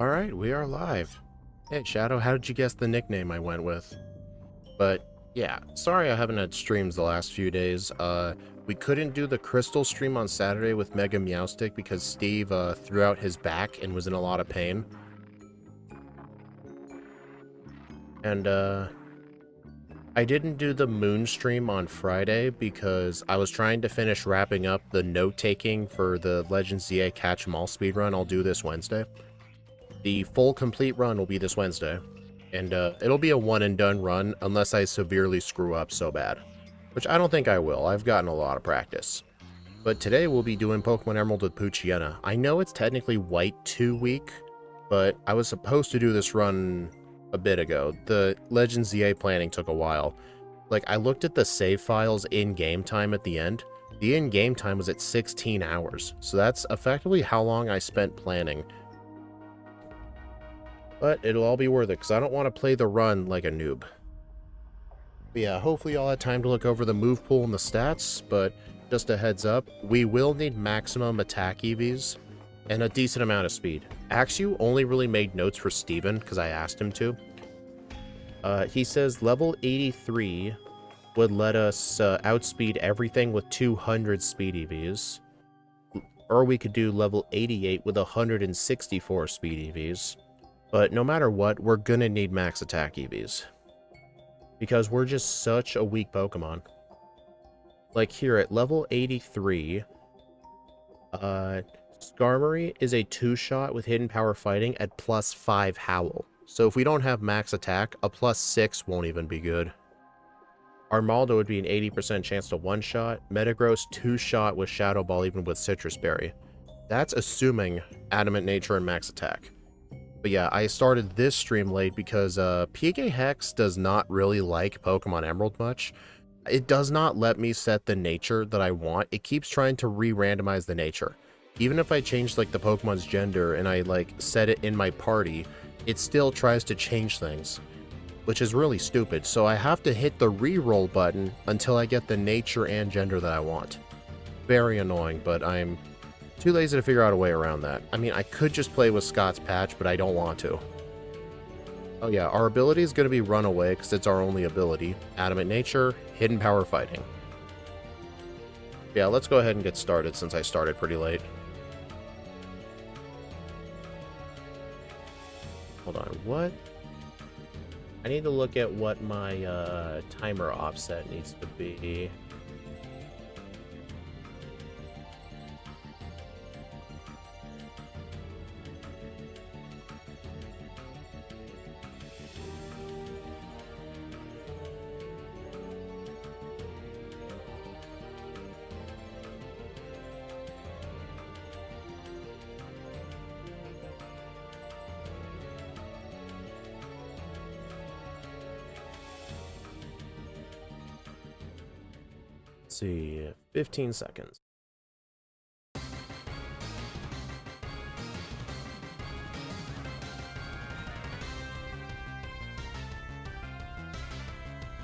Alright, we are live. Hey, Shadow, how did you guess the nickname I went with? But, yeah, sorry I haven't had streams the last few days. We couldn't do the Crystal stream on Saturday with Mega Meowstick because Steve, threw out his back and was in a lot of pain. And, I didn't do the Moon stream on Friday because I was trying to finish wrapping up the note-taking for the Legends ZA Catch 'em All speedrun I'll do this Wednesday. The full complete run will be this Wednesday, and it'll be a one-and-done run unless I severely screw up so bad, which I don't think I will. I've gotten a lot of practice. But today we'll be doing Pokemon Emerald with Poochyena. I know it's technically White 2 week, but I was supposed to do this run a bit ago. The Legends ZA planning took a while. Like, I looked at the save files in game time at the end. The in-game time was at 16 hours, so that's effectively how long I spent planning. But it'll all be worth it, because I don't want to play the run like a noob. But yeah, hopefully y'all had time to look over the move pool and the stats, but just a heads up, we will need maximum attack EVs and a decent amount of speed. Axew only really made notes for Steven, because I asked him to. He says level 83 would let us outspeed everything with 200 speed EVs. Or we could do level 88 with 164 speed EVs. But no matter what, we're gonna need max attack EVs. Because we're just such a weak Pokemon. Like here at level 83, Skarmory is a 2-shot with Hidden Power Fighting at +5 Howl. So if we don't have max attack, a +6 won't even be good. Armaldo would be an 80% chance to 1-shot. Metagross 2-shot with Shadow Ball even with Citrus Berry. That's assuming Adamant Nature and max attack. But yeah, I started this stream late because PK Hex does not really like Pokemon Emerald much. It does not let me set the nature that I want. It keeps trying to re-randomize the nature. Even if I change like the Pokemon's gender and I like set it in my party, it still tries to change things, which is really stupid. So I have to hit the re-roll button until I get the nature and gender that I want. Very annoying, but I'm too lazy to figure out a way around that. I mean, I could just play with Scott's patch, but I don't want to. Oh yeah, our ability is going to be Runaway, because it's our only ability. Adamant Nature, Hidden Power Fighting. Yeah, let's go ahead and get started, since I started pretty late. Hold on, what? I need to look at what my timer offset needs to be. See, 15 seconds.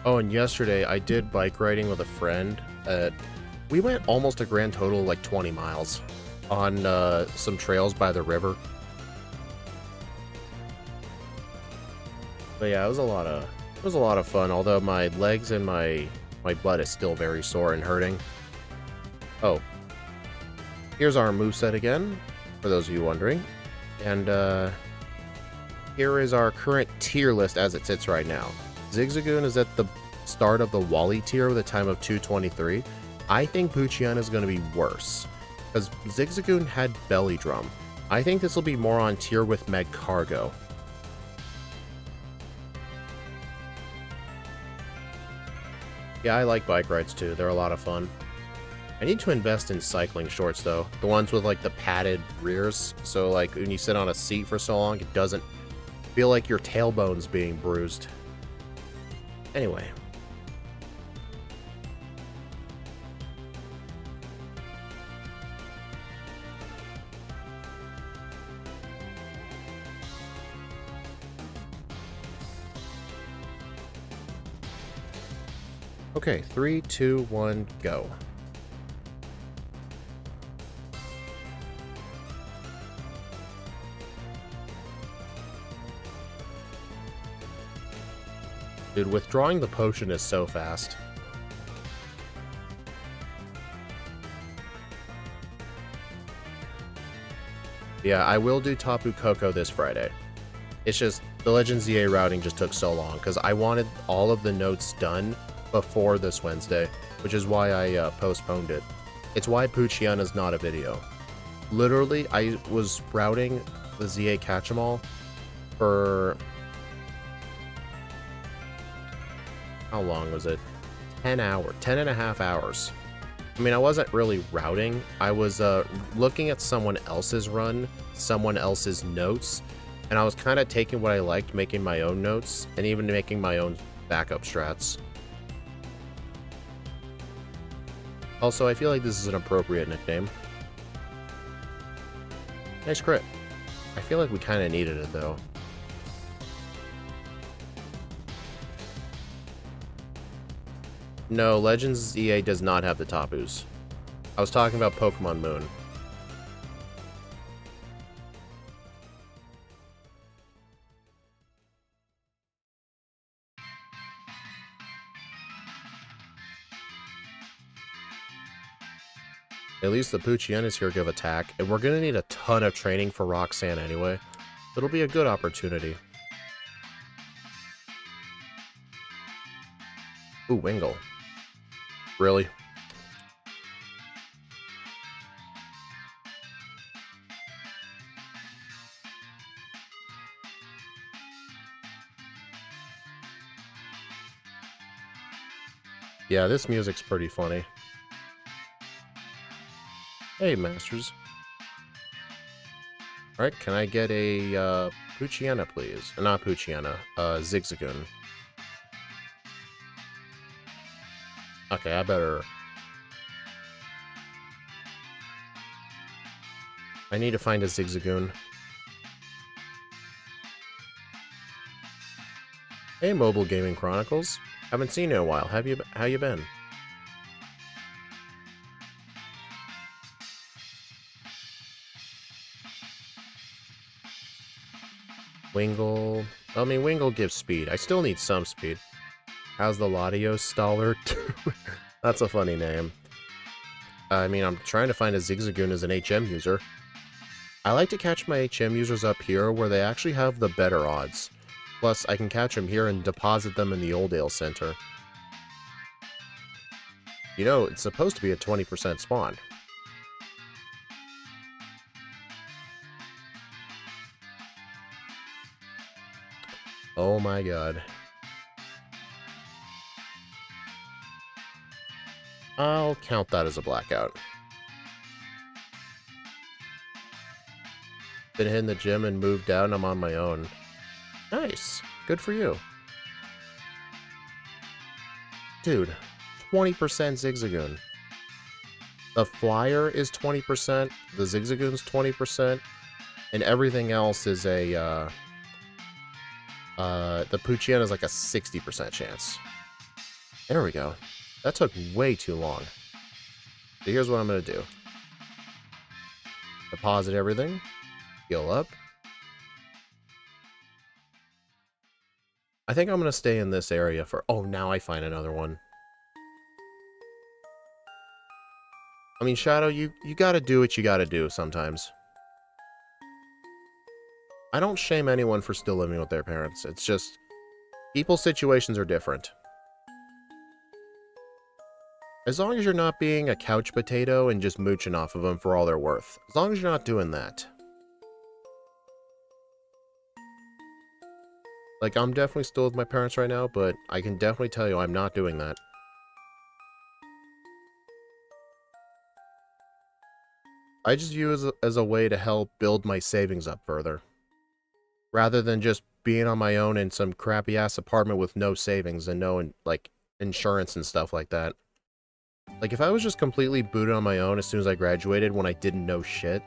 Oh, and yesterday I did bike riding with a friend. We went almost a grand total of like 20 miles on some trails by the river. But yeah, it was a lot of fun, although my legs and my butt is still very sore and hurting. Oh. Here's our moveset again, for those of you wondering. And here is our current tier list as it sits right now. Zigzagoon is at the start of the Wally tier with a time of 223. I think Poochyena is going to be worse, because Zigzagoon had Belly Drum. I think this will be more on tier with Magcargo. Yeah, I like bike rides too. They're a lot of fun. I need to invest in cycling shorts though. The ones with like the padded rears. So like when you sit on a seat for so long, it doesn't feel like your tailbone's being bruised. Anyway. Okay, 3, 2, 1, go. Dude, withdrawing the potion is so fast. Yeah, I will do Tapu Koko this Friday. It's just, the Legend ZA routing just took so long, because I wanted all of the notes done before this Wednesday, which is why I postponed it. It's why Poochyena is not a video. Literally, I was routing the ZA Catch-em-all for... how long was it? 10 and a half hours. I mean, I wasn't really routing. I was looking at someone else's run, someone else's notes, and I was kind of taking what I liked, making my own notes, and even making my own backup strats. Also, I feel like this is an appropriate nickname. Nice crit. I feel like we kind of needed it, though. No, Legends EA does not have the Tapus. I was talking about Pokemon Moon. At least the Poochyenas here give attack, and we're gonna need a ton of training for Roxanne anyway. It'll be a good opportunity. Ooh, Wingull. Really? Yeah, this music's pretty funny. Hey, Masters. Alright, can I get a Poochyena, please? Not Poochyena, Zigzagoon. Okay, I better... I need to find a Zigzagoon. Hey, Mobile Gaming Chronicles. Haven't seen you in a while. How you been? Wingull. I mean, Wingull gives speed. I still need some speed. How's the Latios Stallard? That's a funny name. I mean, I'm trying to find a Zigzagoon as an HM user. I like to catch my HM users up here where they actually have the better odds. Plus, I can catch them here and deposit them in the Oldale Center. You know, it's supposed to be a 20% spawn. Oh my god. I'll count that as a blackout. Been hitting the gym and moved out and I'm on my own. Nice. Good for you. Dude, 20% Zigzagoon. The Flyer is 20%, the Zigzagoon's 20%, and everything else is a, the Poochyena is like a 60% chance. There we go. That took way too long. So here's what I'm going to do. Deposit everything. Heal up. I think I'm going to stay in this area for... Oh, now I find another one. I mean, Shadow, you gotta do what you gotta do sometimes. I don't shame anyone for still living with their parents. It's just... people's situations are different. As long as you're not being a couch potato and just mooching off of them for all they're worth. As long as you're not doing that. Like, I'm definitely still with my parents right now, but I can definitely tell you I'm not doing that. I just view it as a way to help build my savings up further. Rather than just being on my own in some crappy-ass apartment with no savings and no, like, insurance and stuff like that. Like, if I was just completely booted on my own as soon as I graduated when I didn't know shit,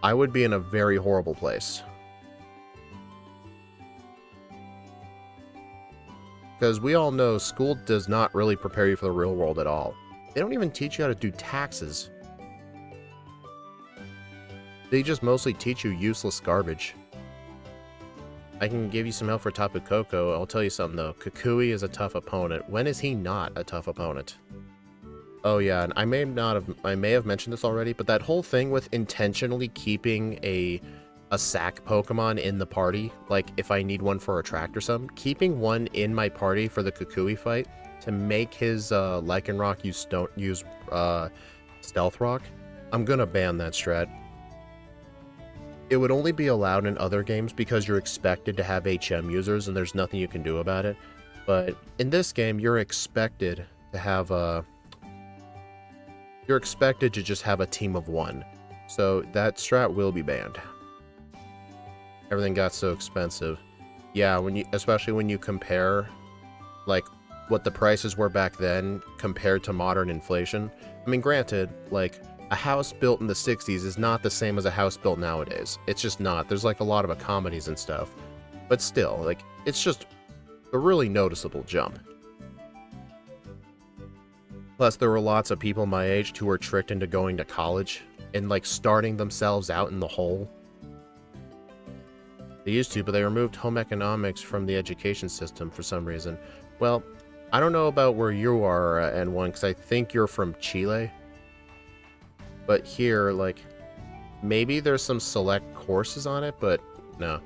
I would be in a very horrible place. Because we all know school does not really prepare you for the real world at all. They don't even teach you how to do taxes. They just mostly teach you useless garbage. I can give you some help for Tapu Koko. I'll tell you something though. Kukui is a tough opponent. When is he not a tough opponent? Oh yeah, and I may have mentioned this already, but that whole thing with intentionally keeping a sack Pokemon in the party, like if I need one for a tract or something, keeping one in my party for the Kukui fight to make his Lycanroc use Stealth Rock, I'm gonna ban that strat. It would only be allowed in other games because you're expected to have HM users and there's nothing you can do about it. But in this game, you're expected to have you're expected to just have a team of one. So that strat will be banned. Everything got so expensive. Yeah, especially when you compare like what the prices were back then compared to modern inflation. I mean, granted, like a house built in the 60s is not the same as a house built nowadays. It's just not. There's like a lot of economies and stuff. But still, like, it's just a really noticeable jump. Plus, there were lots of people my age who were tricked into going to college and like starting themselves out in the hole. They used to, but they removed home economics from the education system for some reason. Well, I don't know about where you are, N1, because I think you're from Chile. But here, like, maybe there's some select courses on it, but no.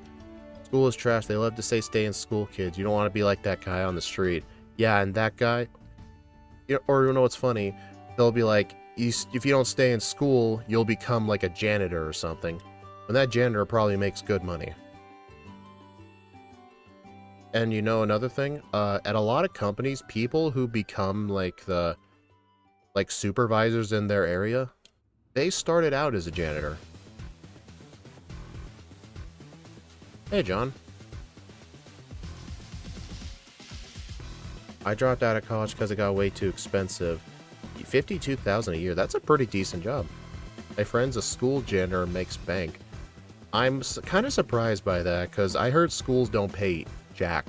School is trash. They love to say stay in school, kids. You don't want to be like that guy on the street. Yeah, and that guy, or you know what's funny? They'll be like, if you don't stay in school, you'll become like a janitor or something. And that janitor probably makes good money. And you know another thing? At a lot of companies, people who become like supervisors in their area, they started out as a janitor. Hey, John. I dropped out of college because it got way too expensive. $52,000 a year, that's a pretty decent job. My friend's a school janitor and makes bank. I'm kind of surprised by that, because I heard schools don't pay jack.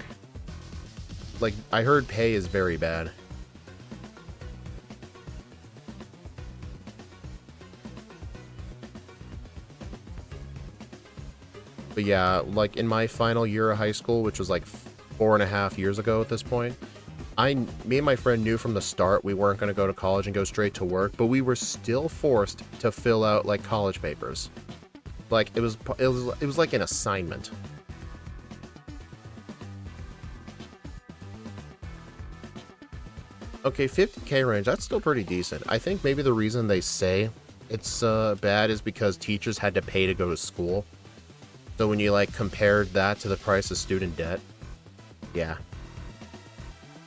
Like, I heard pay is very bad. But yeah, like in my final year of high school, which was like 4.5 years ago at this point, me and my friend knew from the start we weren't going to go to college and go straight to work, but we were still forced to fill out like college papers. Like it was like an assignment. Okay, 50K range, that's still pretty decent. I think maybe the reason they say it's bad is because teachers had to pay to go to school. So when you like compared that to the price of student debt, yeah.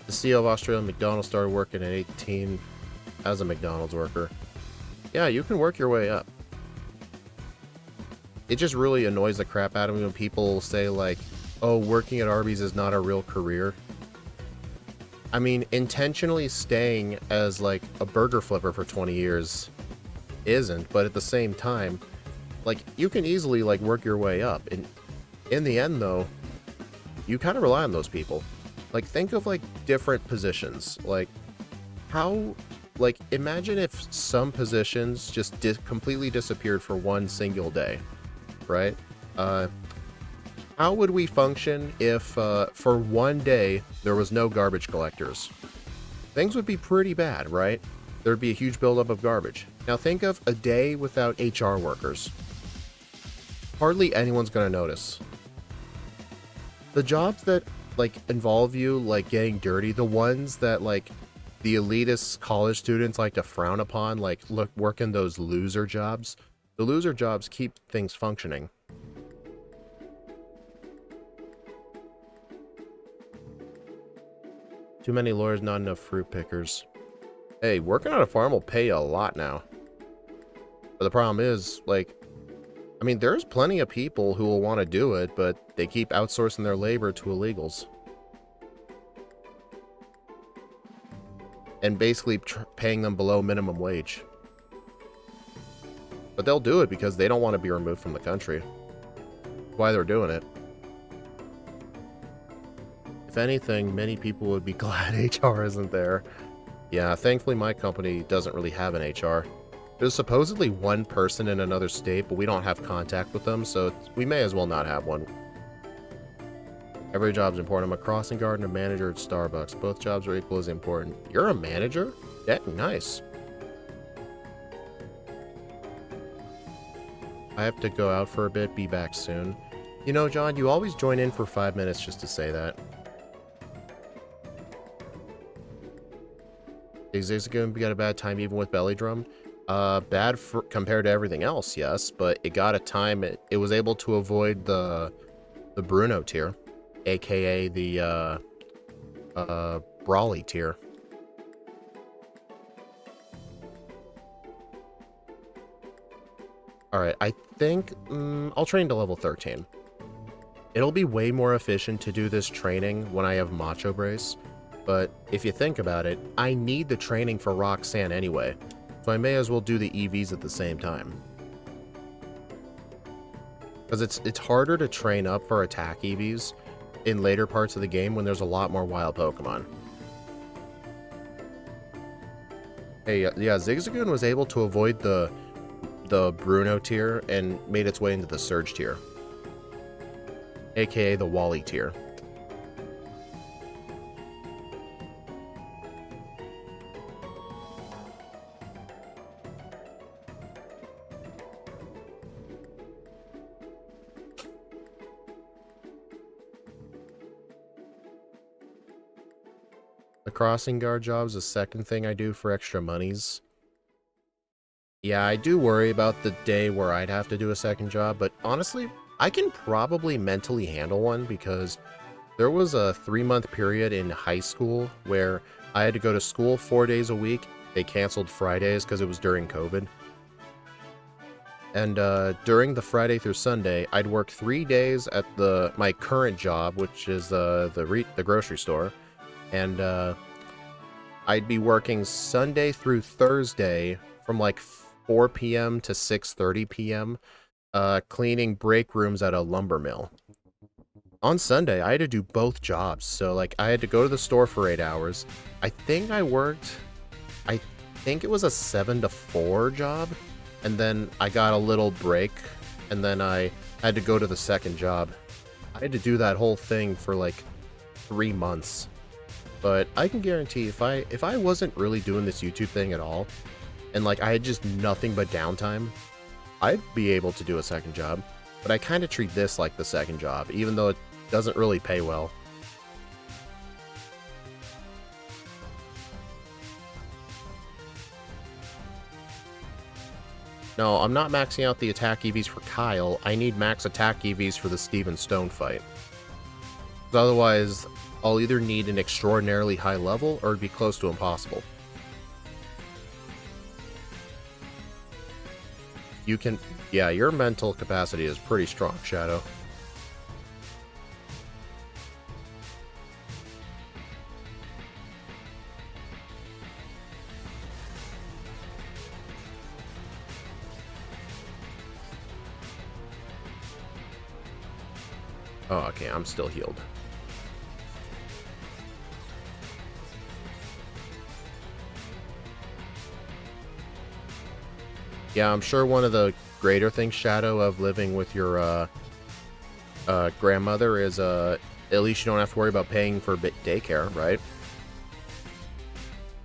The CEO of Australian McDonald's started working at 18 as a McDonald's worker. Yeah, you can work your way up. It just really annoys the crap out of me when people say like, oh, working at Arby's is not a real career. I mean, intentionally staying as like a burger flipper for 20 years isn't, but at the same time, like, you can easily, like, work your way up. And in the end, though, you kind of rely on those people. Like, think of, like, different positions. Like, imagine if some positions just completely disappeared for one single day, right? How would we function if, for one day, there was no garbage collectors? Things would be pretty bad, right? There'd be a huge buildup of garbage. Now, think of a day without HR workers. Hardly anyone's gonna notice. The jobs that, like, involve you, like, getting dirty, the ones that, like, the elitist college students like to frown upon, like, working those loser jobs, the loser jobs keep things functioning. Too many lawyers, not enough fruit pickers. Hey, working on a farm will pay a lot now. But the problem is, like, I mean, there's plenty of people who will want to do it, but they keep outsourcing their labor to illegals. And basically paying them below minimum wage. But they'll do it because they don't want to be removed from the country. That's why they're doing it. If anything, many people would be glad HR isn't there. Yeah, thankfully my company doesn't really have an HR. There's supposedly one person in another state, but we don't have contact with them, so we may as well not have one. Every job's important. I'm a crossing guard and a manager at Starbucks. Both jobs are equally as important. You're a manager? Yeah, nice. I have to go out for a bit. Be back soon. You know, John, you always join in for 5 minutes just to say that. Is this going to be at a bad time even with belly drum? Bad for, compared to everything else, yes, but it got a time. It was able to avoid the Bruno tier, aka the Brawly tier. Alright, I think I'll train to level 13. It'll be way more efficient to do this training when I have Macho Brace, but if you think about it, I need the training for Roxanne anyway, so I may as well do the EVs at the same time. Because it's harder to train up for attack EVs in later parts of the game when there's a lot more wild Pokemon. Hey, yeah, Zigzagoon was able to avoid the Bruno tier and made its way into the Surge tier, aka the Wally tier. The crossing guard job is the second thing I do for extra monies. Yeah, I do worry about the day where I'd have to do a second job, but honestly, I can probably mentally handle one because there was a 3-month period in high school where I had to go to school 4 days a week. They canceled Fridays because it was during COVID. And during the Friday through Sunday, I'd work 3 days at my current job, which is the grocery store. And I'd be working Sunday through Thursday from like 4 p.m. to 6:30 p.m. Cleaning break rooms at a lumber mill. On Sunday, I had to do both jobs. So like I had to go to the store for 8 hours. I think it was a 7 to 4 job. And then I got a little break. And then I had to go to the second job. I had to do that whole thing for like 3 months. But I can guarantee if I wasn't really doing this YouTube thing at all, and like I had just nothing but downtime, I'd be able to do a second job. But I kind of treat this like the second job, even though it doesn't really pay well. No, I'm not maxing out the attack EVs for Kyle. I need max attack EVs for the Steven Stone fight. Otherwise, I'll either need an extraordinarily high level or it'd be close to impossible. You can... Yeah, your mental capacity is pretty strong, Shadow. Oh, okay, I'm still healed. Yeah, I'm sure one of the greater things, Shadow, of living with your grandmother is at least you don't have to worry about paying for daycare, right?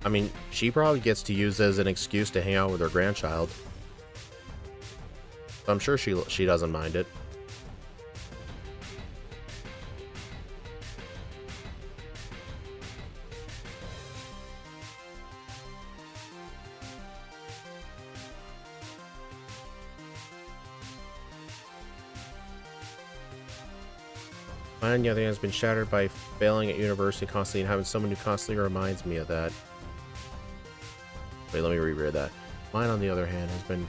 I mean, she probably gets to use it as an excuse to hang out with her grandchild. I'm sure she doesn't mind it. Mine, on the other hand, has been shattered by failing at university constantly and having someone who constantly reminds me of that. Wait, let me reread that. Mine, on the other hand, has been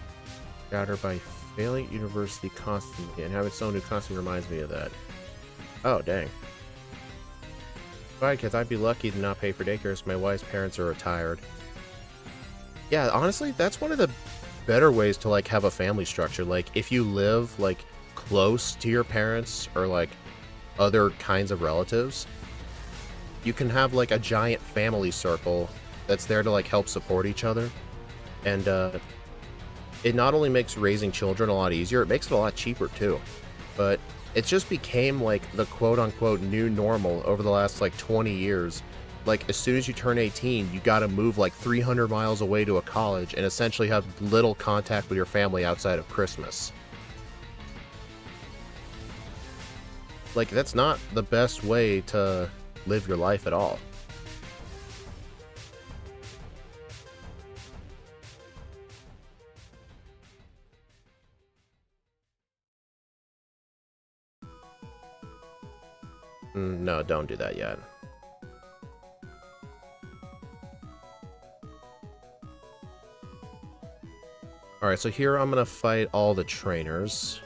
shattered by failing at university constantly and having someone who constantly reminds me of that. Oh, dang. Alright, kids, I'd be lucky to not pay for daycare as my wife's parents are retired. Yeah, honestly, that's one of the better ways to, like, have a family structure. Like, if you live, like, close to your parents or, like, other kinds of relatives, you can have like a giant family circle that's there to like help support each other, and it not only makes raising children a lot easier, it makes it a lot cheaper too. But It just became like the quote-unquote new normal over the last like 20 years. Like, as soon as you turn 18, you gotta move like 300 miles away to a college and essentially have little contact with your family outside of Christmas. Like, that's not the best way to live your life at all. No, don't do that yet. Alright, so here I'm gonna fight all the trainers.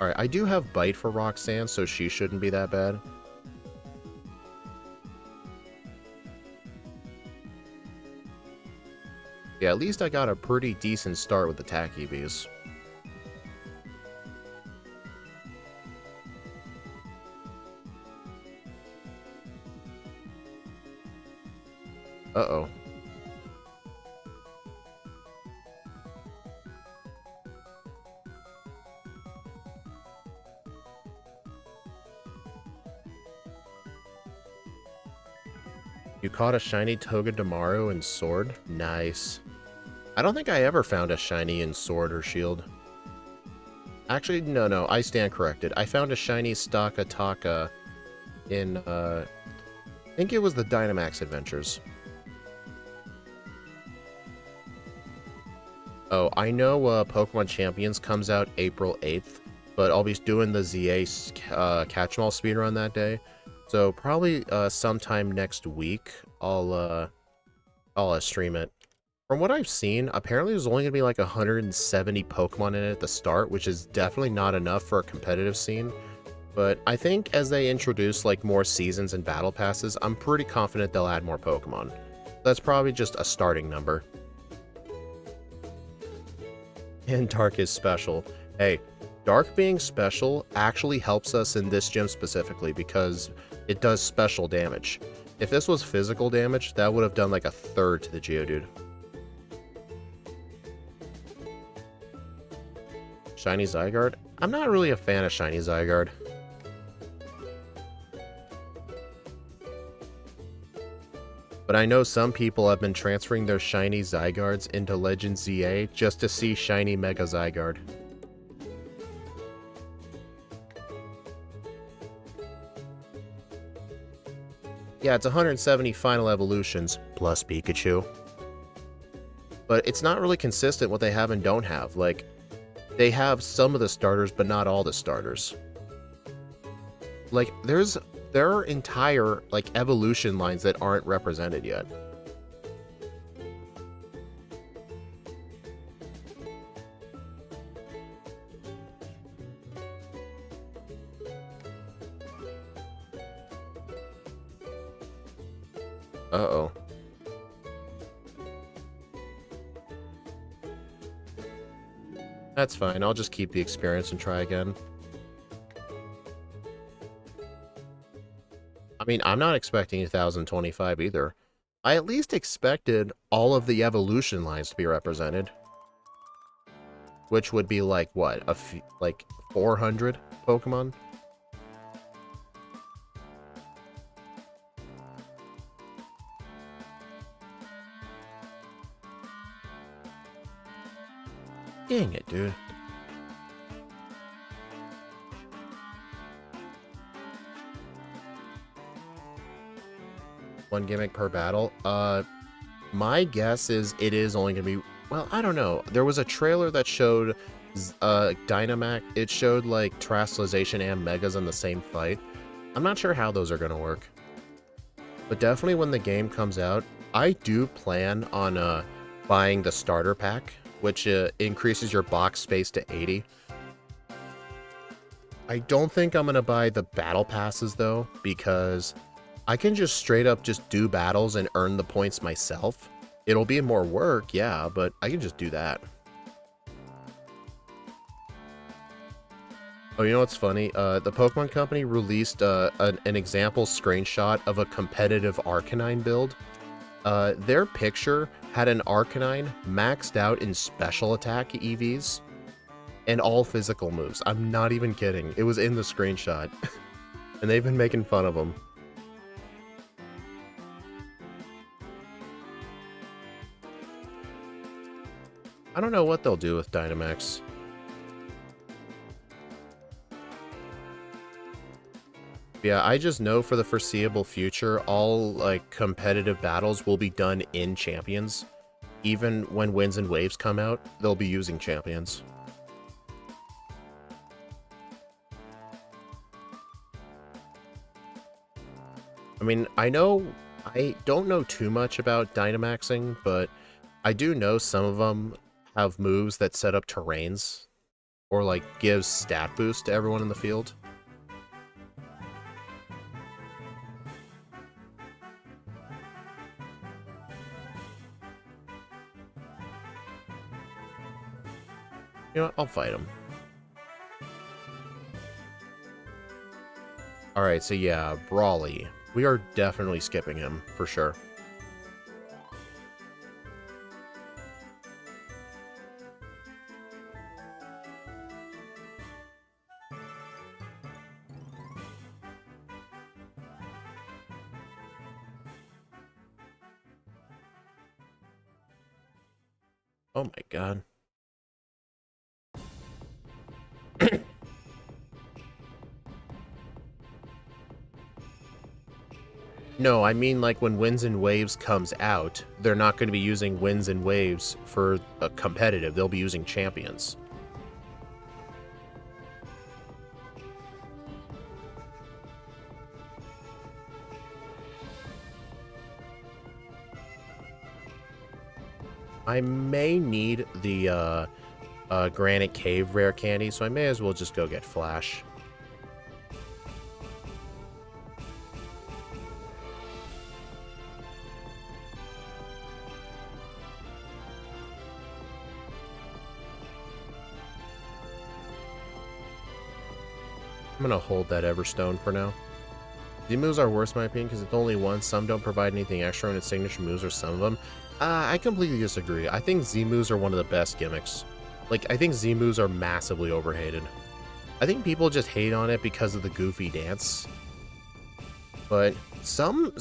Alright, I do have Bite for Roxanne, so she shouldn't be that bad. Yeah, at least I got a pretty decent start with the Tacky Bees. Uh-oh. You caught a shiny Togedemaru in Sword? Nice. I don't think I ever found a shiny in Sword or Shield. Actually, no, I stand corrected. I found a shiny Stakataka in, I think it was the Dynamax Adventures. Oh, I know Pokemon Champions comes out April 8th, but I'll be doing the ZA Catch-Em-All speedrun that day. So probably sometime next week, I'll stream it. From what I've seen, apparently there's only going to be like 170 Pokemon in it at the start, which is definitely not enough for a competitive scene. But I think as they introduce like more seasons and battle passes, I'm pretty confident they'll add more Pokemon. That's probably just a starting number. And Dark is special. Hey, Dark being special actually helps us in this gym specifically because it does special damage. If this was physical damage, that would have done like a third to the Geodude. Shiny Zygarde? I'm not really a fan of Shiny Zygarde. But I know some people have been transferring their shiny Zygardes into Legend ZA just to see shiny Mega Zygarde. Yeah, it's 170 final evolutions, plus Pikachu. But it's not really consistent what they have and don't have. Like, they have some of the starters, but not all the starters. Like, there are entire, like, evolution lines that aren't represented yet. Uh-oh. That's fine, I'll just keep the experience and try again. I mean, I'm not expecting 1025 either. I at least expected all of the evolution lines to be represented. Which would be like, what, like 400 Pokemon? Dang it, dude. One gimmick per battle. My guess is it is only gonna be, well, I don't know. There was a trailer that showed Dynamax. It showed like Terastallization and Megas in the same fight. I'm not sure how those are gonna work. But definitely when the game comes out, I do plan on buying the starter pack, which increases your box space to 80. I don't think I'm gonna buy the battle passes though, because I can just straight up just do battles and earn the points myself. It'll be more work, yeah, but I can just do that. Oh, you know what's funny? The Pokemon Company released an example screenshot of a competitive Arcanine build. Their picture had an Arcanine maxed out in special attack EVs. And all physical moves. I'm not even kidding. It was in the screenshot. And they've been making fun of him. I don't know what they'll do with Dynamax. Yeah, I just know for the foreseeable future, all, like, competitive battles will be done in Champions. Even when Winds and Waves come out, they'll be using Champions. I mean, I don't know too much about Dynamaxing, but I do know some of them have moves that set up terrains, or, like, gives stat boost to everyone in the field. You know what? I'll fight him. Alright, so yeah, Brawly. We are definitely skipping him, for sure. Oh my god. No, I mean like when Winds and Waves comes out, they're not going to be using Winds and Waves for a competitive. They'll be using Champions. I may need the Granite Cave rare candy, so I may as well just go get Flash. I'm gonna hold that Everstone for now. The moves are worse in my opinion because it's only one. Some don't provide anything extra in its signature moves, or some of them. I completely disagree. I think Z-moves are one of the best gimmicks. Like, I think Z-moves are massively overhated. I think people just hate on it because of the goofy dance. But some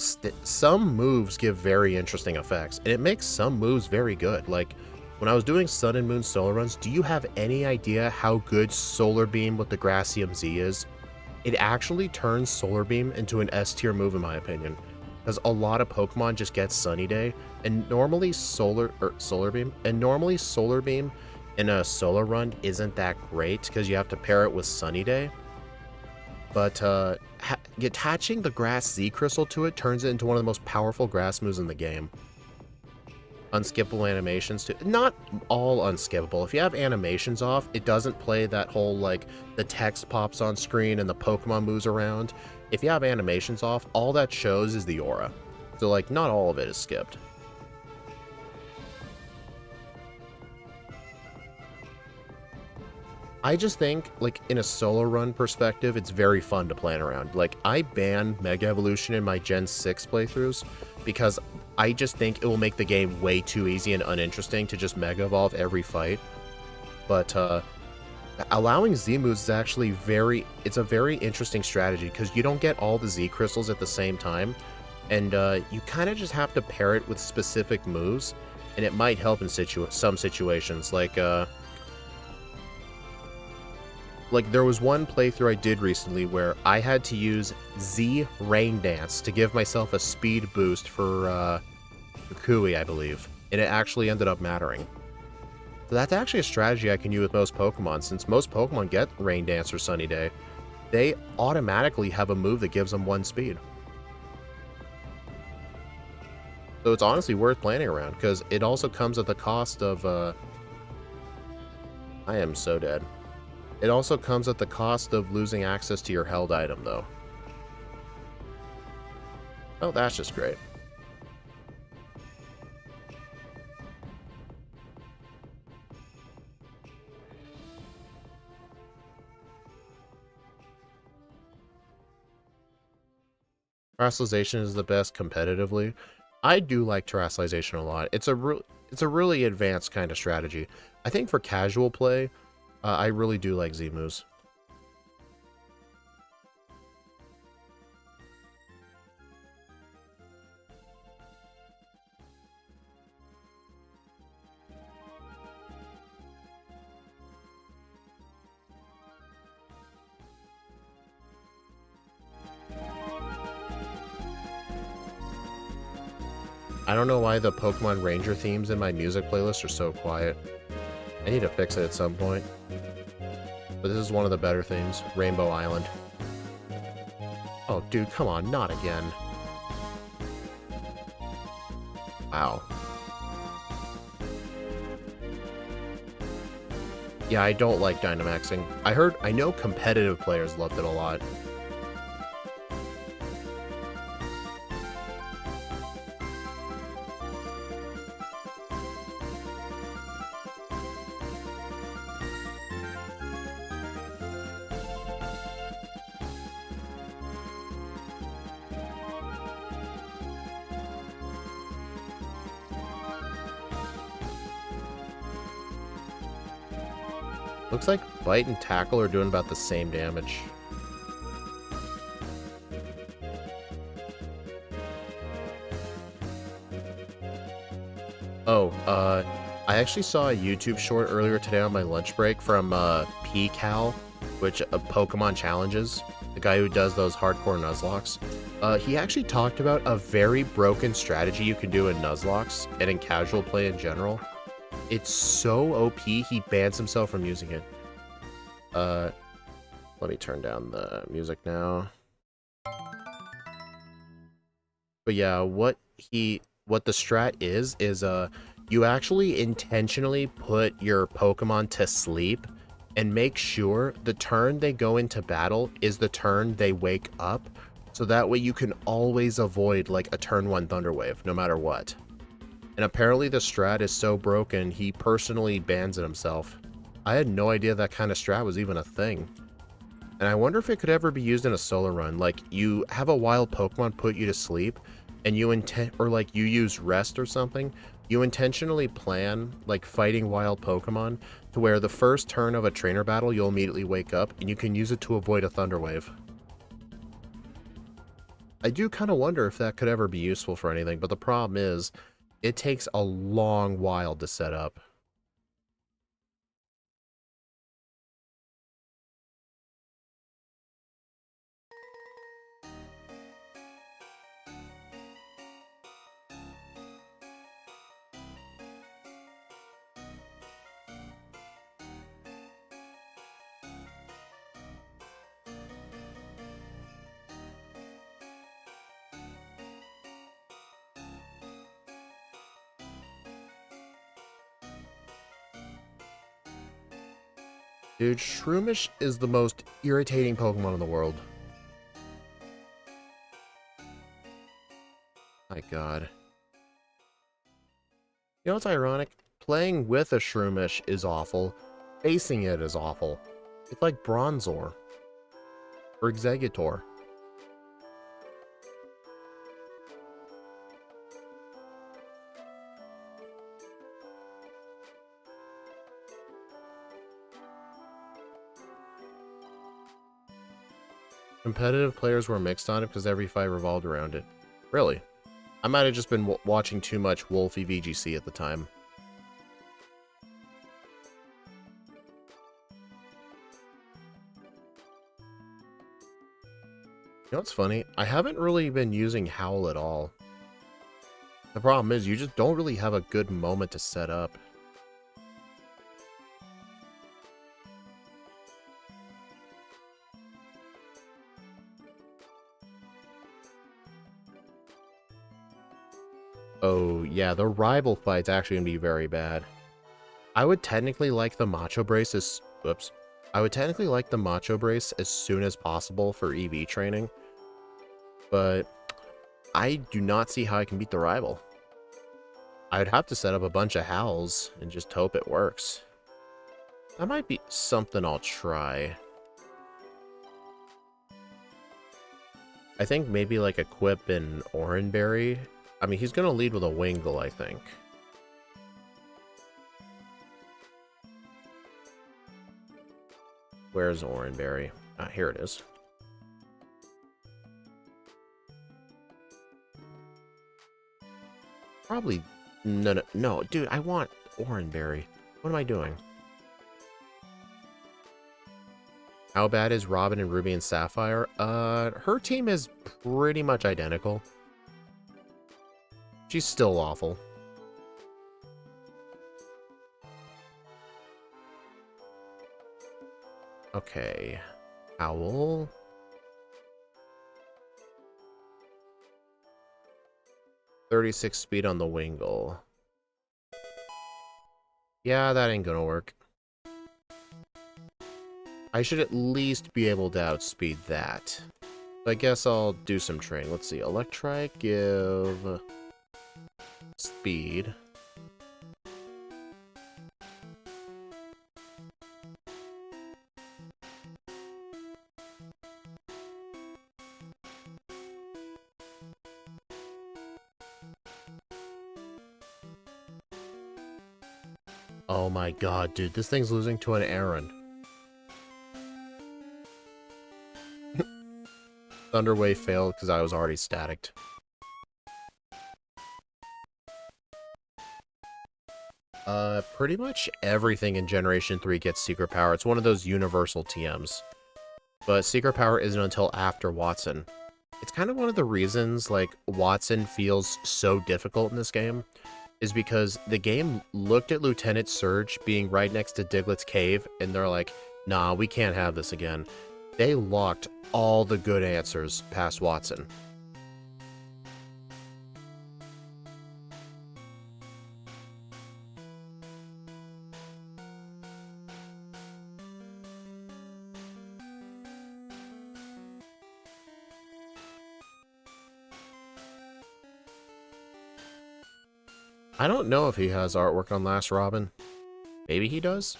moves give very interesting effects, and it makes some moves very good. Like, when I was doing Sun and Moon solo runs, do you have any idea how good Solar Beam with the Gracium Z is? It actually turns Solar Beam into an S tier move in my opinion, because a lot of Pokemon just get Sunny Day, and normally Solar Beam in a solo run isn't that great because you have to pair it with Sunny Day. But attaching the Grass Z Crystal to it turns it into one of the most powerful grass moves in the game. Unskippable animations too. Not all unskippable. If you have animations off, it doesn't play that whole, like, the text pops on screen and the Pokemon moves around. If you have animations off, all that shows is the aura. So, like, not all of it is skipped. I just think, like, in a solo run perspective, it's very fun to plan around. Like, I ban Mega Evolution in my Gen 6 playthroughs because I just think it will make the game way too easy and uninteresting to just Mega Evolve every fight. But, allowing Z moves is actually it's a very interesting strategy because you don't get all the Z crystals at the same time, and you kind of just have to pair it with specific moves, and it might help in some situations. Like there was one playthrough I did recently where I had to use Z Rain Dance to give myself a speed boost for Kukui, I believe, and it actually ended up mattering. So that's actually a strategy I can use with most Pokemon. Since most Pokemon get Rain Dance or Sunny Day, they automatically have a move that gives them 1 speed. So it's honestly worth planning around, because it also comes at the cost of, I am so dead. It also comes at the cost of losing access to your held item, though. Oh, that's just great. Terrestrialization is the best competitively. I do like Terrestrialization a lot. It's a really advanced kind of strategy. I think for casual play, I really do like Z-moves. I don't know why the Pokemon Ranger themes in my music playlist are so quiet. I need to fix it at some point. But this is one of the better themes, Rainbow Island. Oh, dude, come on, not again. Wow. Yeah, I don't like Dynamaxing. I know competitive players loved it a lot. Looks like Bite and Tackle are doing about the same damage. Oh, I actually saw a YouTube short earlier today on my lunch break from P-Cal, which Pokemon Challenges, the guy who does those hardcore Nuzlocks. He actually talked about a very broken strategy you can do in Nuzlocks and in casual play in general. It's so OP, he bans himself from using it. Let me turn down the music now. But yeah, what the strat is you actually intentionally put your Pokemon to sleep and make sure the turn they go into battle is the turn they wake up, so that way you can always avoid like a turn 1 Thunder Wave, no matter what. And apparently the strat is so broken, he personally bans it himself. I had no idea that kind of strat was even a thing. And I wonder if it could ever be used in a solo run. Like, you have a wild Pokemon put you to sleep, and you you use rest or something, you intentionally plan, like, fighting wild Pokemon to where the first turn of a trainer battle, you'll immediately wake up, and you can use it to avoid a Thunder Wave. I do kind of wonder if that could ever be useful for anything, but the problem is, it takes a long while to set up. Dude, Shroomish is the most irritating Pokemon in the world. My god. You know what's ironic? Playing with a Shroomish is awful. Facing it is awful. It's like Bronzor. Or Exeggutor. Competitive players were mixed on it because every fight revolved around it. Really? I might have just been watching too much Wolfie VGC at the time. You know what's funny? I haven't really been using Howl at all. The problem is you just don't really have a good moment to set up. Oh, yeah, the rival fight's actually gonna be very bad. I would technically like the Macho Brace as... Whoops. I would technically like the Macho Brace as soon as possible for EV training. But I do not see how I can beat the rival. I would have to set up a bunch of Howls and just hope it works. That might be something I'll try. I think maybe like a Quip and Oranberry. I mean, he's going to lead with a Wingull, I think. Where's Oranberry? Ah, here it is. Probably... No, dude, I want Oranberry. What am I doing? How bad is Robin and Ruby and Sapphire? Her team is pretty much identical. She's still awful. Okay. Owl. .36 speed on the Wingull. Yeah, that ain't gonna work. I should at least be able to outspeed that. I guess I'll do some training. Let's see. Electrike, give... speed. Oh my god, dude. This thing's losing to an Aaron. Thunderwave failed because I was already staticked. Pretty much everything in Generation 3 gets Secret Power. It's one of those universal TMs. But Secret Power isn't until after Watson. It's kind of one of the reasons, like, Watson feels so difficult in this game, is because the game looked at Lieutenant Surge being right next to Diglett's cave, and they're like, nah, we can't have this again. They locked all the good answers past Watson. I don't know if he has artwork on Last Robin. Maybe he does?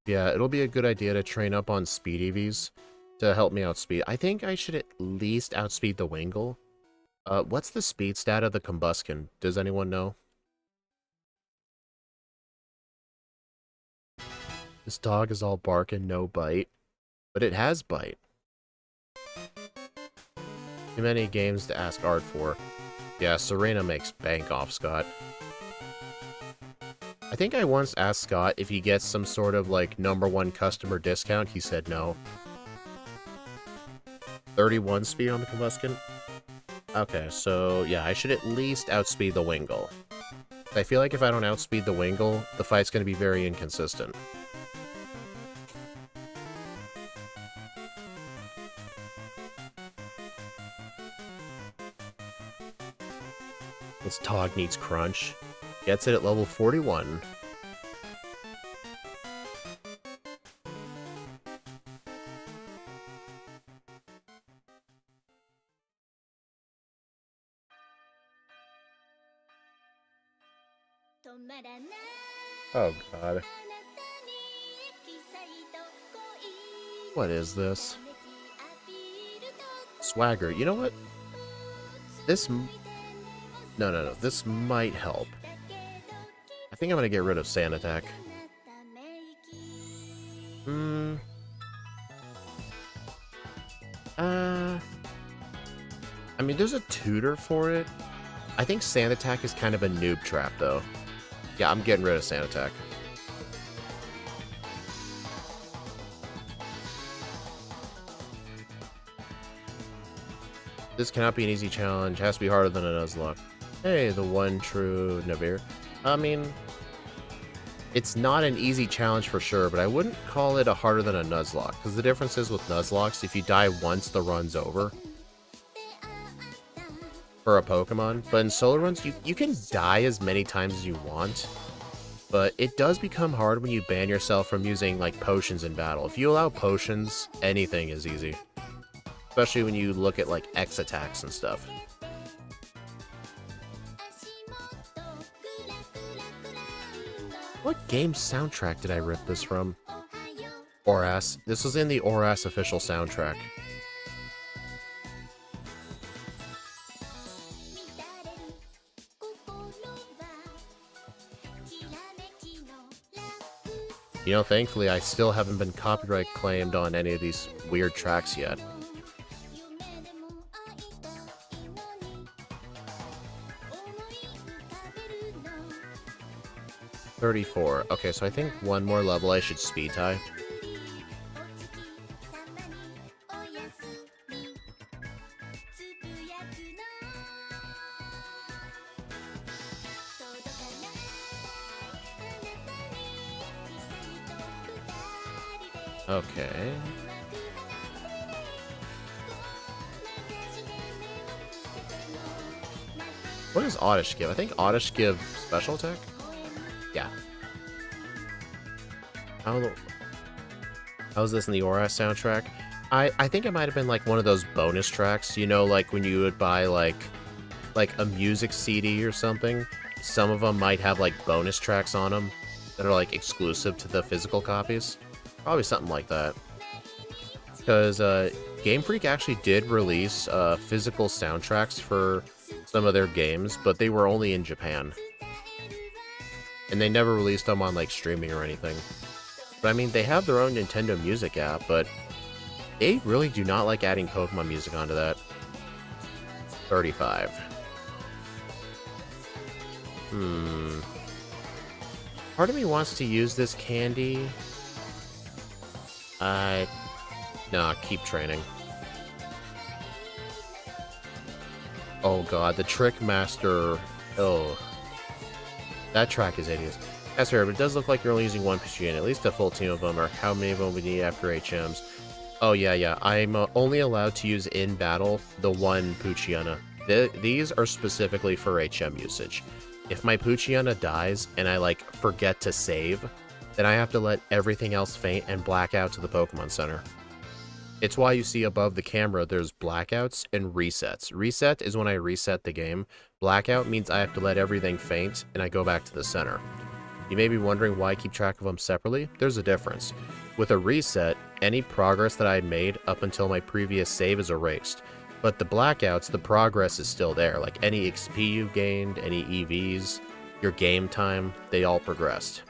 Yeah, it'll be a good idea to train up on speed EVs to help me outspeed. I think I should at least outspeed the Wingull. What's the speed stat of the Combusken? Does anyone know? This dog is all bark and no bite. But it has bite. Too many games to ask Art for. Yeah, Serena makes bank off Scott. I think I once asked Scott if he gets some sort of, like, #1 customer discount. He said no. 31 speed on the Combusken? Okay, so, yeah, I should at least outspeed the Wingull. I feel like if I don't outspeed the Wingull, the fight's going to be very inconsistent. This Tog needs Crunch. Gets it at level 41. Oh god. What is this? Swagger. You know what? This... No. This might help. I think I'm gonna get rid of Sand Attack. I mean, there's a tutor for it. I think Sand Attack is kind of a noob trap, though. Yeah, I'm getting rid of Sand Attack. This cannot be an easy challenge. Has to be harder than a Nuzlocke. Hey, the one true Navir. I mean, it's not an easy challenge for sure, but I wouldn't call it a harder than a Nuzlocke, because the difference is with Nuzlocks, if you die once, the run's over. For a Pokemon. But in solo runs, you can die as many times as you want, but it does become hard when you ban yourself from using, like, potions in battle. If you allow potions, anything is easy. Especially when you look at, like, X attacks and stuff. What game soundtrack did I rip this from? ORAS. This was in the ORAS official soundtrack. You know, thankfully, I still haven't been copyright claimed on any of these weird tracks yet. $34. Okay, so I think one more level I should speed tie. Okay. What does Oddish give? I think Oddish give special attack? Yeah. How's this in the Aura soundtrack? I think it might have been like one of those bonus tracks, you know, like when you would buy like a music CD or something. Some of them might have like bonus tracks on them that are like exclusive to the physical copies. Probably something like that. Because Game Freak actually did release physical soundtracks for some of their games, but they were only in Japan. And they never released them on like streaming or anything. But I mean, they have their own Nintendo Music app, but they really do not like adding Pokemon music onto that. 35. Part of me wants to use this candy. Nah, keep training. Oh god, the Trick Master. Oh. That track is hideous. That's fair, but it does look like you're only using one Poochyena, at least a full team of them, or how many of them we need after HMs. Oh yeah, I'm only allowed to use in battle the one Poochyena. These are specifically for HM usage. If my Poochyena dies and I like forget to save, then I have to let everything else faint and black out to the Pokemon Center. It's why you see above the camera there's blackouts and resets. Reset is when I reset the game. Blackout means I have to let everything faint and I go back to the center. You may be wondering why I keep track of them separately. There's a difference. With a reset, any progress that I had made up until my previous save is erased. But the blackouts, the progress is still there. Like any XP you gained, any EVs, your game time, they all progressed.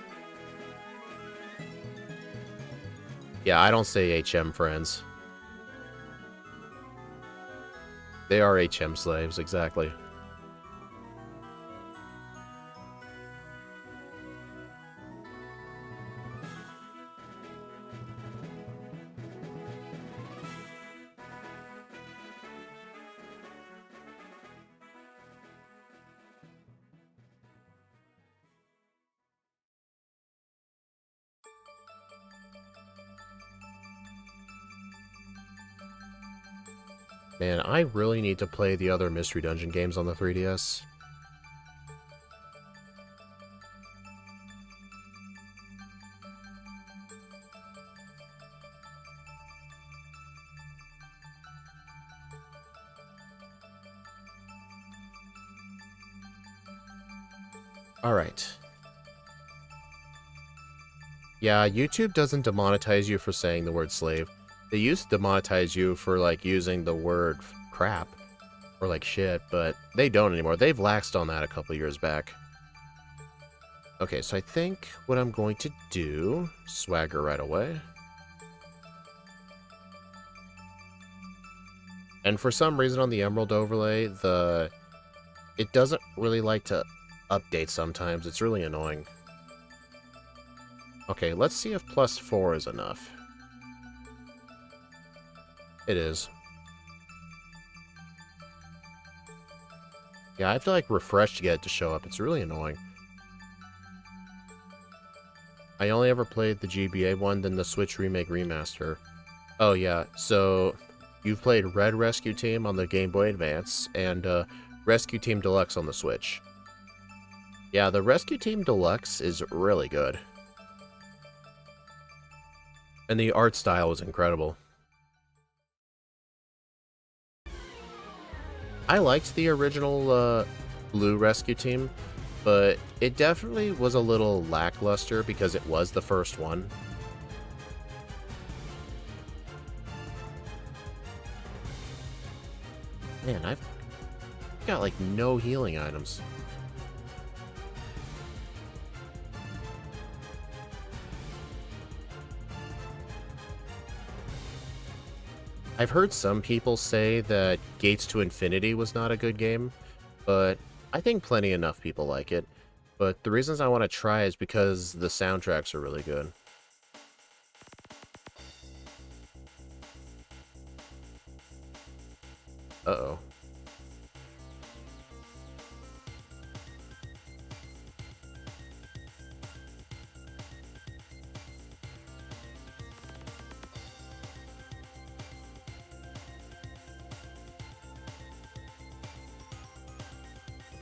Yeah, I don't say HM friends. They are HM slaves, exactly. Man, I really need to play the other Mystery Dungeon games on the 3DS. Alright. Yeah, YouTube doesn't demonetize you for saying the word slave. They used to demonetize you for, like, using the word crap, or, like, shit, but they don't anymore. They've laxed on that a couple years back. Okay, so I think what I'm going to do... Swagger right away. And for some reason on the Emerald overlay, it doesn't really like to update sometimes. It's really annoying. Okay, let's see if +4 is enough. It is. Yeah, I have to, like, refresh to get it to show up. It's really annoying. I only ever played the GBA one, then the Switch Remake Remaster. Oh, yeah, so you've played Red Rescue Team on the Game Boy Advance, and Rescue Team Deluxe on the Switch. Yeah, the Rescue Team Deluxe is really good. And the art style is incredible. I liked the original Blue Rescue Team, but it definitely was a little lackluster because it was the first one. Man, I've got like no healing items. I've heard some people say that Gates to Infinity was not a good game, but I think plenty enough people like it. But the reasons I want to try is because the soundtracks are really good. Uh-oh.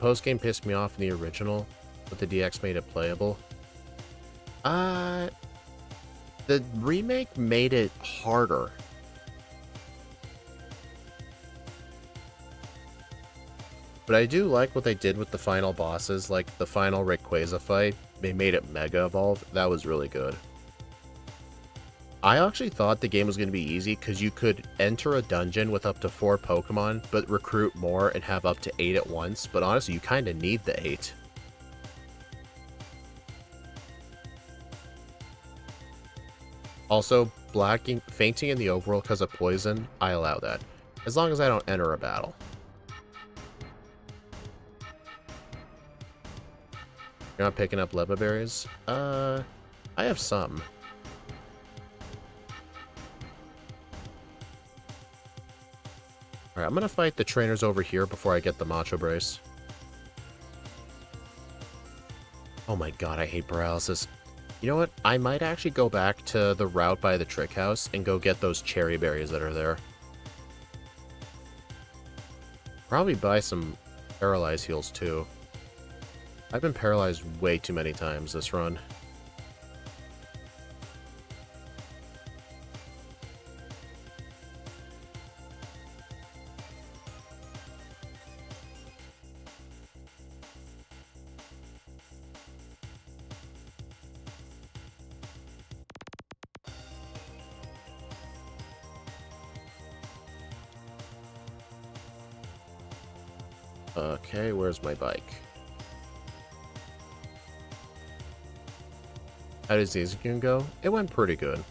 Post-game pissed me off in the original, but the DX made it playable. The remake made it harder. But I do like what they did with the final bosses, like the final Rayquaza fight. They made it Mega Evolve. That was really good. I actually thought the game was going to be easy because you could enter a dungeon with up to 4 Pokemon, but recruit more and have up to 8 at once. But honestly, you kind of need the 8. Also, fainting in the overworld because of poison, I allow that. As long as I don't enter a battle. You're not picking up Leva berries? I have some. Alright, I'm gonna fight the trainers over here before I get the Macho Brace. Oh my god, I hate paralysis. You know what? I might actually go back to the route by the trick house and go get those cherry berries that are there. Probably buy some paralyze heals too. I've been paralyzed way too many times this run. Okay, where's my bike? How did Zazukin go? It went pretty good.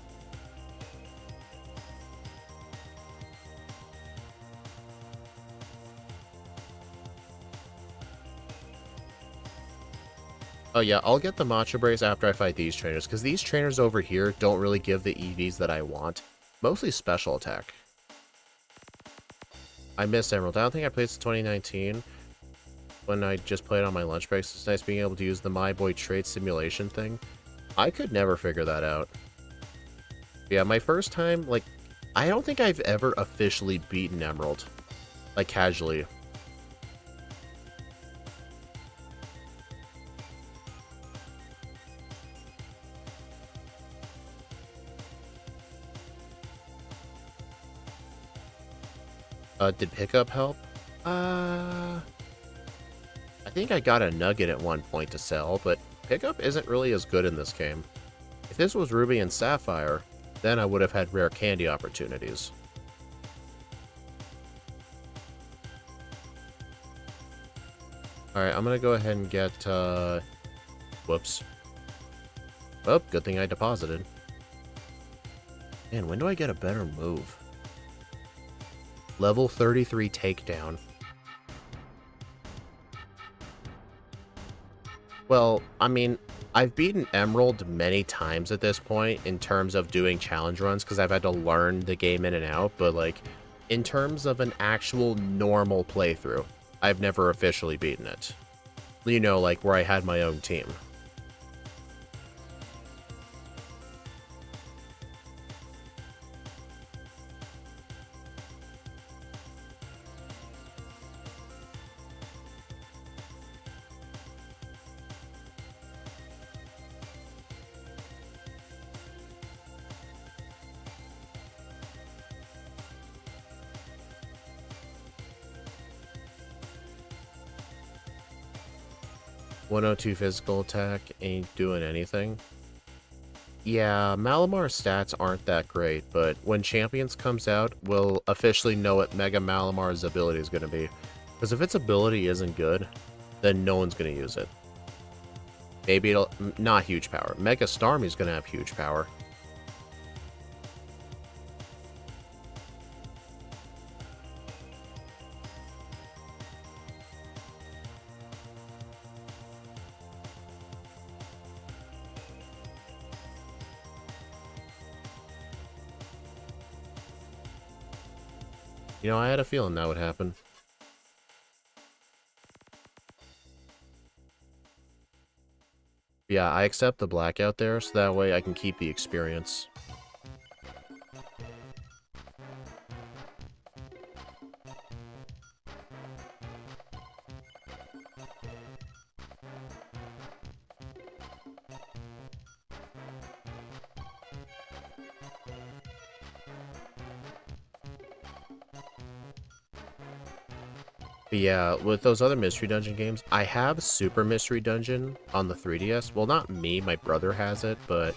Oh yeah, I'll get the Macho Brace after I fight these trainers, because these trainers over here don't really give the EVs that I want. Mostly special attack. I missed Emerald. I don't think I played since 2019. When I just played on my lunch breaks. It's nice being able to use the My Boy trait simulation thing. I could never figure that out. Yeah, my first time, like, I don't think I've ever officially beaten Emerald. Like, casually. Did pickup help? I think I got a nugget at one point to sell, but pickup isn't really as good in this game. If this was Ruby and Sapphire, then I would have had rare candy opportunities. Alright, I'm gonna go ahead and get, whoops. Oh, good thing I deposited. Man, when do I get a better move? Level 33 takedown. Well, I mean, I've beaten Emerald many times at this point in terms of doing challenge runs because I've had to learn the game in and out, but like, in terms of an actual normal playthrough, I've never officially beaten it. You know, like where I had my own team. .102 physical attack ain't doing anything. Yeah, Malamar's stats aren't that great, but when Champions comes out, we'll officially know what Mega Malamar's ability is going to be. Because if its ability isn't good, then no one's going to use it. Maybe it'll... not huge power. Mega Starmie's going to have huge power. You know, I had a feeling that would happen. Yeah, I accept the blackout there, so that way I can keep the experience. But yeah, with those other Mystery Dungeon games, I have Super Mystery Dungeon on the 3DS. Well, not me, my brother has it, but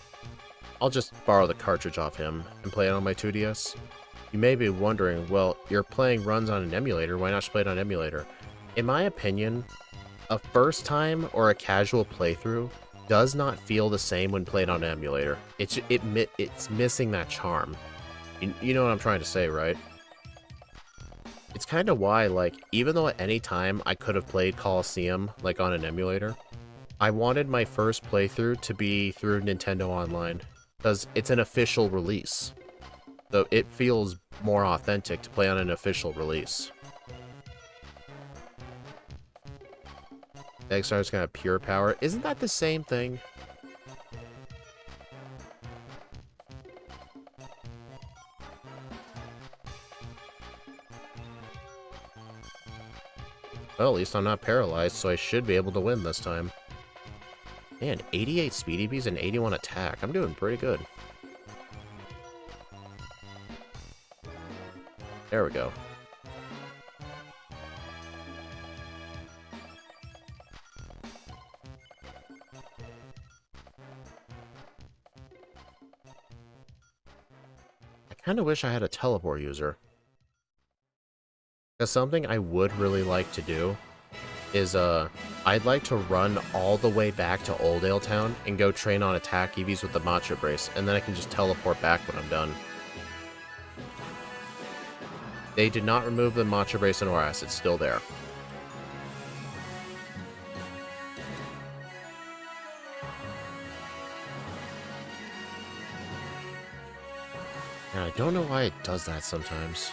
I'll just borrow the cartridge off him and play it on my 2DS. You may be wondering, well, you're playing runs on an emulator, why not just play it on emulator? In my opinion, a first time or a casual playthrough does not feel the same when played on an emulator. It's missing that charm. You know what I'm trying to say, right? It's kind of why, like, even though at any time I could have played Coliseum, like, on an emulator, I wanted my first playthrough to be through Nintendo Online, because it's an official release. So it feels more authentic to play on an official release. Eggstar's gonna have pure power. Isn't that the same thing? Well, at least I'm not paralyzed, so I should be able to win this time. Man, 88 Speedy Bees and 81 attack. I'm doing pretty good. There we go. I kind of wish I had a teleport user. Because something I would really like to do is, I'd like to run all the way back to Oldale Town and go train on attack EVs with the Matcha Brace, and then I can just teleport back when I'm done. They did not remove the Matcha Brace in Oras, it's still there. And I don't know why it does that sometimes.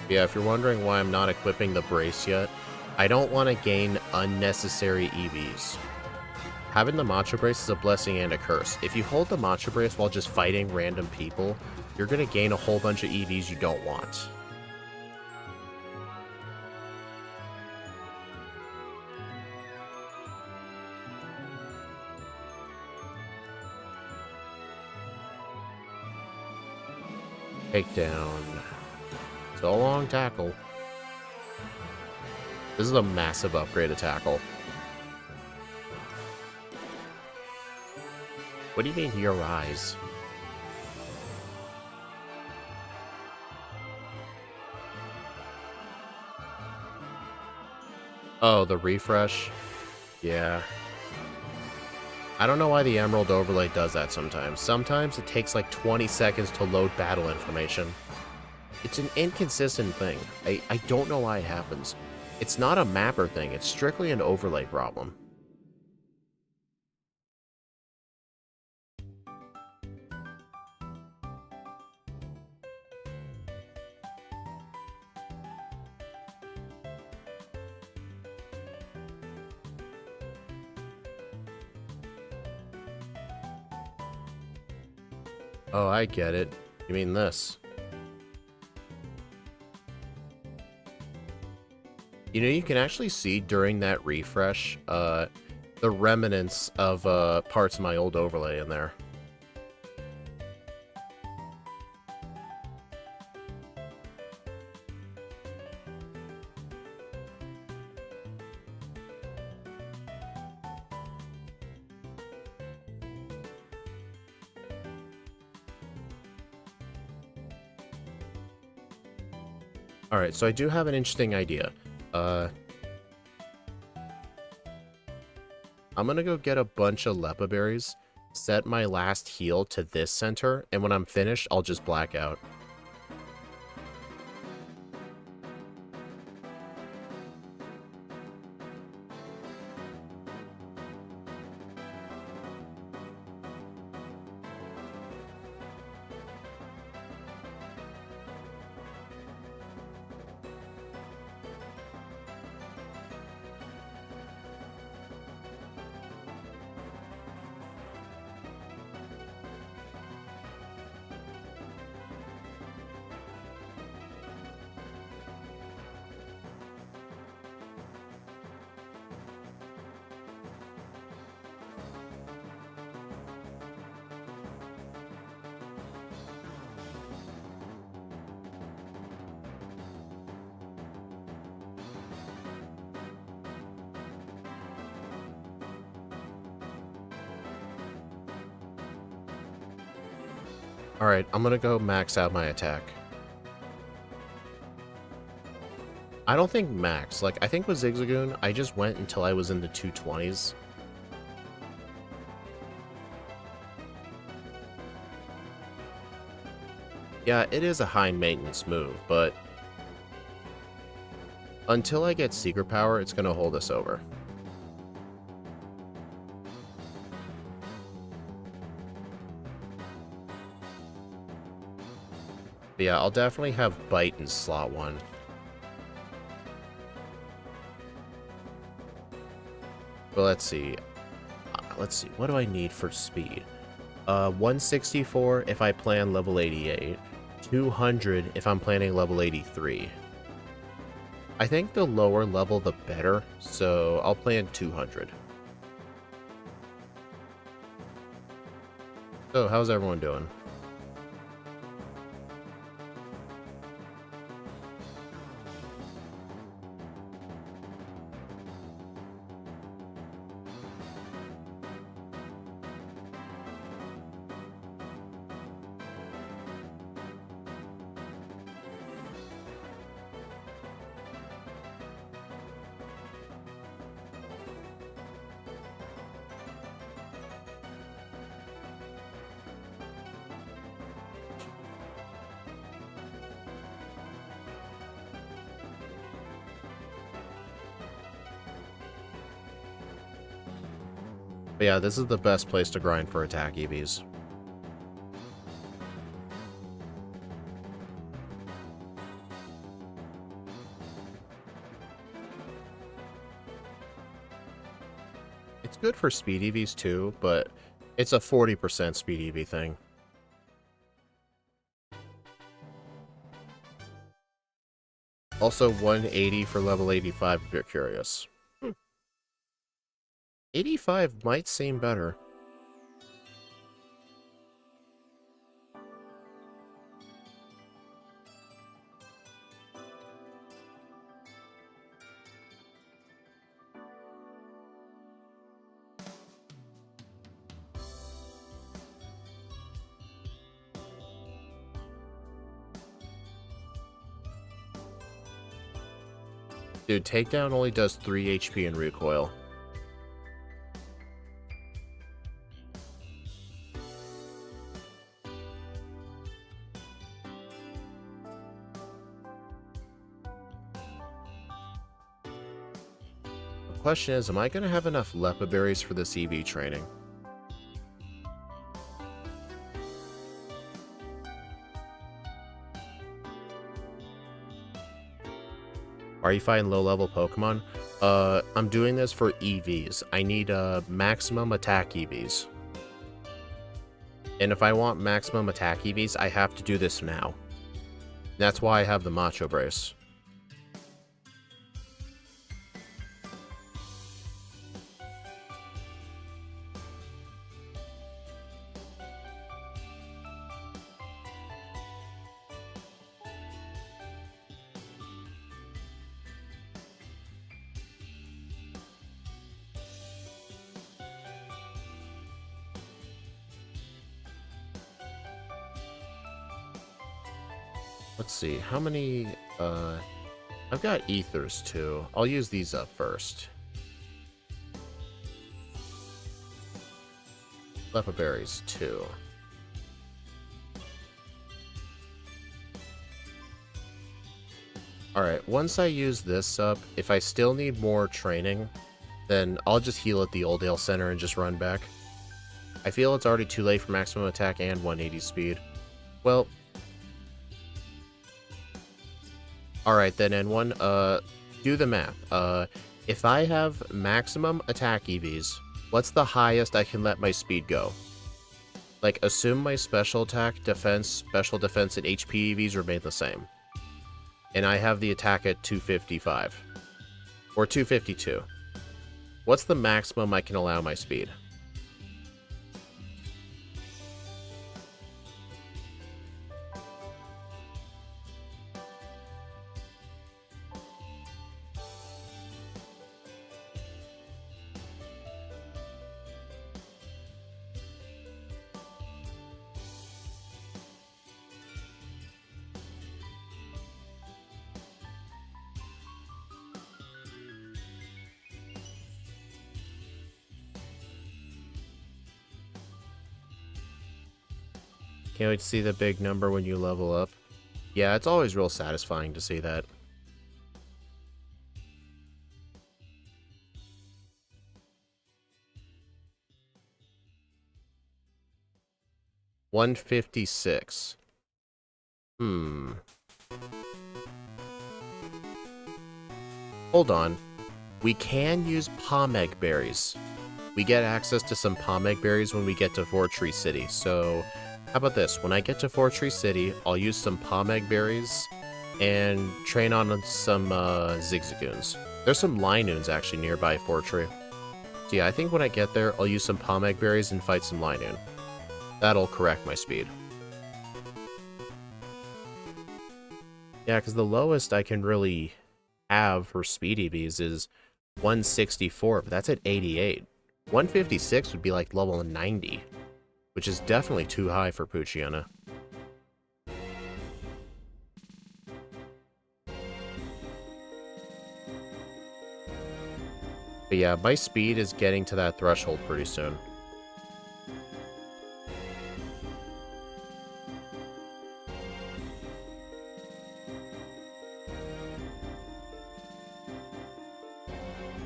Yeah, if you're wondering why I'm not equipping the brace yet, I don't want to gain unnecessary EVs. Having the Matcha Brace is a blessing and a curse. If you hold the Matcha Brace while just fighting random people, you're going to gain a whole bunch of EVs you don't want. Takedown. So long, tackle. This is a massive upgrade of tackle. What do you mean, your eyes? Oh, the refresh? Yeah. I don't know why the Emerald Overlay does that sometimes. Sometimes it takes like 20 seconds to load battle information. It's an inconsistent thing. I don't know why it happens. It's not a mapper thing, it's strictly an overlay problem. Oh, I get it. You mean this. You know, you can actually see during that refresh, the remnants of parts of my old overlay in there. Alright, so I do have an interesting idea. I'm gonna go get a bunch of Lepa berries, set my last heal to this center, and when I'm finished, I'll just black out. Alright, I'm gonna go max out my attack. I don't think max. Like, I think with Zigzagoon, I just went until I was in the 220s. Yeah, it is a high maintenance move, but until I get Secret Power, it's gonna hold us over. But yeah, I'll definitely have Bite in slot 1. But let's see. What do I need for speed? 164 if I plan level 88. 200 if I'm planning level 83. I think the lower level the better, so I'll plan 200. So, how's everyone doing? But yeah, this is the best place to grind for attack EVs. It's good for speed EVs too, but it's a 40% speed EV thing. Also 180 for level 85 if you're curious. 85 might seem better. Dude, takedown only does 3 HP in recoil. The question is, am I going to have enough Lepa berries for this EV training? Are you fighting low-level Pokemon? I'm doing this for EVs. I need maximum attack EVs. And if I want maximum attack EVs, I have to do this now. That's why I have the Macho Brace. Let's see, how many, I've got ethers too. I'll use these up first. Lepa berries too. Alright, once I use this up, if I still need more training, then I'll just heal at the Oldale Center and just run back. I feel it's already too late for maximum attack and 180 speed. Well, alright then, N1, do the math. If I have maximum attack EVs, what's the highest I can let my speed go? Like, assume my special attack, defense, special defense, and HP EVs remain the same. And I have the attack at 255. Or 252. What's the maximum I can allow my speed? Can't wait to see the big number when you level up. Yeah, it's always real satisfying to see that. $156. Hold on. We can use Pomeg berries. We get access to some Pomeg berries when we get to Fortree City. So, how about this? When I get to Fortree City, I'll use some Pomeg berries and train on some Zigzagoons. There's some Linoons actually nearby Fortree. So yeah, I think when I get there, I'll use some Pomeg berries and fight some Linoon. That'll correct my speed. Yeah, because the lowest I can really have for speed EVs is 164, but that's at 88. 156 would be like level 90, which is definitely too high for Poochyena. But yeah, my speed is getting to that threshold pretty soon.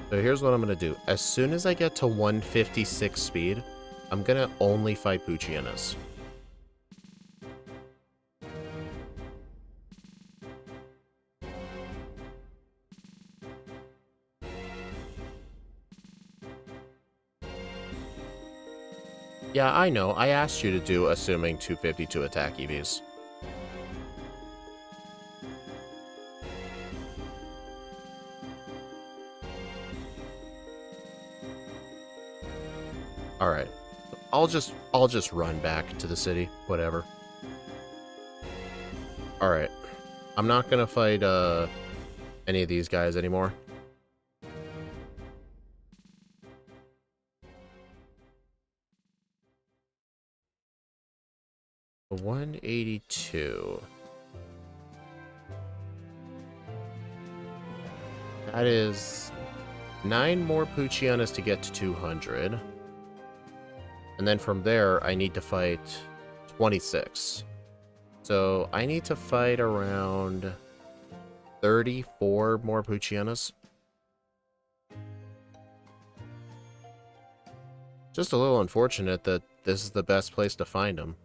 So here's what I'm going to do. As soon as I get to 156 speed, I'm going to only fight Poochyenas. Yeah, I know. I asked you to do assuming 252 attack EVs. Alright. I'll just run back to the city. Whatever. Alright. I'm not gonna fight any of these guys anymore. A 182. That is 9 more Poochyenas to get to 200. And then from there, I need to fight 26. So I need to fight around 34 more Poochyenas. Just a little unfortunate that this is the best place to find them.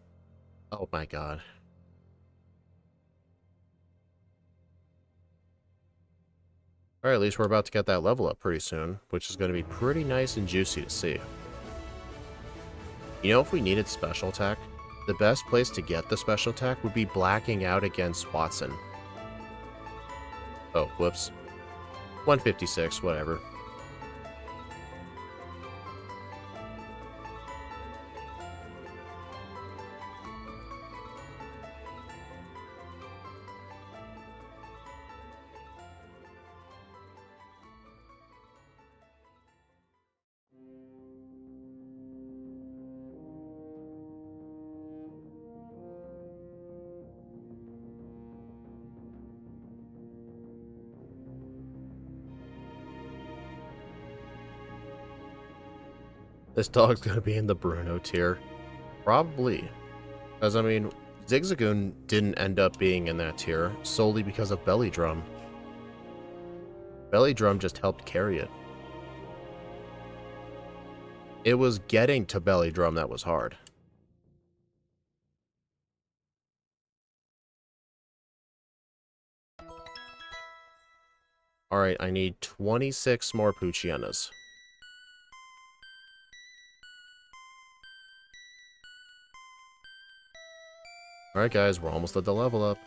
Oh my god. Alright, at least we're about to get that level up pretty soon, which is going to be pretty nice and juicy to see. You know, if we needed special attack, the best place to get the special attack would be blacking out against Watson. Oh, whoops. 156, whatever. This dog's gonna be in the Bruno tier. Probably. Because, I mean, Zigzagoon didn't end up being in that tier solely because of Belly Drum. Belly Drum just helped carry it. It was getting to Belly Drum that was hard. Alright, I need 26 more Poochyenas. Alright guys, we're almost at the level up.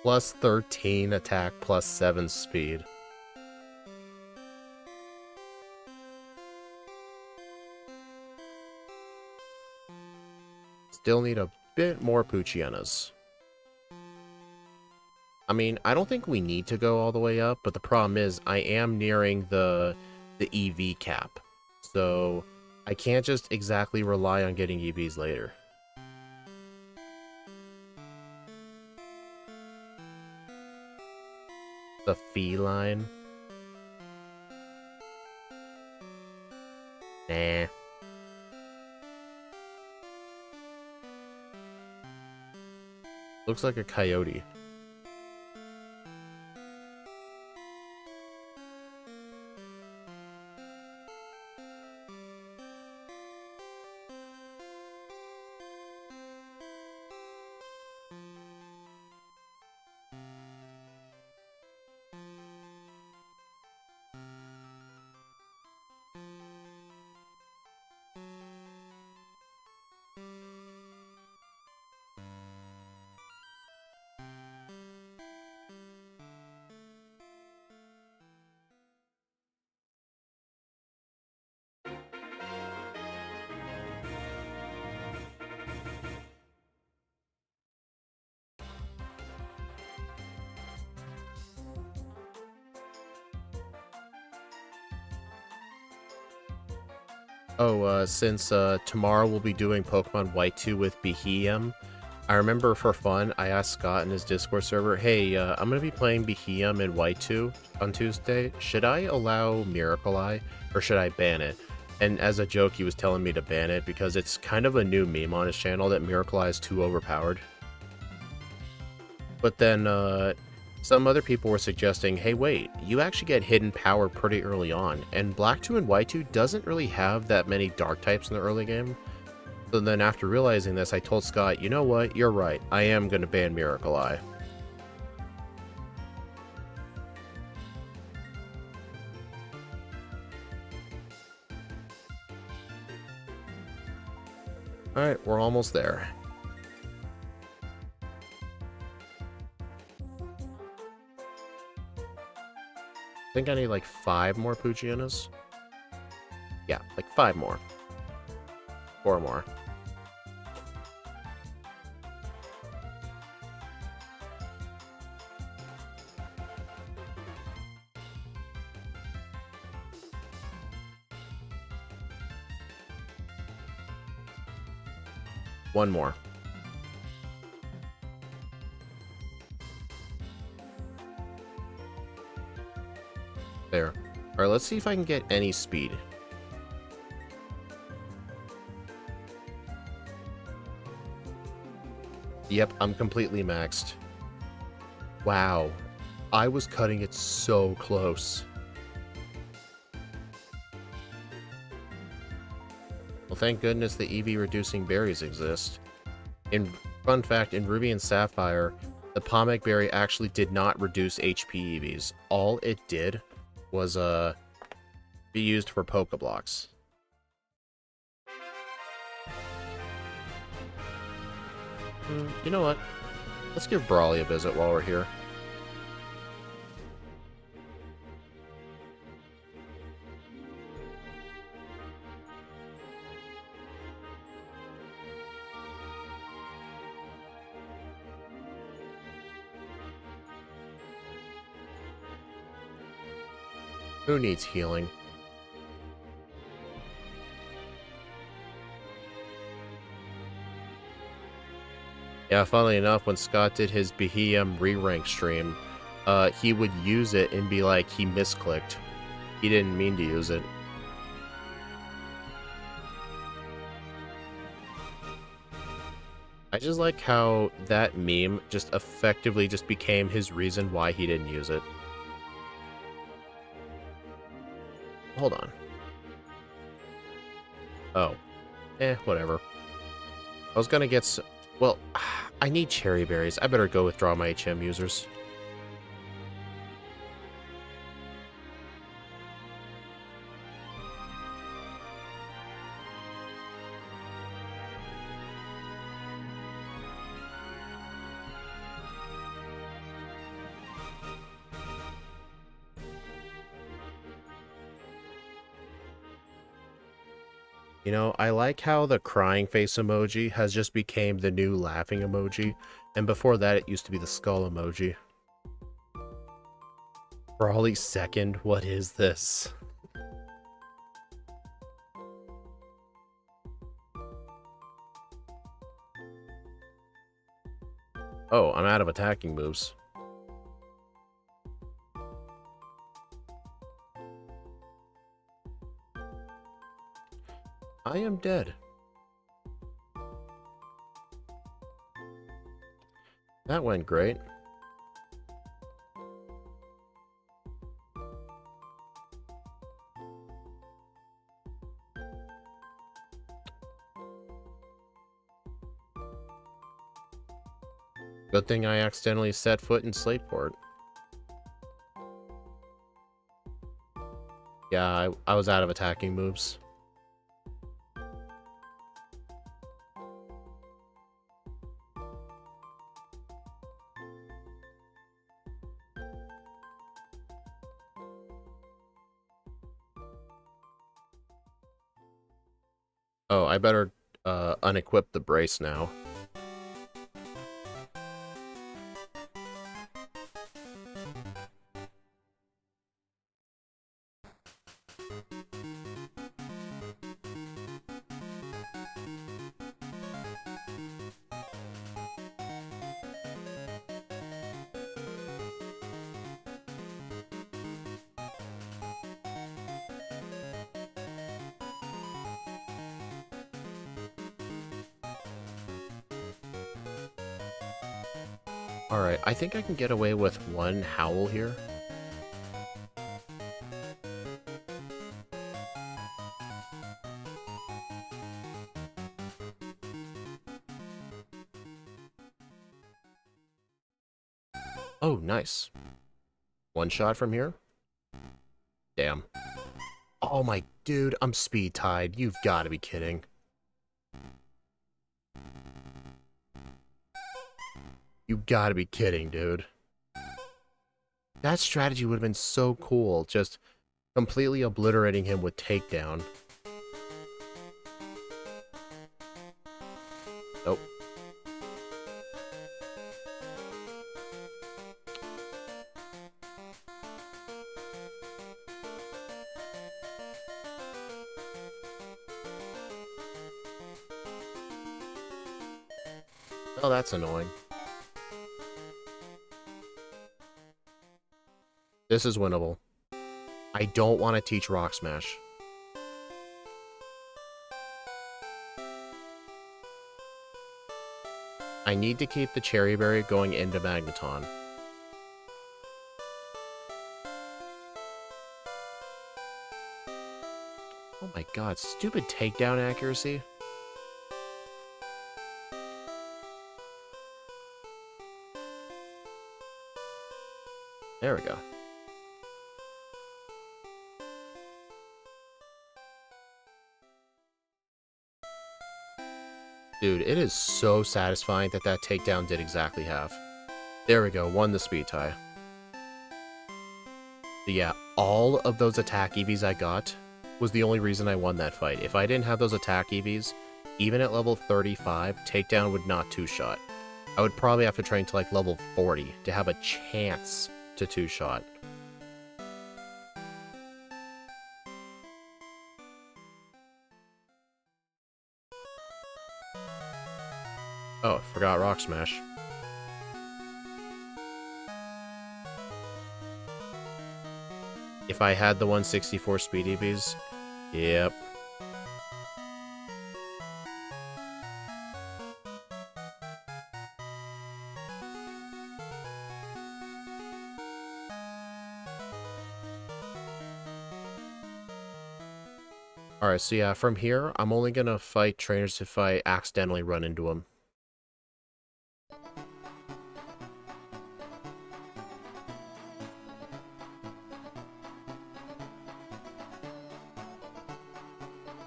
Plus 13 attack, plus 7 speed. Still need a bit more Poochyenas. I mean, I don't think we need to go all the way up, but the problem is I am nearing the EV cap. So I can't just exactly rely on getting EVs later. The feline. Nah. Looks like a coyote. Oh, since tomorrow we'll be doing Pokemon White 2 with Behem, I remember for fun, I asked Scott in his Discord server, hey, I'm going to be playing Behem in White 2 on Tuesday. Should I allow Miracle Eye, or should I ban it? And as a joke, he was telling me to ban it because it's kind of a new meme on his channel that Miracle Eye is too overpowered. But then, some other people were suggesting, hey wait, you actually get hidden power pretty early on, and Black 2 and White 2 doesn't really have that many dark types in the early game. So then after realizing this, I told Scott, you know what, you're right, I am going to ban Miracle Eye. Alright, we're almost there. I think I need like 5 more Poochyenas. Yeah, like 5 more. 4 more. One more. There. Alright, let's see if I can get any speed. Yep, I'm completely maxed. Wow. I was cutting it so close. Well, thank goodness the EV reducing berries exist. Fun fact, in Ruby and Sapphire, the Pomeg berry actually did not reduce HP EVs. All it did was be used for Pokeblocks. You know what? Let's give Brawly a visit while we're here. Who needs healing? Yeah, funnily enough, when Scott did his Behem re-rank stream, he would use it and be like, he misclicked. He didn't mean to use it. I just like how that meme just effectively just became his reason why he didn't use it. Hold on. Oh. Whatever. I was gonna get well, I need cherry berries. I better go withdraw my HM users. You know, I like how the crying face emoji has just became the new laughing emoji, and before that it used to be the skull emoji. Brawly second, what is this? Oh, I'm out of attacking moves. I am dead. That went great. Good thing I accidentally set foot in Slateport. Yeah, I was out of attacking moves. Oh, I better unequip the brace now. Alright, I think I can get away with one Howl here. Oh, nice. One shot from here? Damn. Oh my dude, I'm speed tied. You've got to be kidding. You gotta be kidding, dude. That strategy would have been so cool, just completely obliterating him with takedown. Nope. Oh, that's annoying. This is winnable. I don't want to teach Rock Smash. I need to keep the Cherry Berry going into Magneton. Oh my god, stupid takedown accuracy. There we go. Dude, it is so satisfying that that takedown did exactly half. There we go, won the speed tie. But yeah, all of those attack EVs I got was the only reason I won that fight. If I didn't have those attack EVs, even at level 35, takedown would not two-shot. I would probably have to train to like level 40 to have a chance to two-shot. Oh, forgot Rock Smash. If I had the 164 speed EVs, yep. Alright, so yeah, from here, I'm only gonna fight trainers if I accidentally run into them.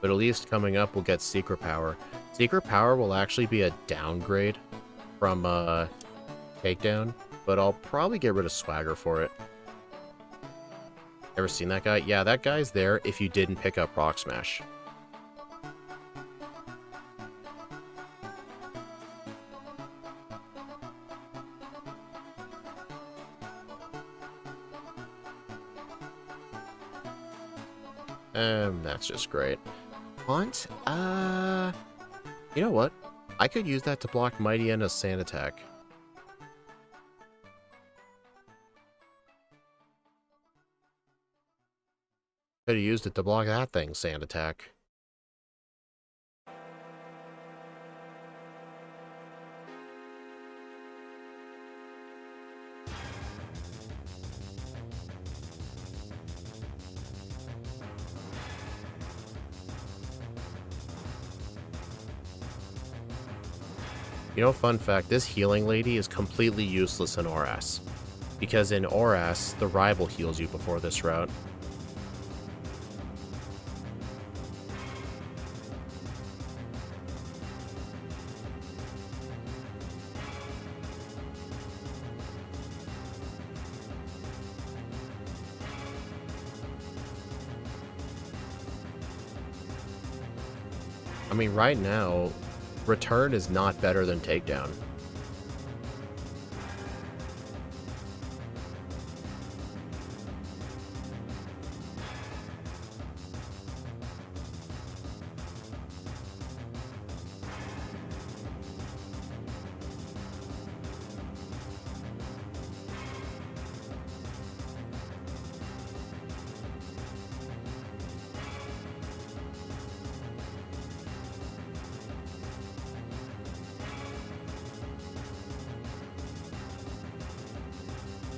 But at least coming up, we'll get Secret Power. Secret Power will actually be a downgrade from Takedown, but I'll probably get rid of Swagger for it. Ever seen that guy? Yeah, that guy's there if you didn't pick up Rock Smash. That's just great. Taunt? You know what? I could use that to block Mighty Enna's Sand Attack. Could have used it to block that thing's sand attack. You know, fun fact, this healing lady is completely useless in Oras. Because in Oras, the rival heals you before this route. I mean, right now, return is not better than takedown.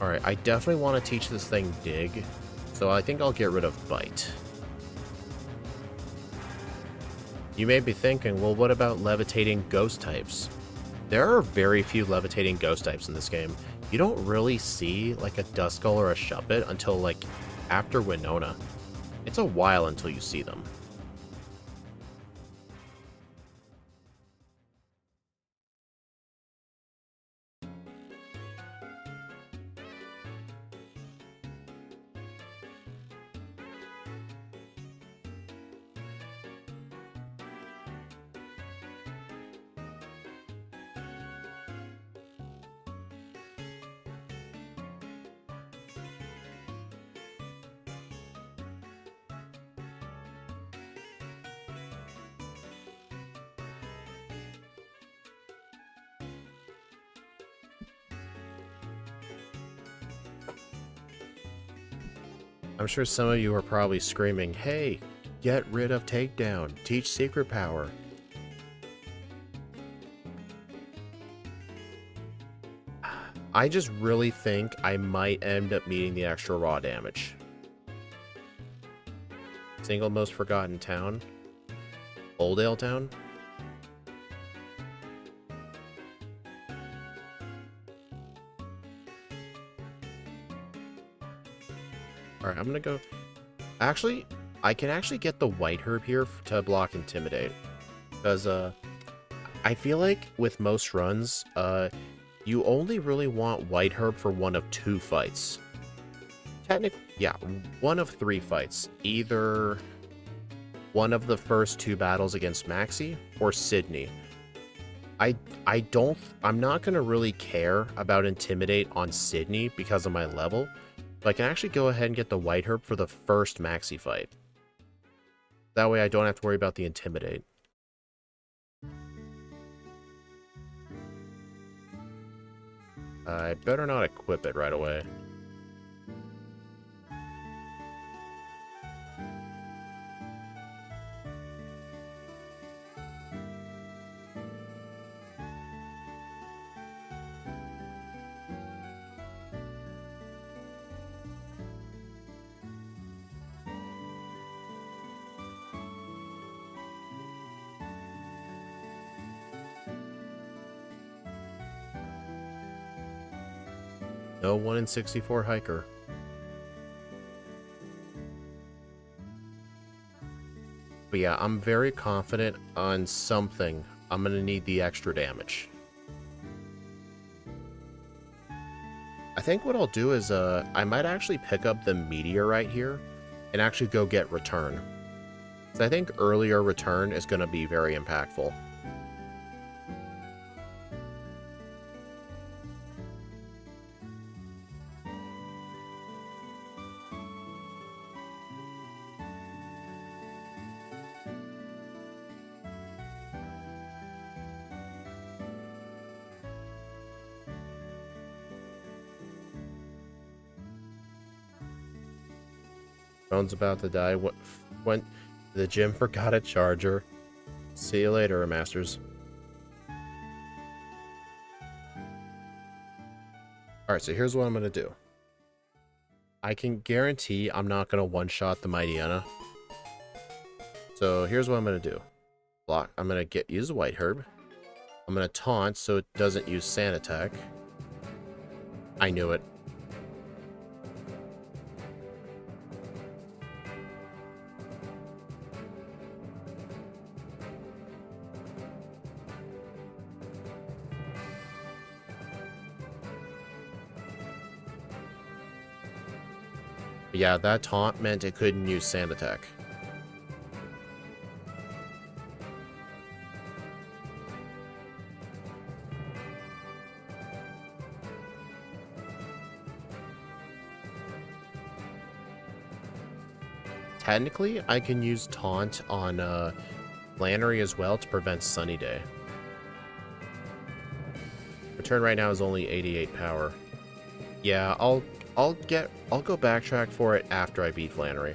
Alright, I definitely want to teach this thing Dig, so I think I'll get rid of Bite. You may be thinking, well, what about levitating ghost types? There are very few levitating ghost types in this game. You don't really see, like, a Duskull or a Shuppet until, like, after Winona. It's a while until you see them. I'm sure some of you are probably screaming, hey, get rid of takedown, teach secret power. I just really think I might end up meeting the extra raw damage. Single most forgotten town? Oldale Town? Alright, I'm gonna go... Actually, I can actually get the White Herb here to block Intimidate. Because, I feel like with most runs, you only really want White Herb for one of 2 fights. Technically, yeah, one of 3 fights. Either one of the first 2 battles against Maxi, or Sydney. I'm not gonna really care about Intimidate on Sydney because of my level, but I can actually go ahead and get the White Herb for the first Maxi fight. That way I don't have to worry about the Intimidate. I better not equip it right away. No 1 in 64 hiker. But yeah, I'm very confident on something. I'm gonna need the extra damage. I think what I'll do is, I might actually pick up the Meteorite here and actually go get Return. So I think earlier Return is gonna be very impactful. Phone's about to die. Went to the gym, forgot a charger. See you later, Masters. Alright, so here's what I'm going to do. I can guarantee I'm not going to one-shot the Poochyena. So here's what I'm going to do. Block. I'm going to use a White Herb. I'm going to taunt so it doesn't use Sand Attack. I knew it. Yeah, that taunt meant it couldn't use Sand Attack. Technically, I can use Taunt on Flannery as well to prevent Sunny Day. Return right now is only 88 power. Yeah, I'll go backtrack for it after I beat Flannery.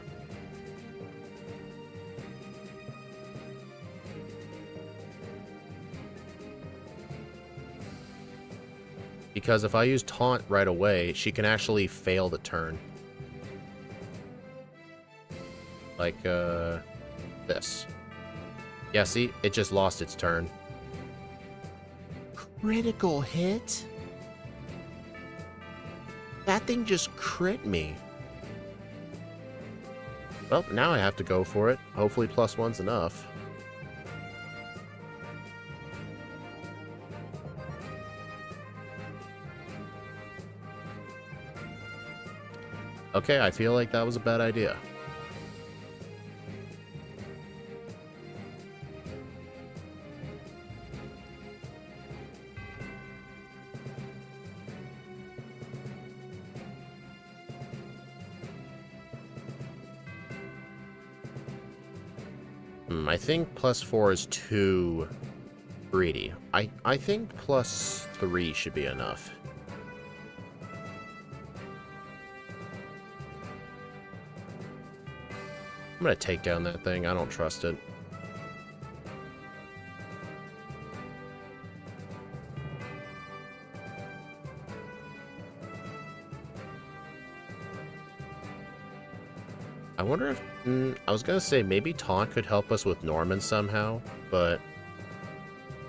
Because if I use Taunt right away, she can actually fail the turn. Like, this. Yeah, see? It just lost its turn. Critical hit? That thing just crit me. Well, now I have to go for it. Hopefully +1's enough. Okay, I feel like that was a bad idea. I think +4 is too greedy. I think +3 should be enough. I'm gonna take down that thing. I don't trust it. I wonder if... I was gonna say maybe Taunt could help us with Norman somehow, but...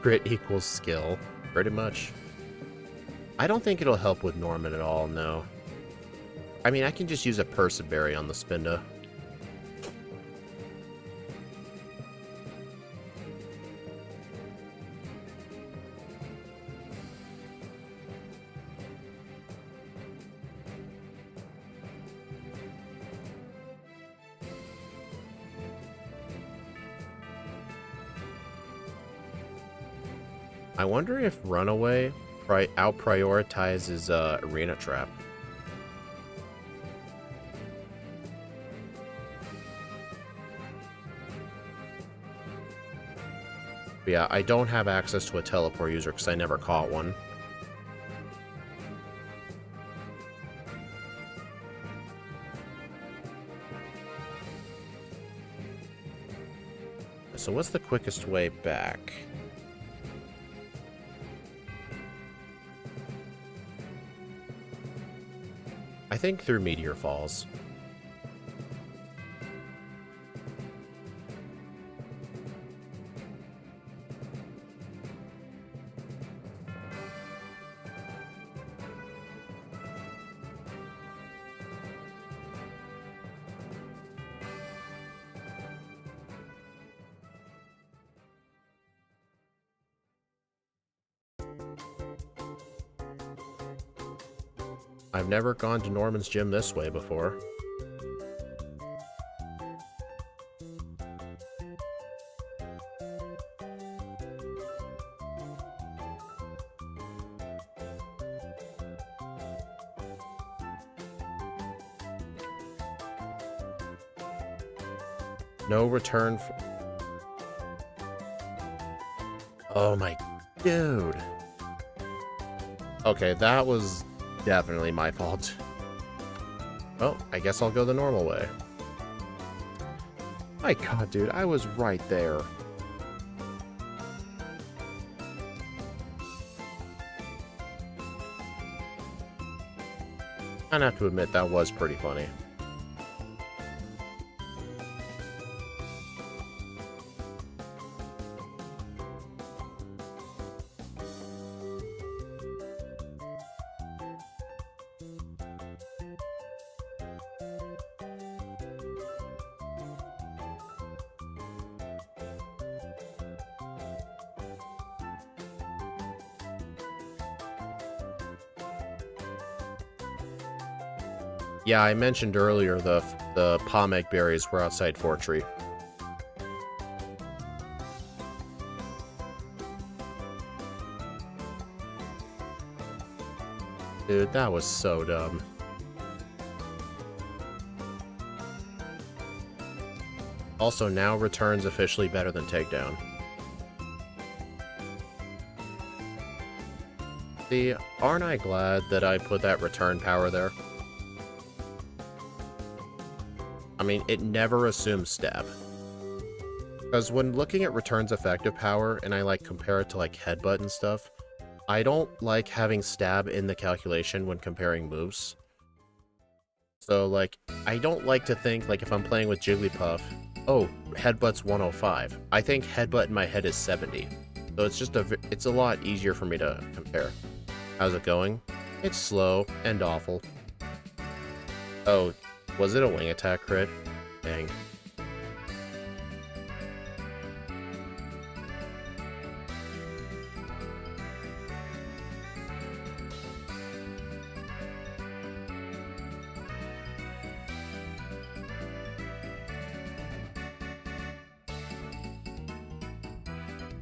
Grit equals skill, pretty much. I don't think it'll help with Norman at all, no. I mean, I can just use a Perseberry on the Spinda. I wonder if Runaway out-prioritizes Arena Trap. But yeah, I don't have access to a teleport user because I never caught one. So what's the quickest way back? I think through Meteor Falls. I've never gone to Norman's gym this way before. No return for... Oh my... Dude. Okay, that was... definitely my fault. Well, I guess I'll go the normal way. My god, dude, I was right there. I'd have to admit, that was pretty funny. Yeah, I mentioned earlier the pomeg berries were outside Fortree. Dude, that was so dumb. Also, now return's officially better than takedown. See, aren't I glad that I put that return power there? I mean, it never assumes stab. Because when looking at return's effective power, and I like compare it to like headbutt and stuff, I don't like having stab in the calculation when comparing moves. So like, I don't like to think like if I'm playing with Jigglypuff, oh, headbutt's 105. I think headbutt in my head is 70. So it's just it's a lot easier for me to compare. How's it going? It's slow and awful. Oh, was it a wing attack crit? Dang.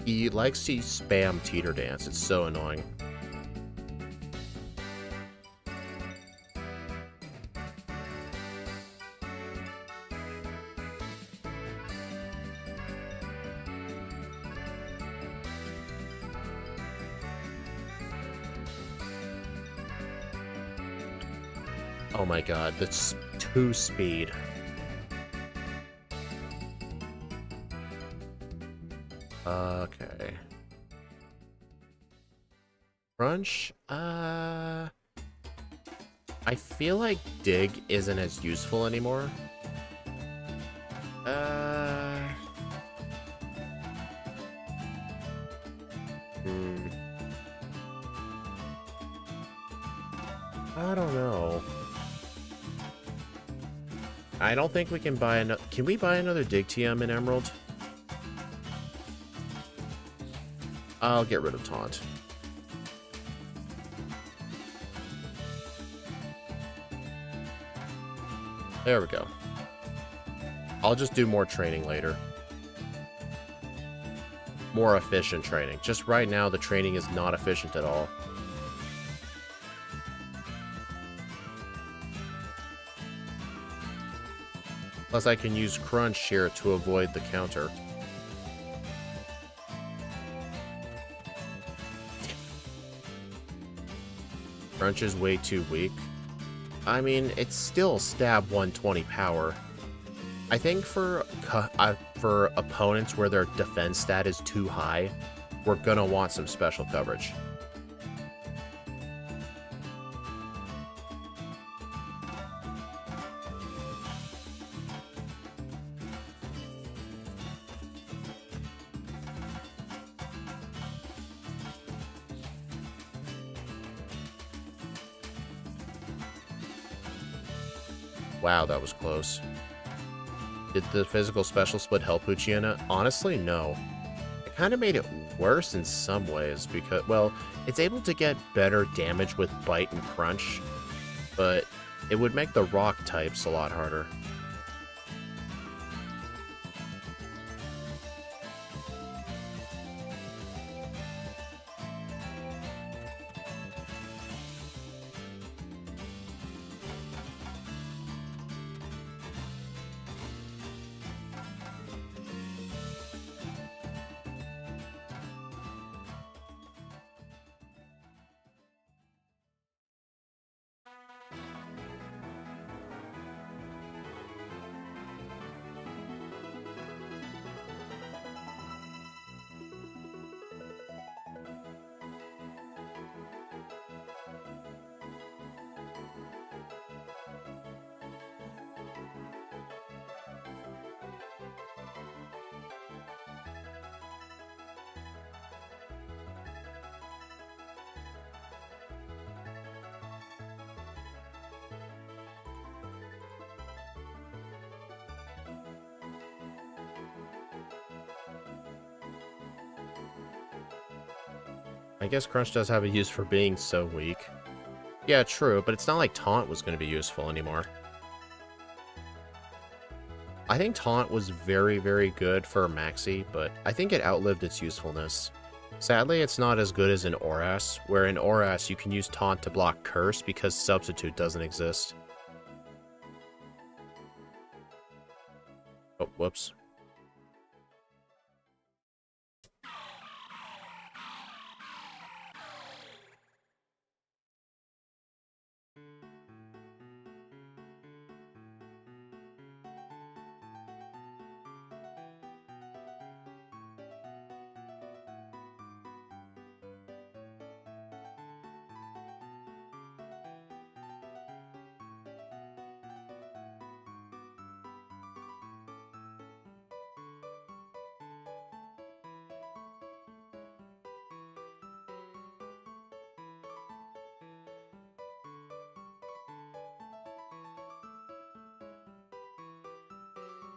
He likes to spam Teeter Dance. It's so annoying. Oh my god, that's 2 speed. Okay. Crunch? I feel like Dig isn't as useful anymore. I don't know. I don't think we can buy another... Can we buy another Dig TM in Emerald? I'll get rid of Taunt. There we go. I'll just do more training later. More efficient training. Just right now, the training is not efficient at all. Plus, I can use Crunch here to avoid the counter. Crunch is way too weak. I mean, it's still stab 120 power. I think for opponents where their defense stat is too high, we're gonna want some special coverage. Wow, that was close. Did the physical special split help Poochyena? Honestly, no. It kind of made it worse in some ways because, well, it's able to get better damage with Bite and Crunch, but it would make the rock types a lot harder. I guess Crunch does have a use for being so weak. Yeah, true, but it's not like Taunt was going to be useful anymore. I think Taunt was very, very good for Maxi, but I think it outlived its usefulness. Sadly, it's not as good as in Oras, where in Oras you can use Taunt to block Curse because Substitute doesn't exist. Oh, whoops.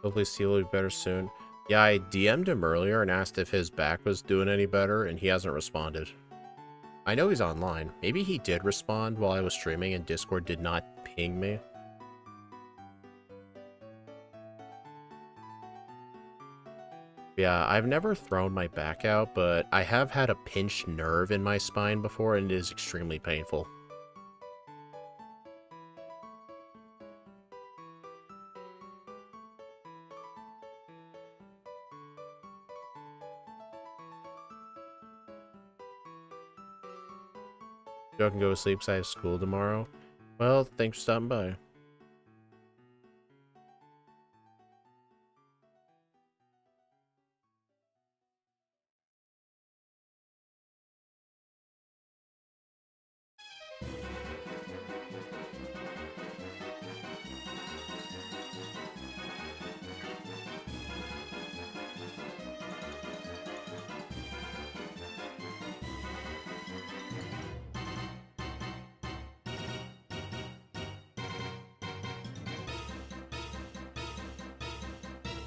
Hopefully Steel will be better soon. Yeah, I DM'd him earlier and asked if his back was doing any better, and he hasn't responded. I know he's online. Maybe he did respond while I was streaming and Discord did not ping me. Yeah, I've never thrown my back out, but I have had a pinched nerve in my spine before, and it is extremely painful. Joe can go to sleep because I have school tomorrow. Well, thanks for stopping by.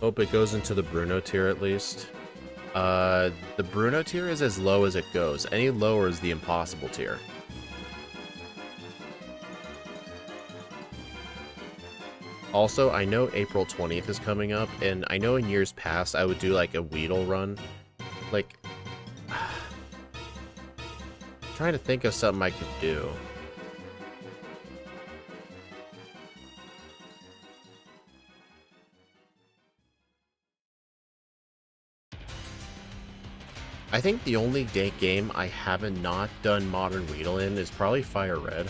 Hope it goes into the Bruno tier at least. The Bruno tier is as low as it goes. Any lower is the impossible tier. Also, I know April 20th is coming up, and I know in years past I would do like a Weedle run. Like, trying to think of something I could do. I think the only game I haven't not done Modern Weedle in is probably Fire Red.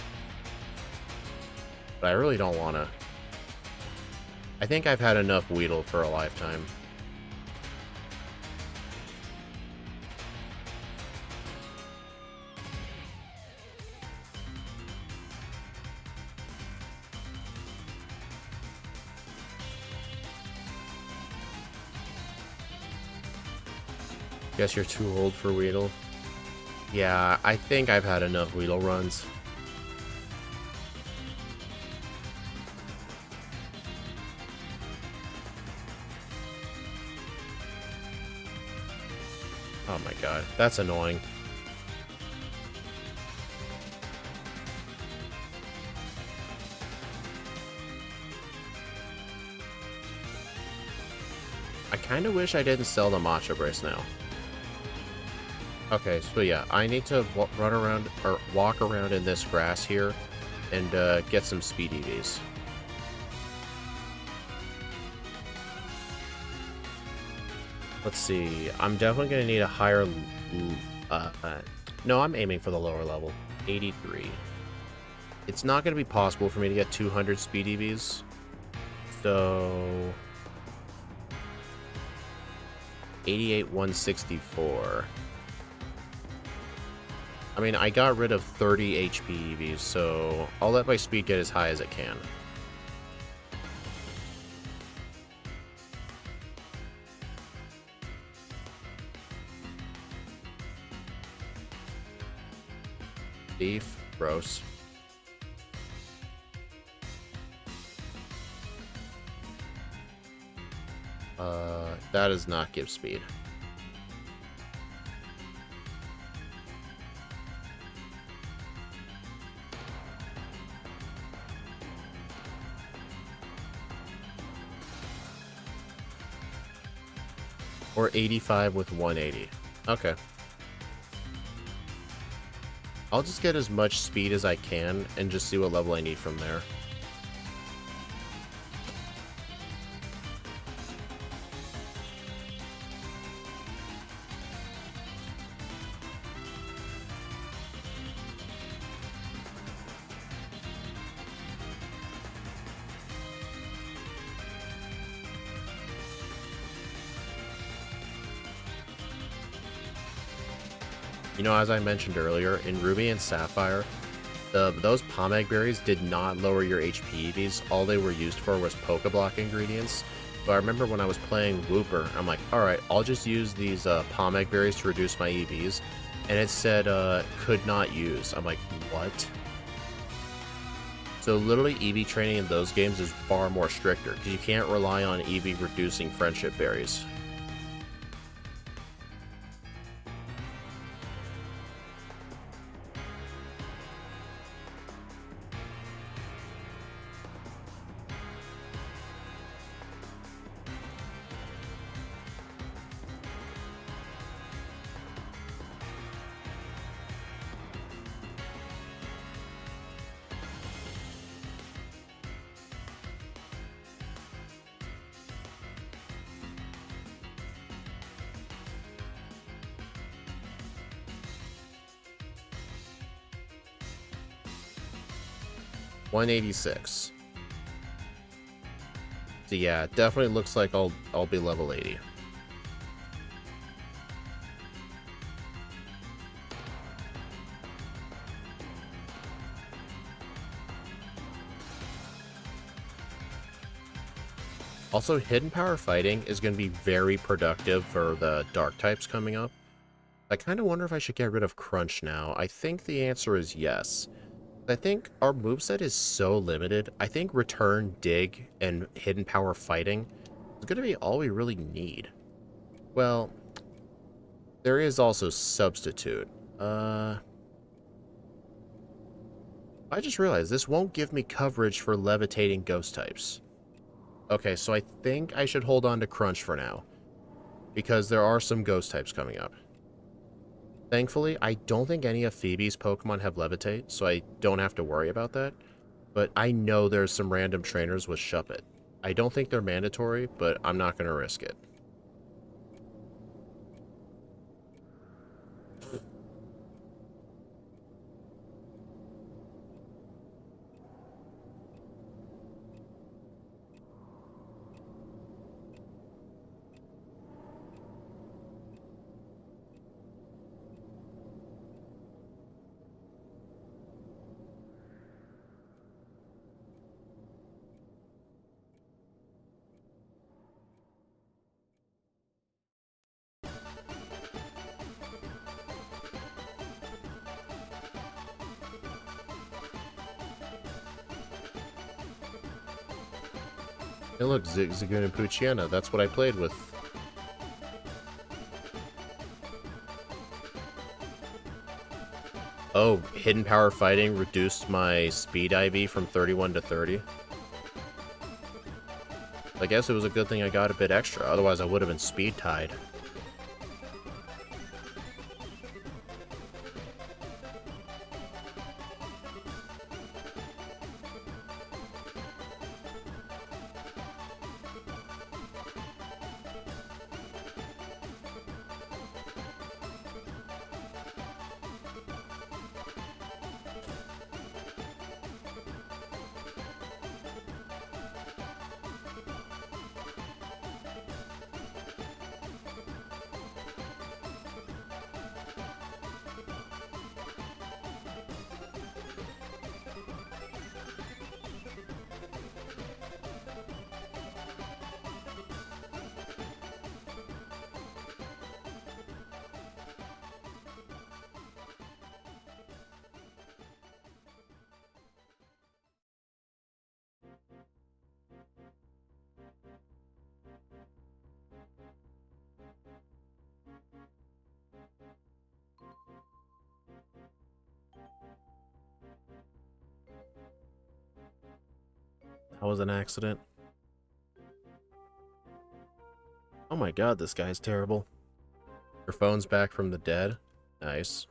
But I really don't want to. I think I've had enough Weedle for a lifetime. Guess you're too old for Weedle. Yeah, I think I've had enough Weedle runs. Oh my god, that's annoying. I kind of wish I didn't sell the Matcha Brace now. Okay, so yeah, I need to run around, or walk around in this grass here, and get some speed EVs. Let's see, I'm definitely going to need a higher, no, I'm aiming for the lower level, 83. It's not going to be possible for me to get 200 speed EVs, so 88, 164. I mean, I got rid of 30 HP EVs, so I'll let my speed get as high as it can. Thief, gross. That does not give speed. Or 85 with 180. Okay. I'll just get as much speed as I can and just see what level I need from there. You know, as I mentioned earlier, in Ruby and Sapphire, those Pomeg berries did not lower your HP EVs. All they were used for was Pokeblock ingredients. So I remember when I was playing Wooper, I'm like, alright, I'll just use these Pomeg berries to reduce my EVs. And it said, could not use. I'm like, what? So literally EV training in those games is far more stricter, because you can't rely on EV reducing friendship berries. $186. So yeah, it definitely looks like I'll be level 80. Also, hidden power fighting is going to be very productive for the dark types coming up. I kind of wonder if I should get rid of Crunch now. I think the answer is yes. I think our moveset is so limited. I think Return, Dig, and Hidden Power Fighting is going to be all we really need. Well, there is also Substitute. I just realized this won't give me coverage for Levitating Ghost types. Okay, so I think I should hold on to Crunch for now, because there are some Ghost types coming up. Thankfully, I don't think any of Phoebe's Pokemon have Levitate, so I don't have to worry about that. But I know there's some random trainers with Shuppet. I don't think they're mandatory, but I'm not going to risk it. Hey look, Zigzagoon and Poochyena, that's what I played with. Oh, Hidden Power Fighting reduced my speed IV from 31 to 30. I guess it was a good thing I got a bit extra, otherwise I would have been speed tied. That was an accident. Oh my my god, this guy's terrible. Your phone's back from the dead. Nice.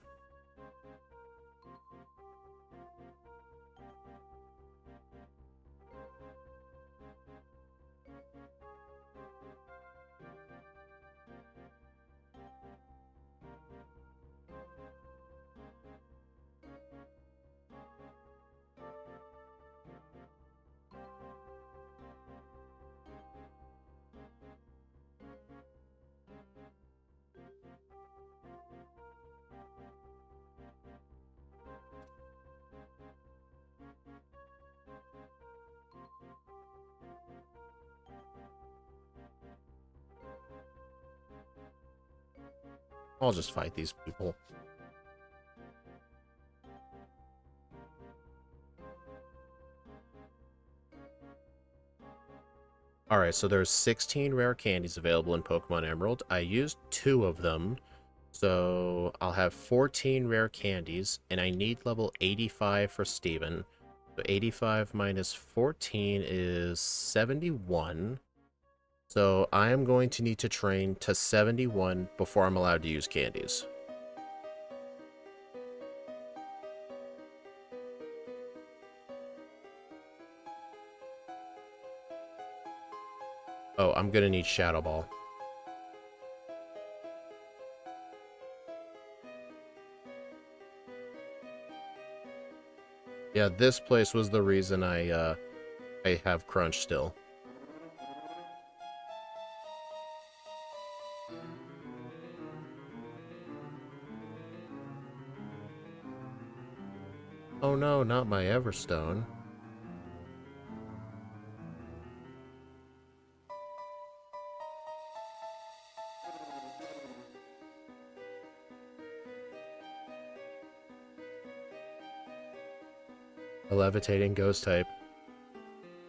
I'll just fight these people. Alright, so there's 16 rare candies available in Pokemon Emerald. I used 2 of them, so I'll have 14 rare candies, and I need level 85 for Steven. So 85 minus 14 is 71. So I am going to need to train to 71 before I'm allowed to use candies. Oh, I'm gonna need Shadow Ball. Yeah, this place was the reason I have Crunch still. Oh no, not my Everstone. A levitating ghost type.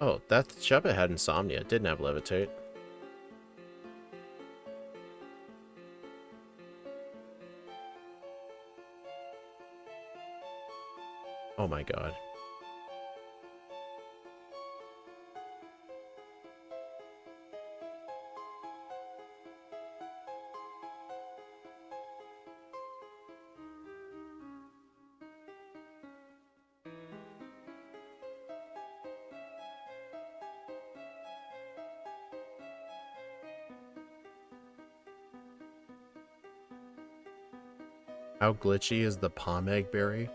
Oh, that Shepet had Insomnia. It didn't have Levitate. Oh my god. How glitchy is the Palm Egg Berry?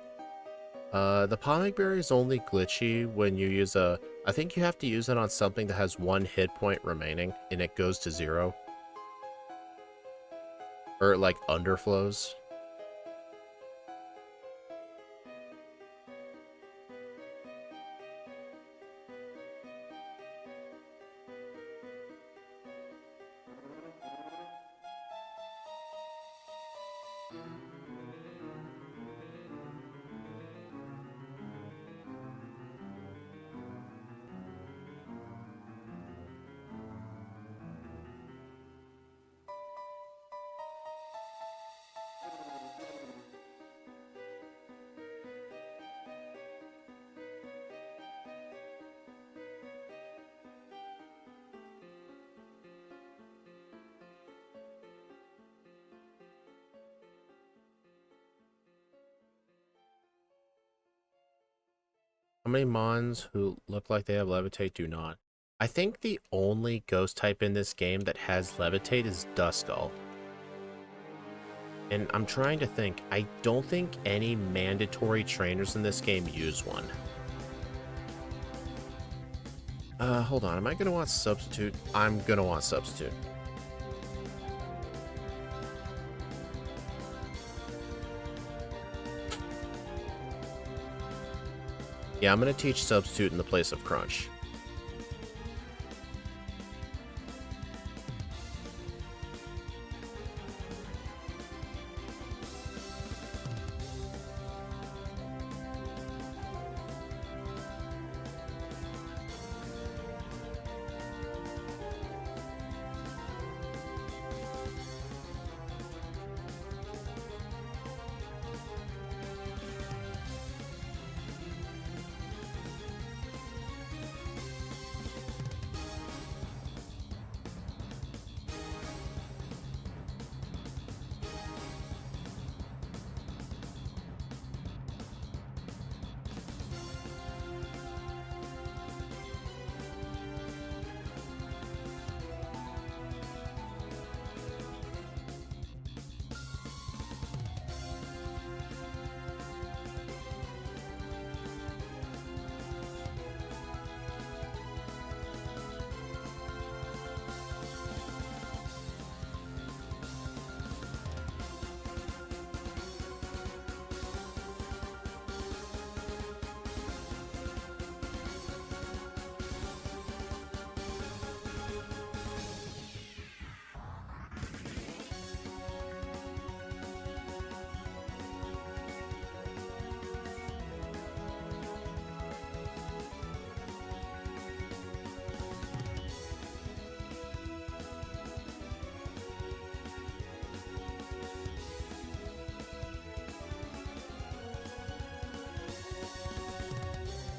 The Palm Egg Berry is only glitchy when you use a... I think you have to use it on something that has 1 hit point remaining, and it goes to 0. Or it, like, underflows. How many Mons who look like they have Levitate do not? I think the only ghost type in this game that has Levitate is Duskull. And I'm trying to think, I don't think any mandatory trainers in this game use one. Hold on, am I gonna want Substitute? I'm gonna want Substitute. Yeah, I'm gonna teach Substitute in the place of Crunch.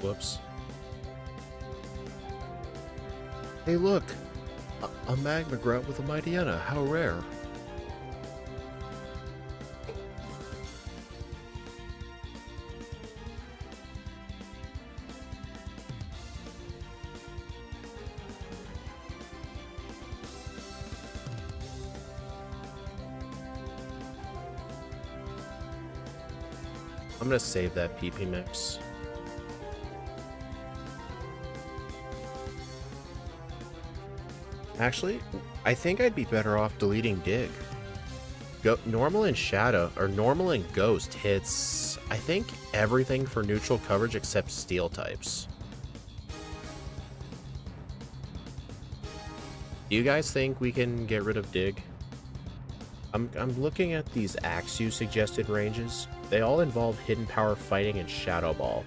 Whoops. Hey, look! A magma grub with a Poochyena. How rare. I'm gonna save that PP mix. Actually, I think I'd be better off deleting Dig. Normal and Shadow, or Normal and Ghost hits, I think, everything for neutral coverage except Steel types. Do you guys think we can get rid of Dig? I'm looking at these Axew suggested ranges. They all involve Hidden Power Fighting and Shadow Ball.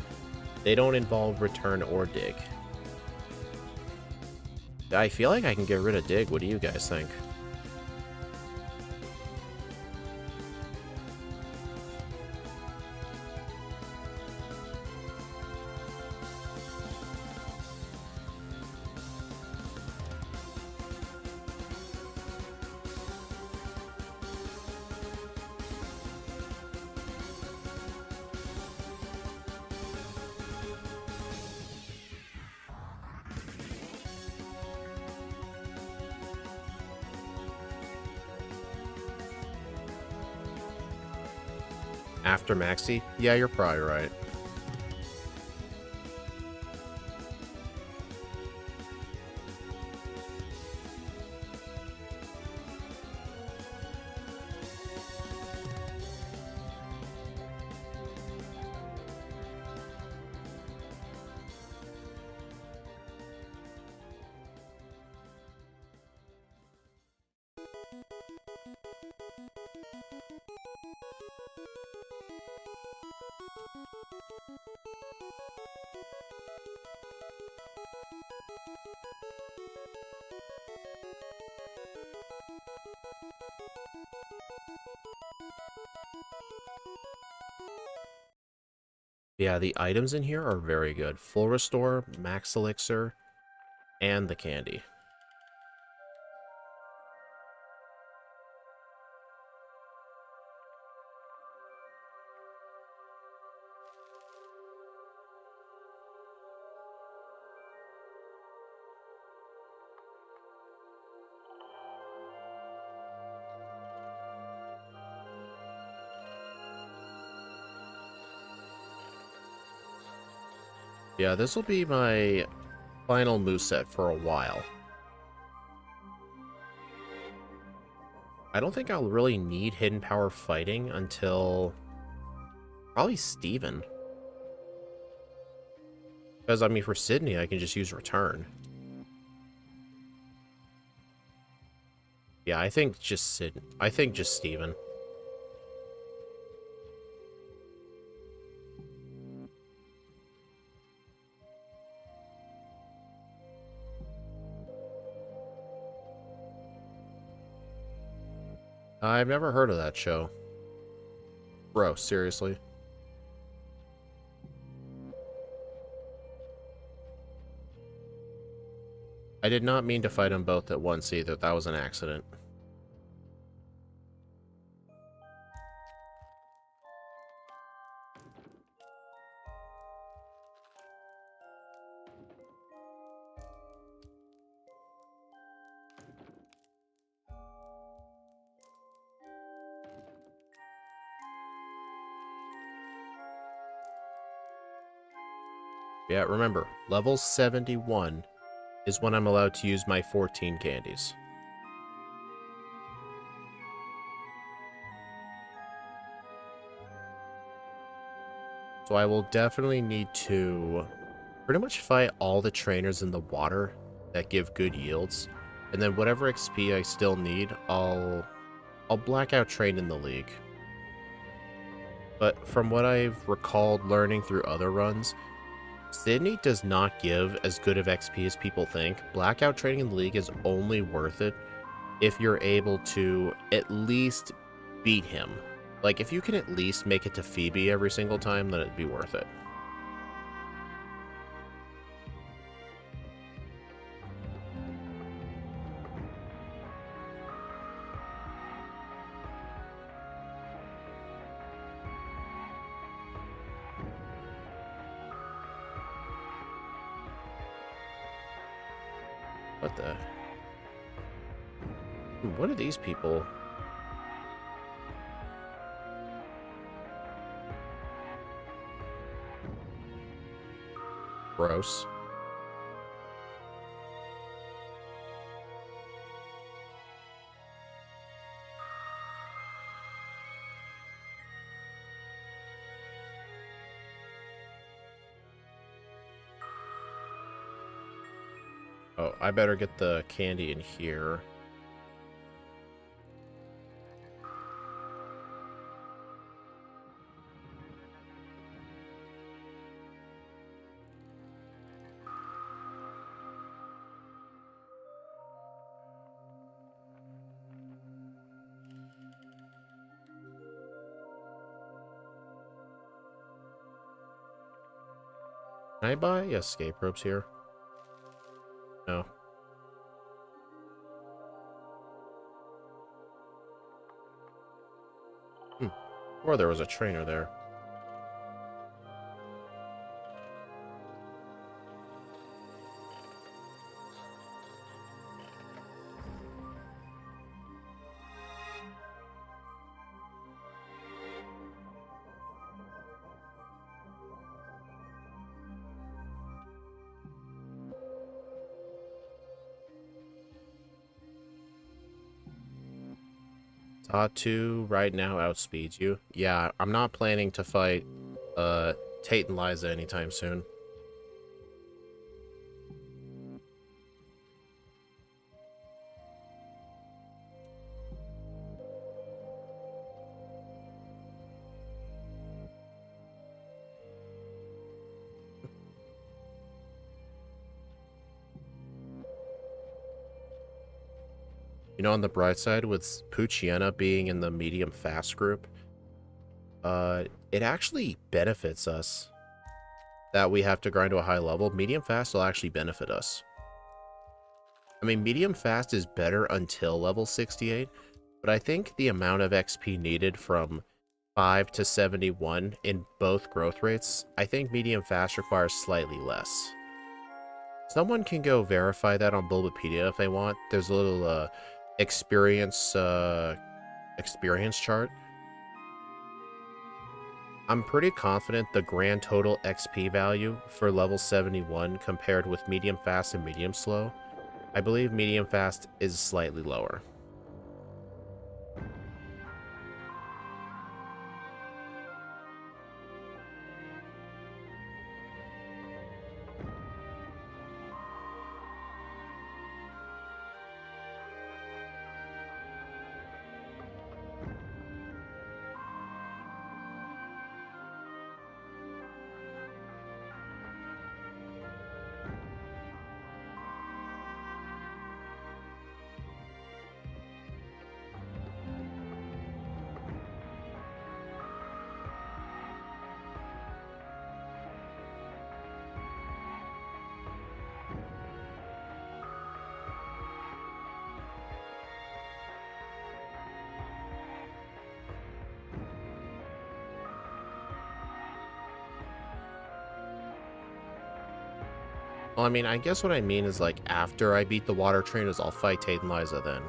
They don't involve Return or Dig. I feel like I can get rid of Dig. What do you guys think? After Maxi? Yeah, you're probably right. Yeah, the items in here are very good. Full Restore, Max Elixir, and the candy. Yeah, this will be my final moveset for a while. I don't think I'll really need Hidden Power Fighting until probably Steven. Because, I mean, for Sydney, I can just use Return. Yeah, I think just Steven. I've never heard of that show. Bro, seriously? I did not mean to fight them both at once either. That was an accident. Yeah, remember, level 71 is when I'm allowed to use my 14 candies. So I will definitely need to pretty much fight all the trainers in the water that give good yields. And then whatever XP I still need, I'll blackout train in the league. But from what I've recalled learning through other runs, Sydney does not give as good of XP as people think. Blackout training in the league is only worth it if you're able to at least beat him. Like, if you can at least make it to Phoebe every single time, then it'd be worth it. What the? What are these people? Gross. Oh, I better get the candy in here. Can I buy escape ropes here? No. Or there was a trainer there. Tatu right now outspeeds you. Yeah, I'm not planning to fight Tate and Liza anytime soon. You know, on the bright side, with Poochyena being in the medium fast group, it actually benefits us that we have to grind to a high level. Medium fast will actually benefit us. I mean, medium fast is better until level 68, but I think the amount of XP needed from 5 to 71 in both growth rates, I think medium fast requires slightly less. Someone can go verify that on Bulbapedia if they want. There's a little experience chart. I'm pretty confident the grand total XP value for level 71 compared with medium fast and medium slow, I believe medium fast is slightly lower. Well, I mean, I guess what I mean is, like, after I beat the water trainers, I'll fight Tate and Liza then.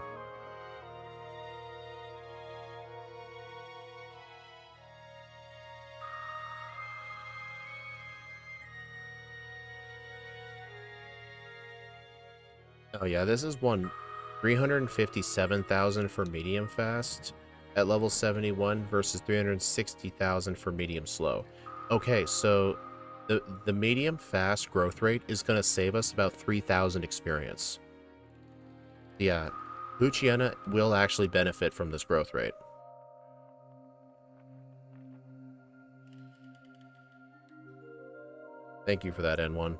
Oh yeah, this is one 357,000 for medium fast at level 71 versus 360,000 for medium slow. Okay, so the medium fast growth rate is going to save us about 3,000 experience. Yeah, Poochyena will actually benefit from this growth rate. Thank you for that, N1.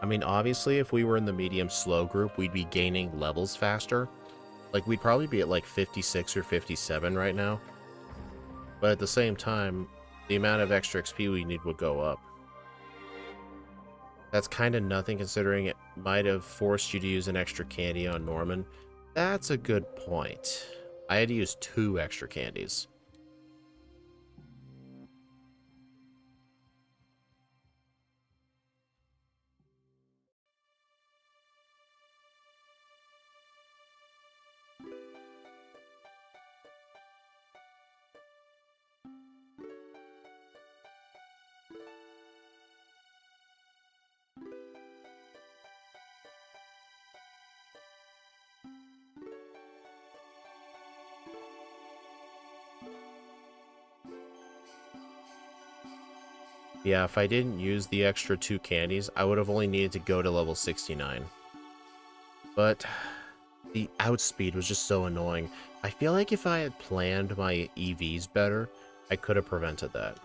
I mean, obviously, if we were in the medium slow group, we'd be gaining levels faster. Like, we'd probably be at like 56 or 57 right now. But at the same time, the amount of extra XP we need would go up. That's kind of nothing considering it might have forced you to use an extra candy on Norman. That's a good point. I had to use 2 extra candies. Yeah, if I didn't use the extra 2 candies, I would have only needed to go to level 69. But the outspeed was just so annoying. I feel like if I had planned my EVs better, I could have prevented that.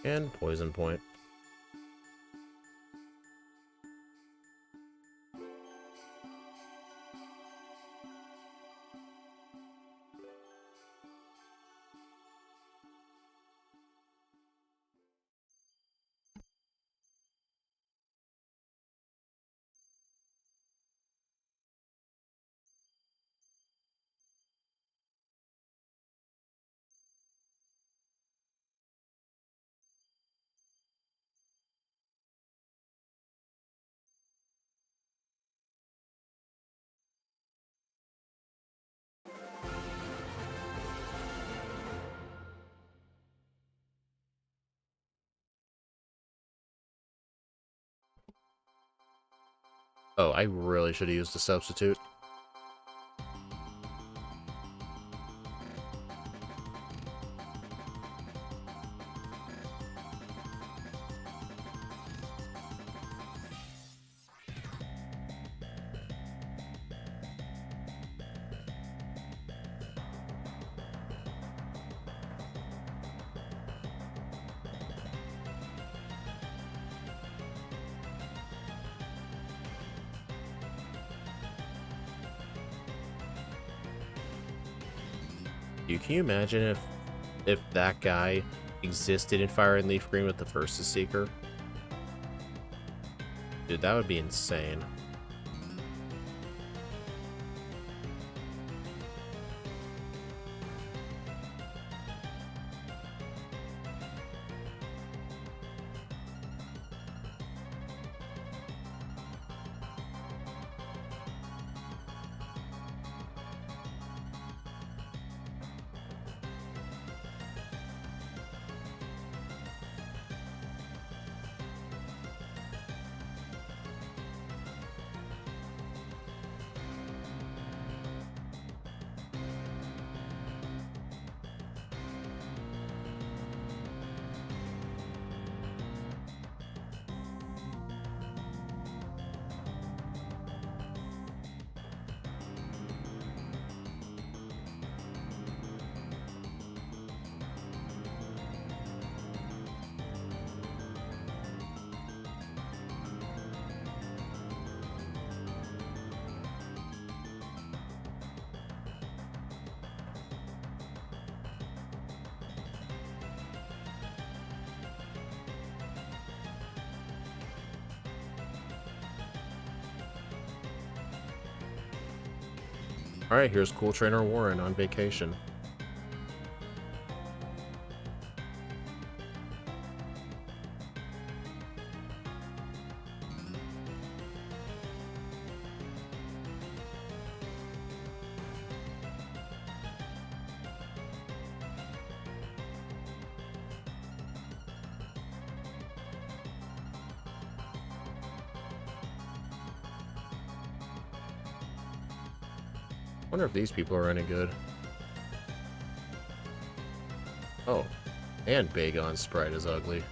And poison point. Oh, I really should have used the substitute. Can you imagine if that guy existed in Fire and Leaf Green with the Versus Seeker? Dude, that would be insane. Alright, here's Cool Trainer Warren on vacation. Wonder if these people are any good. Oh, and Bagon's sprite is ugly.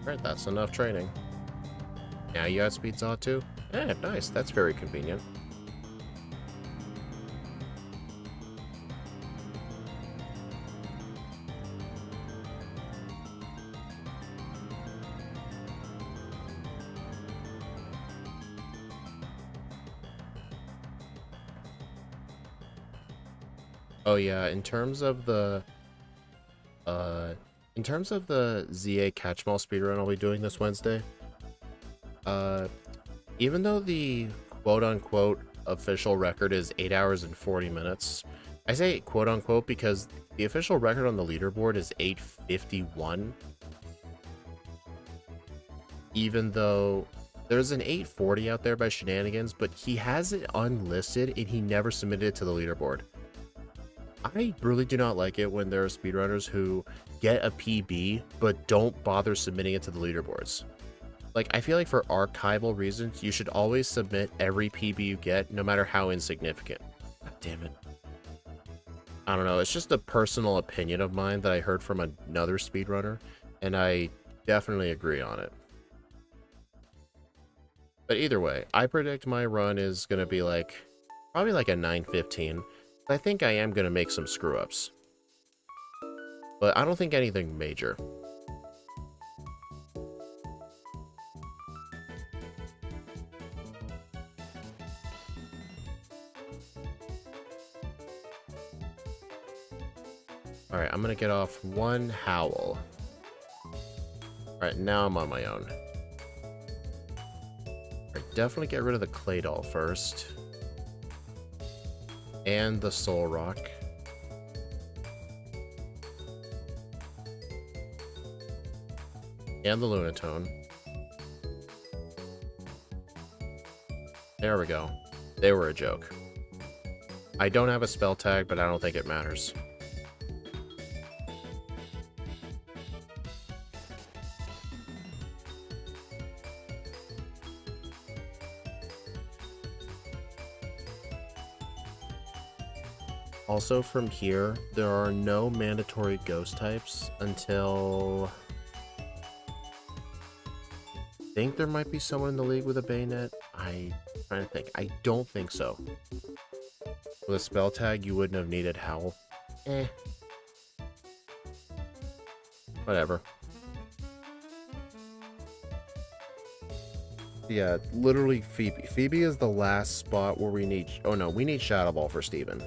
Alright, that's enough training. Now you got speed saw too? Eh, nice. That's very convenient. Oh yeah, in terms of the ZA Catchmall speedrun I'll be doing this Wednesday, even though the quote-unquote official record is 8 hours and 40 minutes, I say quote-unquote because the official record on the leaderboard is 8:51, even though there's an 8:40 out there by Shenanigans, but he has it unlisted and he never submitted it to the leaderboard. I really do not like it when there are speedrunners who get a PB but don't bother submitting it to the leaderboards. Like, I feel like for archival reasons, you should always submit every PB you get, no matter how insignificant. God damn it. I don't know, it's just a personal opinion of mine that I heard from another speedrunner, and I definitely agree on it. But either way, I predict my run is going to be like, probably like a 9:15. I think I am going to make some screw-ups. But I don't think anything major. Alright, I'm going to get off one howl. Alright, now I'm on my own. Alright, definitely get rid of the clay doll first. And the soul rock. And the lunatone. There we go. They were a joke. I don't have a spell tag, but I don't think it matters. Also, from here, there are no mandatory ghost types until... I think there might be someone in the league with a bayonet. I'm trying to think. I don't think so. With a spell tag, you wouldn't have needed Howl. Eh. Whatever. Yeah, literally Phoebe. Phoebe is the last spot where we need... Oh no, we need Shadow Ball for Steven.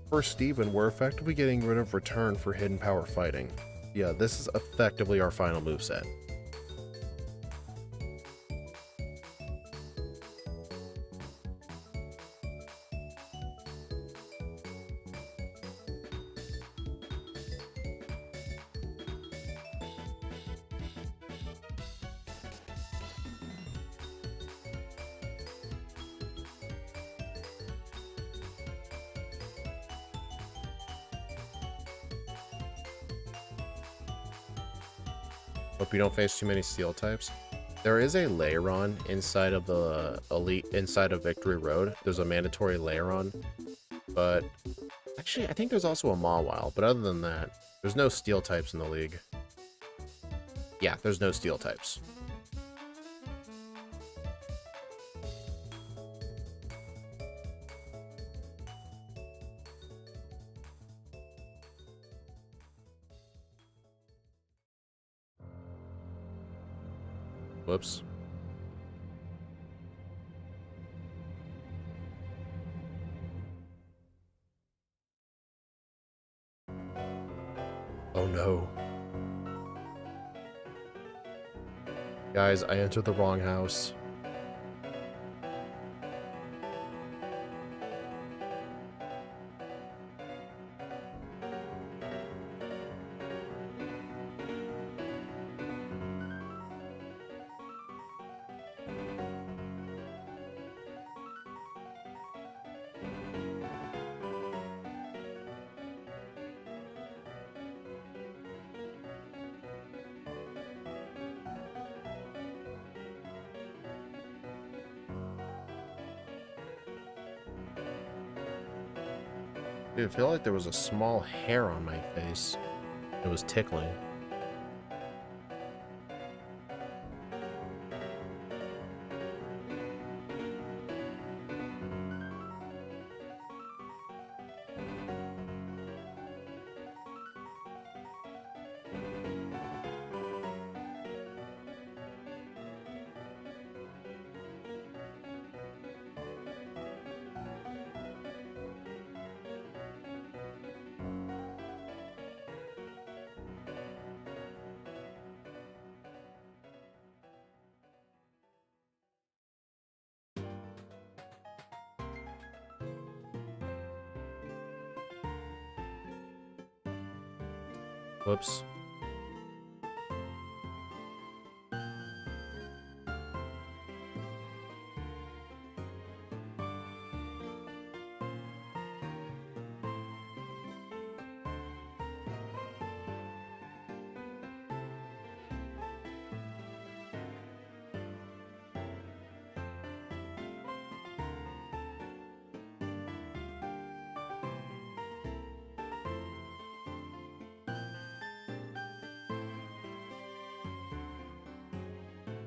For Steven, we're effectively getting rid of Return for Hidden Power Fighting. Yeah, this is effectively our final moveset. Hope you don't face too many steel types. There is a Leiron inside of the Elite, inside of Victory Road. There's a mandatory Leiron, but actually I think there's also a Mawile, but other than that, there's no steel types in the league. Yeah, there's no steel types. Whoops. Oh no. Guys, I entered the wrong house. Dude, I feel like there was a small hair on my face. It was tickling. Whoops.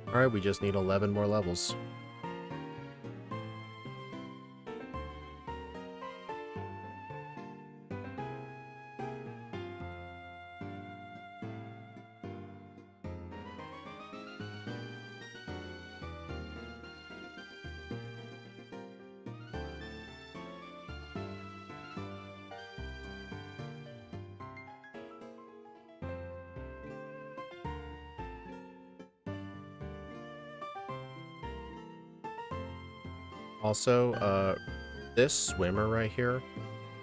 Alright, we just need 11 more levels. Also, this swimmer right here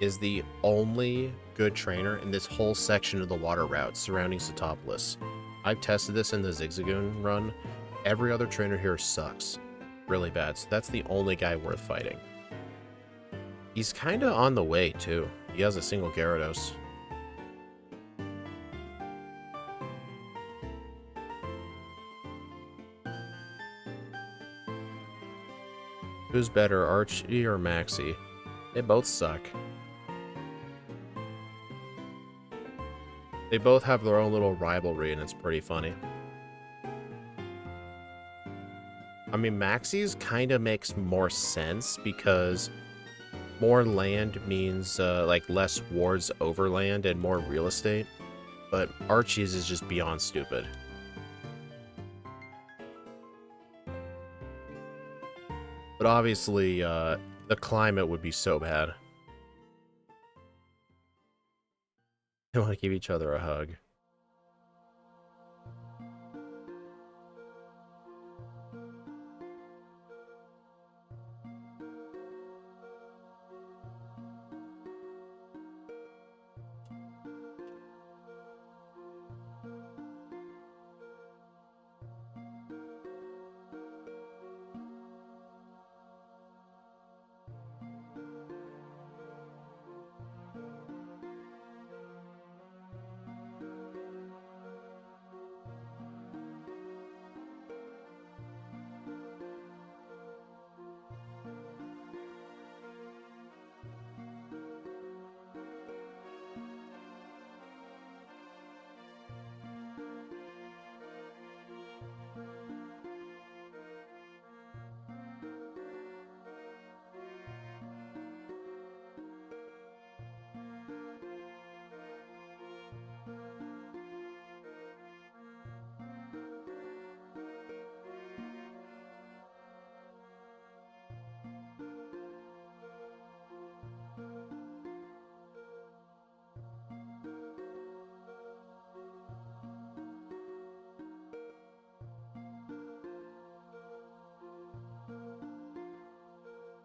is the only good trainer in this whole section of the water route surrounding Satopolis. I've tested this in the Zigzagoon run. Every other trainer here sucks really bad, so that's the only guy worth fighting. He's kind of on the way, too. He has a single Gyarados. Who's better, Archie or Maxie? They both suck. They both have their own little rivalry, and it's pretty funny. I mean, Maxie's kind of makes more sense because more land means like less wards over land and more real estate. But Archie's is just beyond stupid. But obviously, the climate would be so bad. They want to give each other a hug.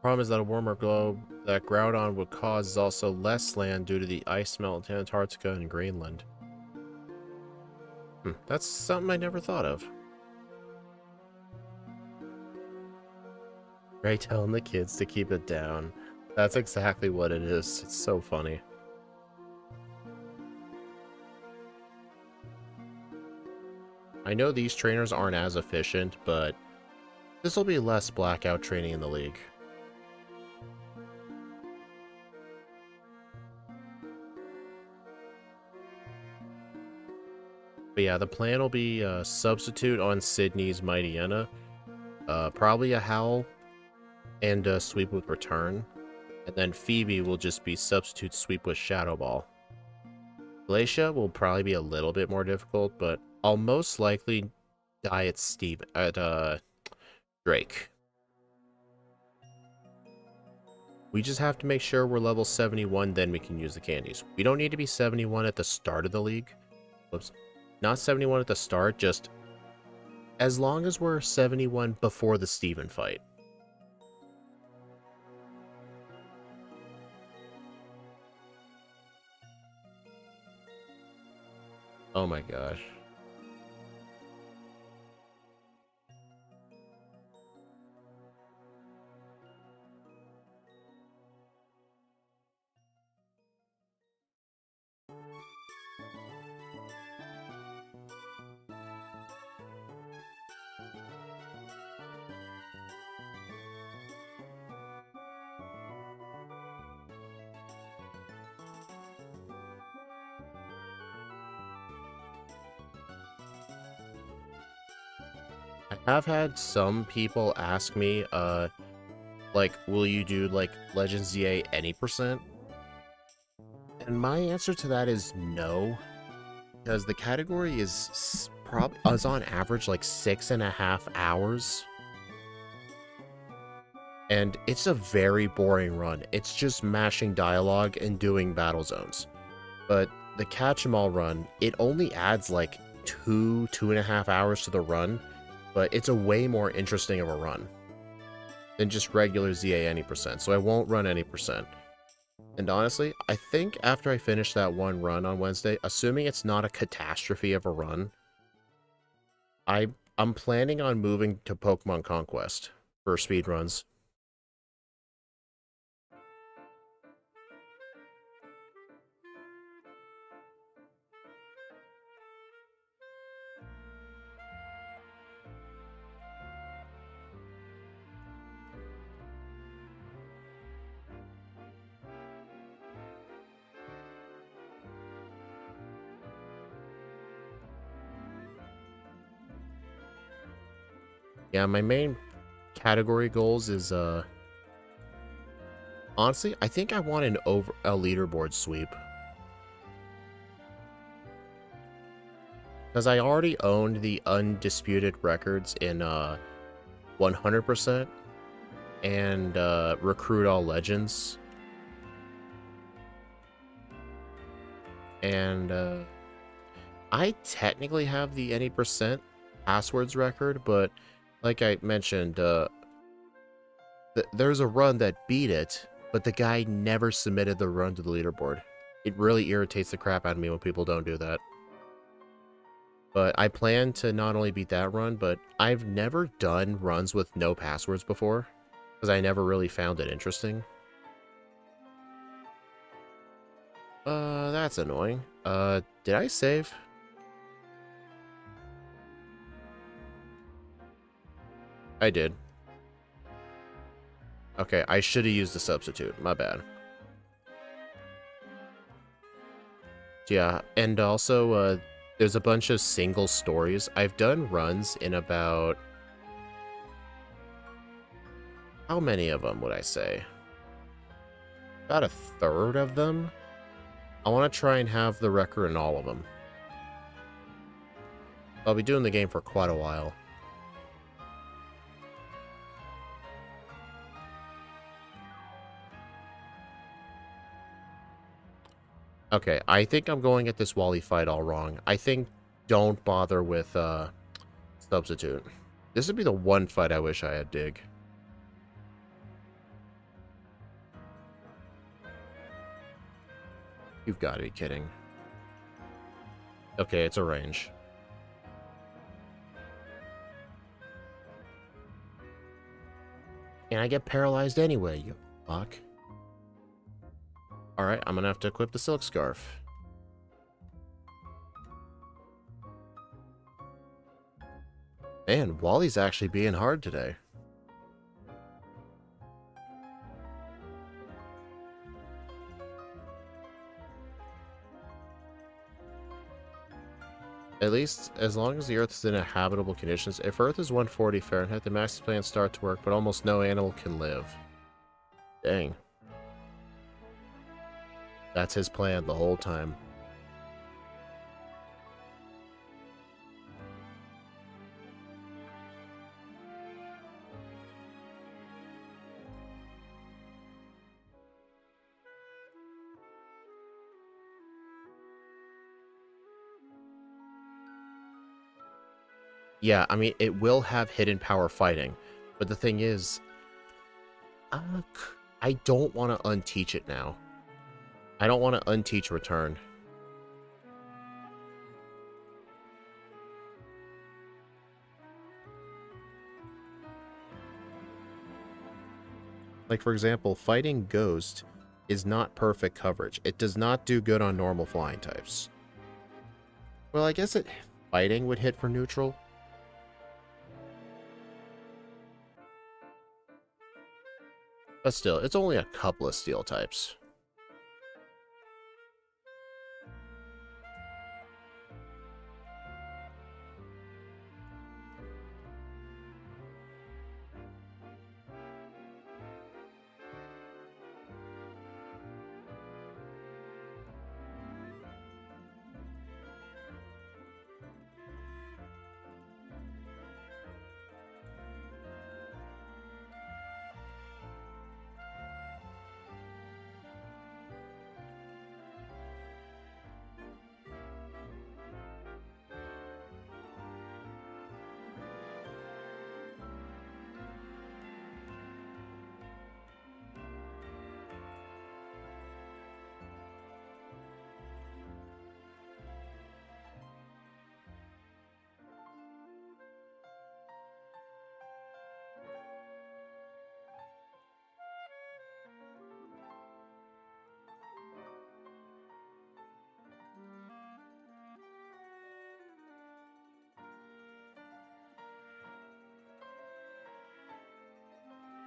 Problem is that a warmer globe that Groudon would cause is also less land due to the ice melt in Antarctica and Greenland. That's something I never thought of. Ray telling the kids to keep it down. That's exactly what it is. It's so funny. I know these trainers aren't as efficient, but this will be less blackout training in the league. But yeah, the plan will be substitute on Sydney's Mightyena, probably a Howl, and sweep with Return. And then Phoebe will just be substitute sweep with Shadow Ball. Glacia will probably be a little bit more difficult, but I'll most likely die at Drake. We just have to make sure we're level 71, then we can use the candies. We don't need to be 71 at the start of the league. Whoops. Not 71 at the start, just as long as we're 71 before the Steven fight. Oh my gosh. I have had some people ask me, like, will you do, like, Legends ZA any percent? And my answer to that is no, because the category is on average like 6.5 hours, and it's a very boring run. It's just mashing dialogue and doing battle zones. But the Catch 'em All run, it only adds like 2.5 hours to the run, but it's a way more interesting of a run than just regular ZA any percent, so I won't run any percent. And honestly, I think after I finish that one run on Wednesday, assuming it's not a catastrophe of a run, I'm planning on moving to Pokemon Conquest for speedruns. Yeah, my main category goals is, honestly, I think I want a leaderboard sweep. Because I already owned the undisputed records in, 100% and, Recruit All Legends. And, I technically have the any percent passwords record, but like I mentioned, there's a run that beat it, but the guy never submitted the run to the leaderboard. It really irritates the crap out of me when people don't do that. But I plan to not only beat that run, but I've never done runs with no passwords before, because I never really found it interesting. That's annoying. Did I save? I did. Okay, I should have used the substitute. My bad. Yeah, and also, there's a bunch of single stories. I've done runs in about... How many of them would I say? About a third of them? I want to try and have the record in all of them. I'll be doing the game for quite a while. Okay, I think I'm going at this Wally fight all wrong. I think don't bother with, substitute. This would be the one fight I wish I had dig. You've got to be kidding. Okay, it's a range. And I get paralyzed anyway, you fuck. Alright, I'm gonna have to equip the Silk Scarf. Man, Wally's actually being hard today. At least, as long as the Earth is in habitable conditions, if Earth is 140 Fahrenheit, the max plants start to work, but almost no animal can live. Dang. That's his plan the whole time. Yeah, I mean, it will have hidden power fighting, but the thing is, I don't want to unteach it now. I don't want to unteach return. Like, for example, fighting Ghost is not perfect coverage. It does not do good on normal flying types. Well, I guess fighting would hit for neutral. But still, it's only a couple of steel types.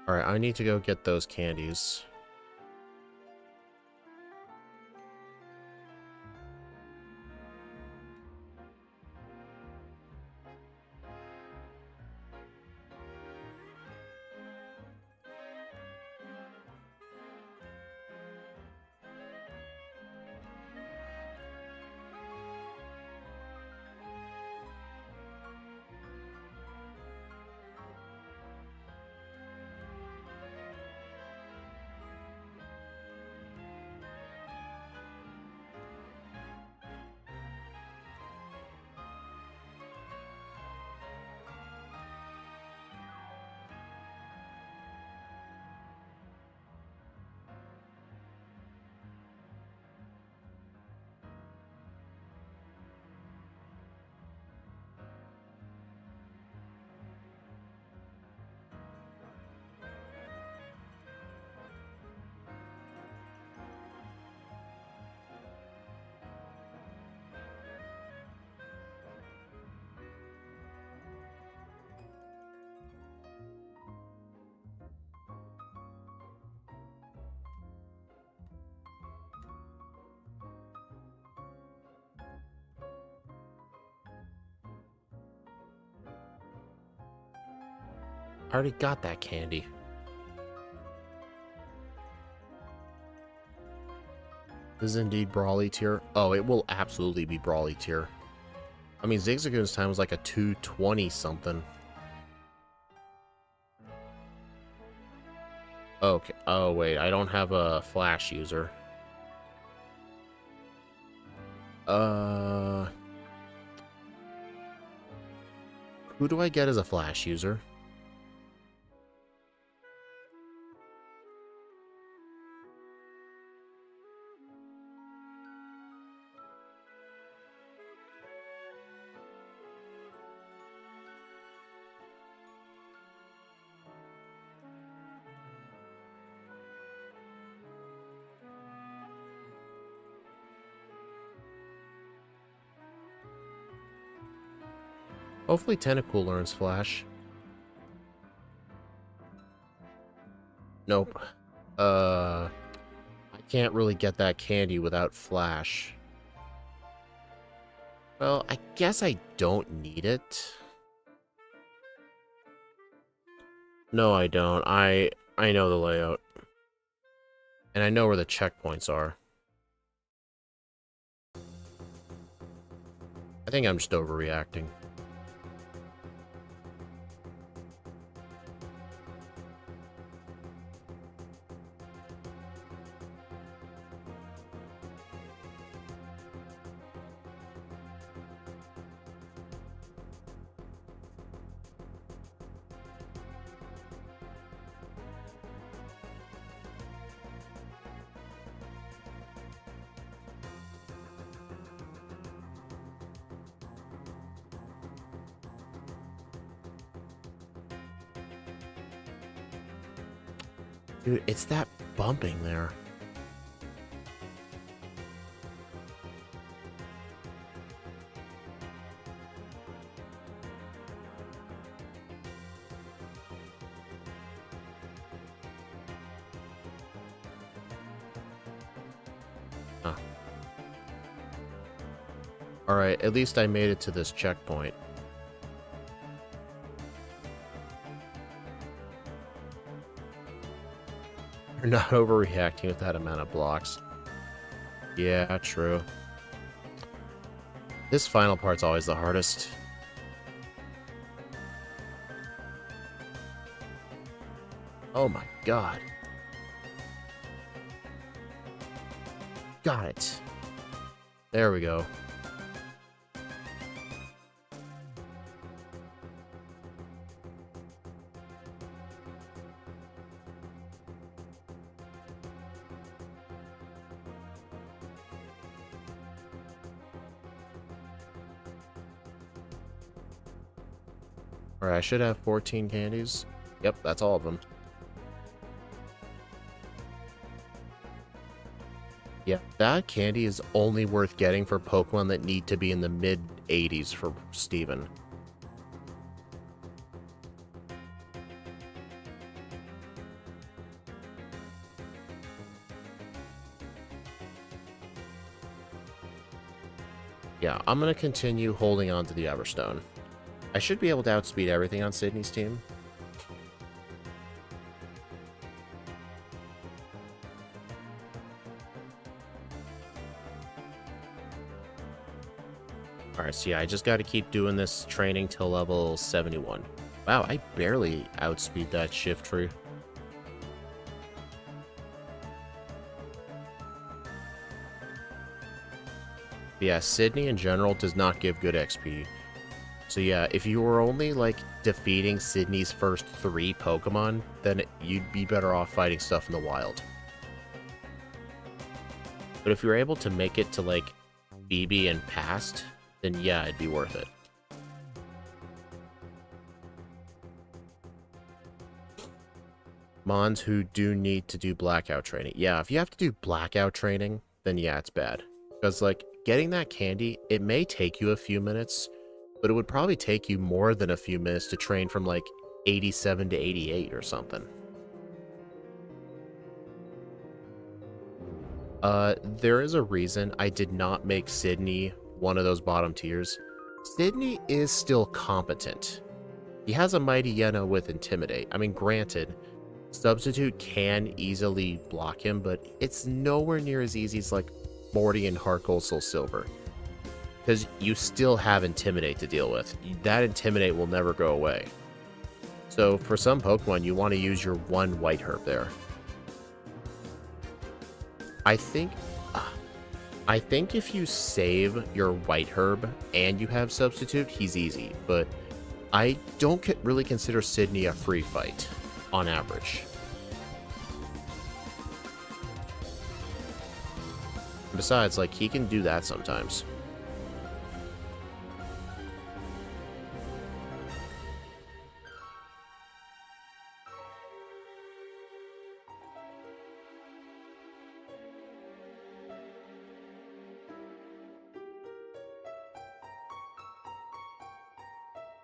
Alright, I need to go get those candies. I already got that candy. This is indeed Brawly tier. Oh, it will absolutely be Brawly tier. I mean, Zigzagoon's time was like a 220 something. Okay. Oh, wait. I don't have a flash user. Who do I get as a flash user? Hopefully Tentacool learns Flash. Nope. I can't really get that candy without Flash. Well, I guess I don't need it. No, I don't. I know the layout. And I know where the checkpoints are. I think I'm just overreacting. Dude, it's that bumping there. Huh. Alright, at least I made it to this checkpoint. You're not overreacting with that amount of blocks. Yeah, true. This final part's always the hardest. Oh my god. Got it. There we go. Alright, I should have 14 candies. Yep, that's all of them. Yeah, that candy is only worth getting for Pokemon that need to be in the mid-80s for Steven. Yeah, I'm gonna continue holding on to the Everstone. I should be able to outspeed everything on Sydney's team. Alright, so yeah, I just gotta keep doing this training till level 71. Wow, I barely outspeed that Shiftry. Yeah, Sydney in general does not give good XP. So yeah, if you were only, like, defeating Sydney's first 3 Pokemon, then you'd be better off fighting stuff in the wild. But if you're able to make it to, like, BB and past, then yeah, it'd be worth it. Mons who do need to do blackout training. Yeah, if you have to do blackout training, then yeah, it's bad. Because, like, getting that candy, it may take you a few minutes, but it would probably take you more than a few minutes to train from, like, 87 to 88 or something. There is a reason I did not make Sydney one of those bottom tiers. Sydney is still competent. He has a Mighty Yena with Intimidate. I mean, granted, Substitute can easily block him, but it's nowhere near as easy as, like, Morty and Heart Gold Soul Silver. Because you still have Intimidate to deal with. That Intimidate will never go away. So, for some Pokemon, you want to use your one White Herb there. I think if you save your White Herb and you have Substitute, he's easy. But I don't really consider Sydney a free fight, on average. Besides, like, he can do that sometimes.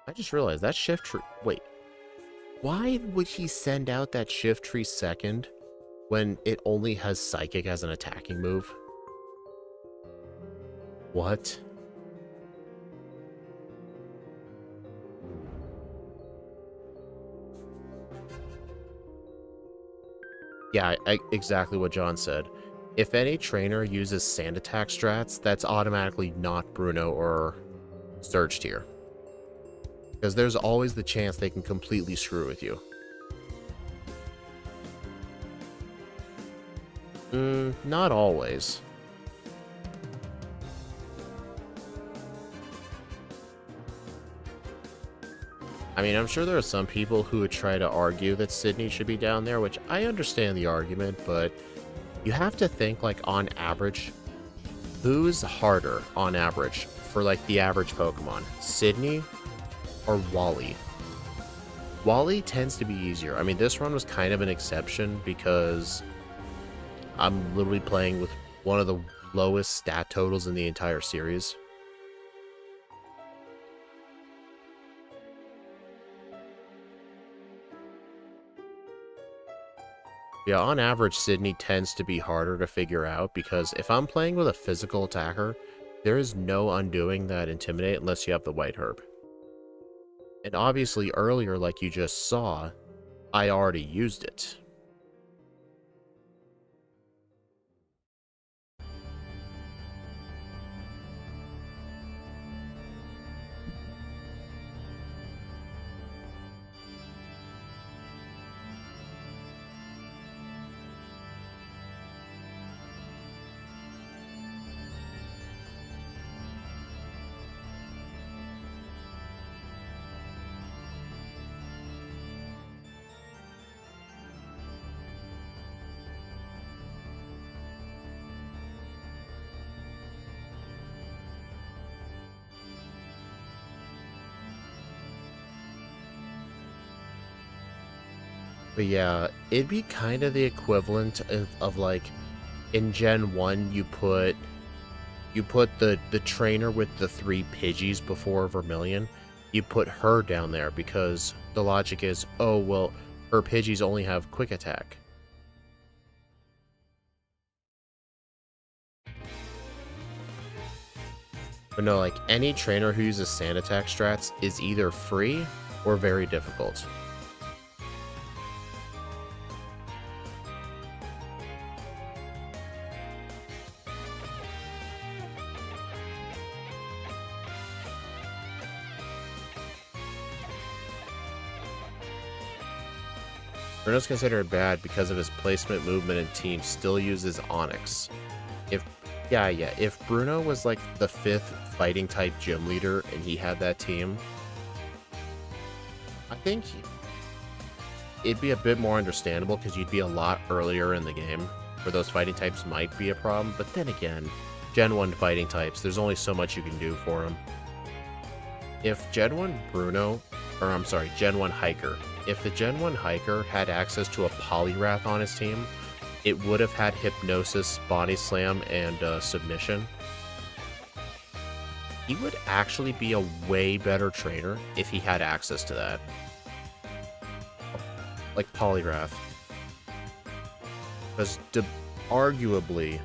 I just realized that Shiftry... Wait. Why would he send out that Shiftry second when it only has Psychic as an attacking move? What? Yeah, exactly what John said. If any trainer uses Sand Attack strats, that's automatically not Bruno or Surge tier. Because there's always the chance they can completely screw with you. Not always. I mean, I'm sure there are some people who would try to argue that Sydney should be down there, which I understand the argument, but you have to think, like, on average, who's harder on average for, like, the average Pokemon? Sydney or Wally? Wally tends to be easier. I mean, this run was kind of an exception because I'm literally playing with one of the lowest stat totals in the entire series. Yeah, on average, Sydney tends to be harder to figure out because if I'm playing with a physical attacker, there is no undoing that Intimidate unless you have the White Herb. And obviously earlier, like you just saw, I already used it. But yeah, it'd be kind of the equivalent of like in Gen 1 you put the trainer with the 3 Pidgeys before Vermilion. You put her down there because the logic is, oh well, her Pidgeys only have quick attack. But no, like any trainer who uses sand attack strats is either free or very difficult. Bruno's considered bad because of his placement, movement, and team still uses Onyx. If Bruno was like the 5th fighting type gym leader and he had that team, I think it'd be a bit more understandable because you'd be a lot earlier in the game where those fighting types might be a problem. But then again, Gen 1 fighting types, there's only so much you can do for them. If Gen 1 Gen 1 Hiker, if the Gen 1 Hiker had access to a Poliwrath on his team, it would have had Hypnosis, Body Slam, and Submission. He would actually be a way better trainer if he had access to that. Like Poliwrath. Because arguably,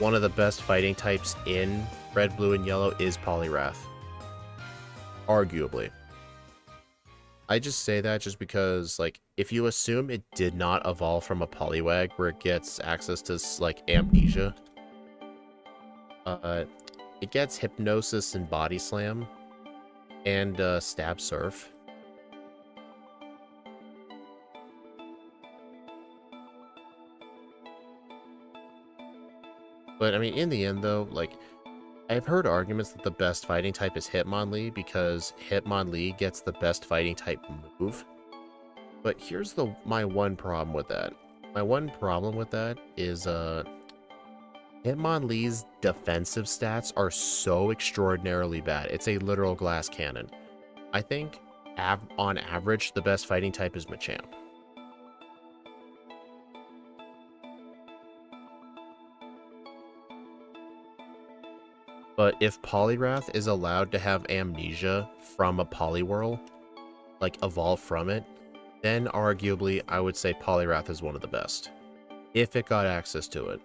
one of the best fighting types in Red, Blue, and Yellow is Poliwrath. Arguably. I just say that just because, like, if you assume it did not evolve from a Poliwag where it gets access to, like, Amnesia, it gets Hypnosis and Body Slam, and, Stab Surf. But, I mean, in the end, though, like, I've heard arguments that the best fighting type is Hitmonlee because Hitmonlee gets the best fighting type move. But here's my one problem with that. My one problem with that is Hitmonlee's defensive stats are so extraordinarily bad. It's a literal glass cannon. I think on average the best fighting type is Machamp. But if Poliwrath is allowed to have Amnesia from a Poliwhirl, like evolve from it, then arguably I would say Poliwrath is one of the best. If it got access to it.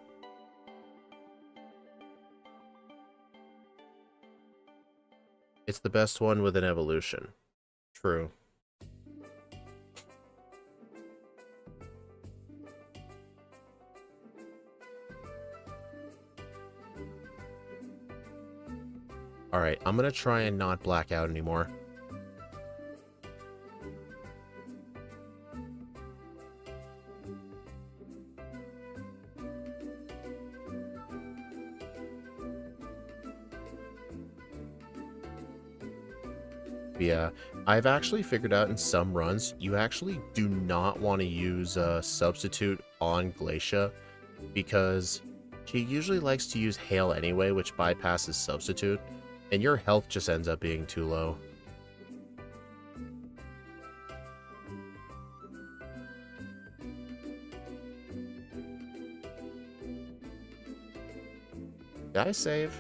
It's the best one with an evolution. True. Alright, I'm gonna try and not black out anymore. Yeah, I've actually figured out in some runs, you actually do not want to use Substitute on Glacia because she usually likes to use Hail anyway, which bypasses Substitute, and your health just ends up being too low. Did I save?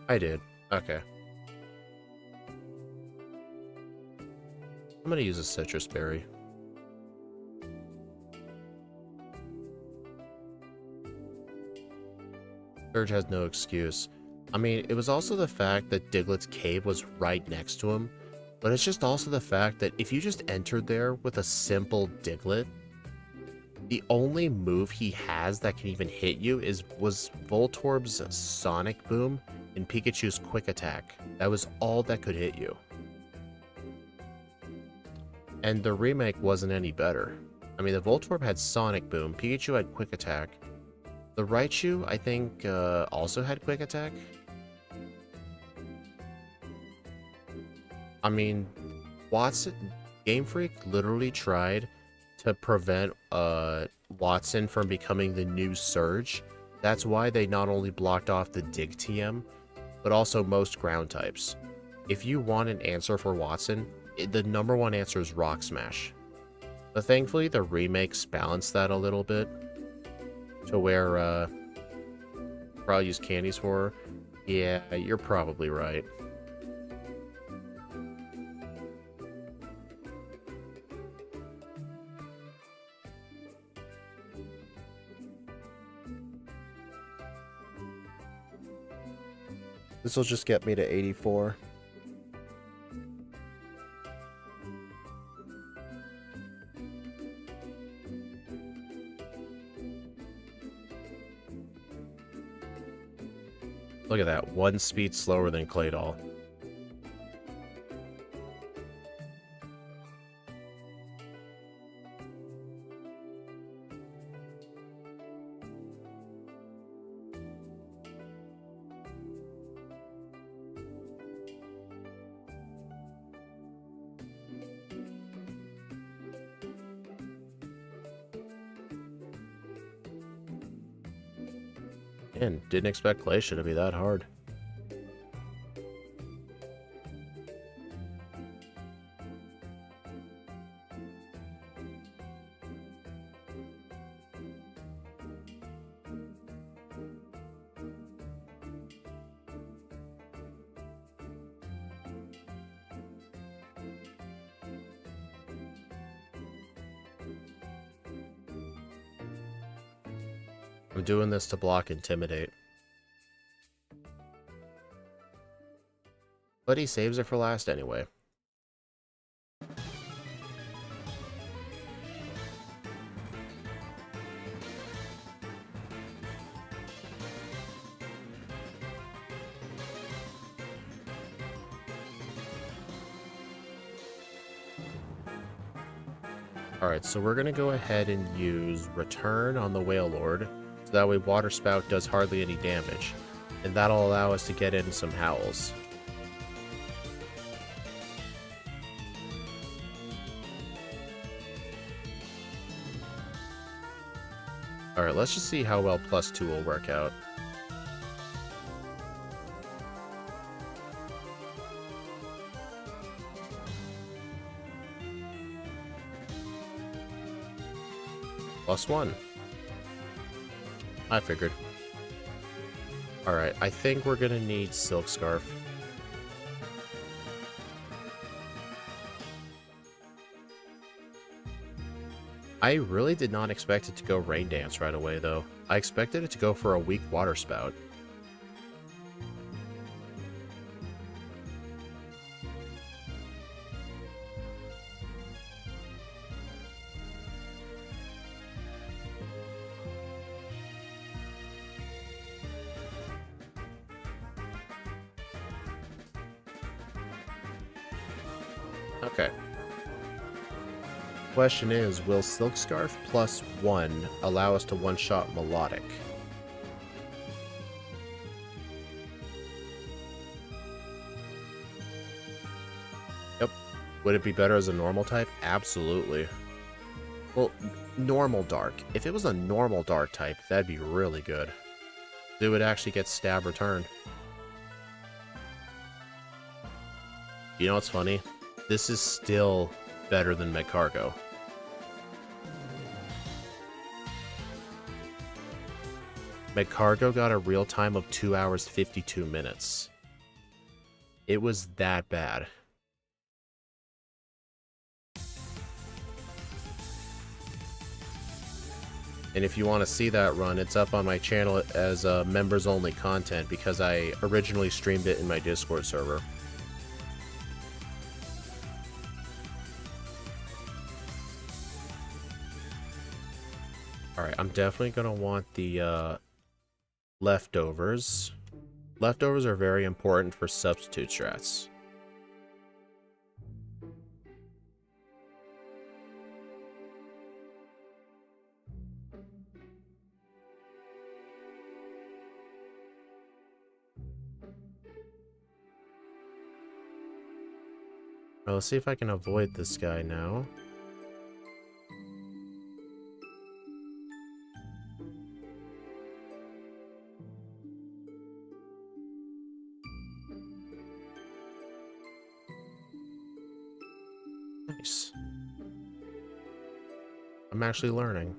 I did. Okay. I'm gonna use a citrus berry. Surge has no excuse. I mean, it was also the fact that Diglett's cave was right next to him, but it's just also the fact that if you just entered there with a simple Diglett, the only move he has that can even hit you was Voltorb's Sonic Boom and Pikachu's Quick Attack. That was all that could hit you. And the remake wasn't any better. I mean, the Voltorb had Sonic Boom, Pikachu had Quick Attack. The Raichu, I think, also had Quick Attack. I mean, Game Freak literally tried to prevent Watson from becoming the new Surge. That's why they not only blocked off the Dig TM, but also most ground types. If you want an answer for Watson, the #1 answer is Rock Smash. But thankfully, the remakes balanced that a little bit to where probably use candies for her. Yeah, you're probably right. This will just get me to 84. Look at that, 1 speed slower than Claydol. And didn't expect Glacier to be that hard. I'm doing this to block Intimidate. But he saves it for last anyway. Alright, so we're going to go ahead and use Return on the Whale Lord, so that way Water Spout does hardly any damage, and that'll allow us to get in some Howls. Alright, let's just see how well +2 will work out. +1. I figured. Alright, I think we're gonna need Silk Scarf. I really did not expect it to go Rain Dance right away, though. I expected it to go for a weak Water Spout. Okay. Question is, will Silk Scarf +1 allow us to one-shot Melodic? Yep. Would it be better as a normal type? Absolutely. Well, normal Dark. If it was a normal Dark type, that'd be really good. It would actually get Stab Return. You know what's funny? This is still better than Magcargo. McCargo got a real time of 2 hours 52 minutes. It was that bad. And if you want to see that run, it's up on my channel as members-only content because I originally streamed it in my Discord server. Alright, I'm definitely going to want the leftovers. Leftovers are very important for substitute strats. Well, let's see if I can avoid this guy now. Nice. I'm actually learning.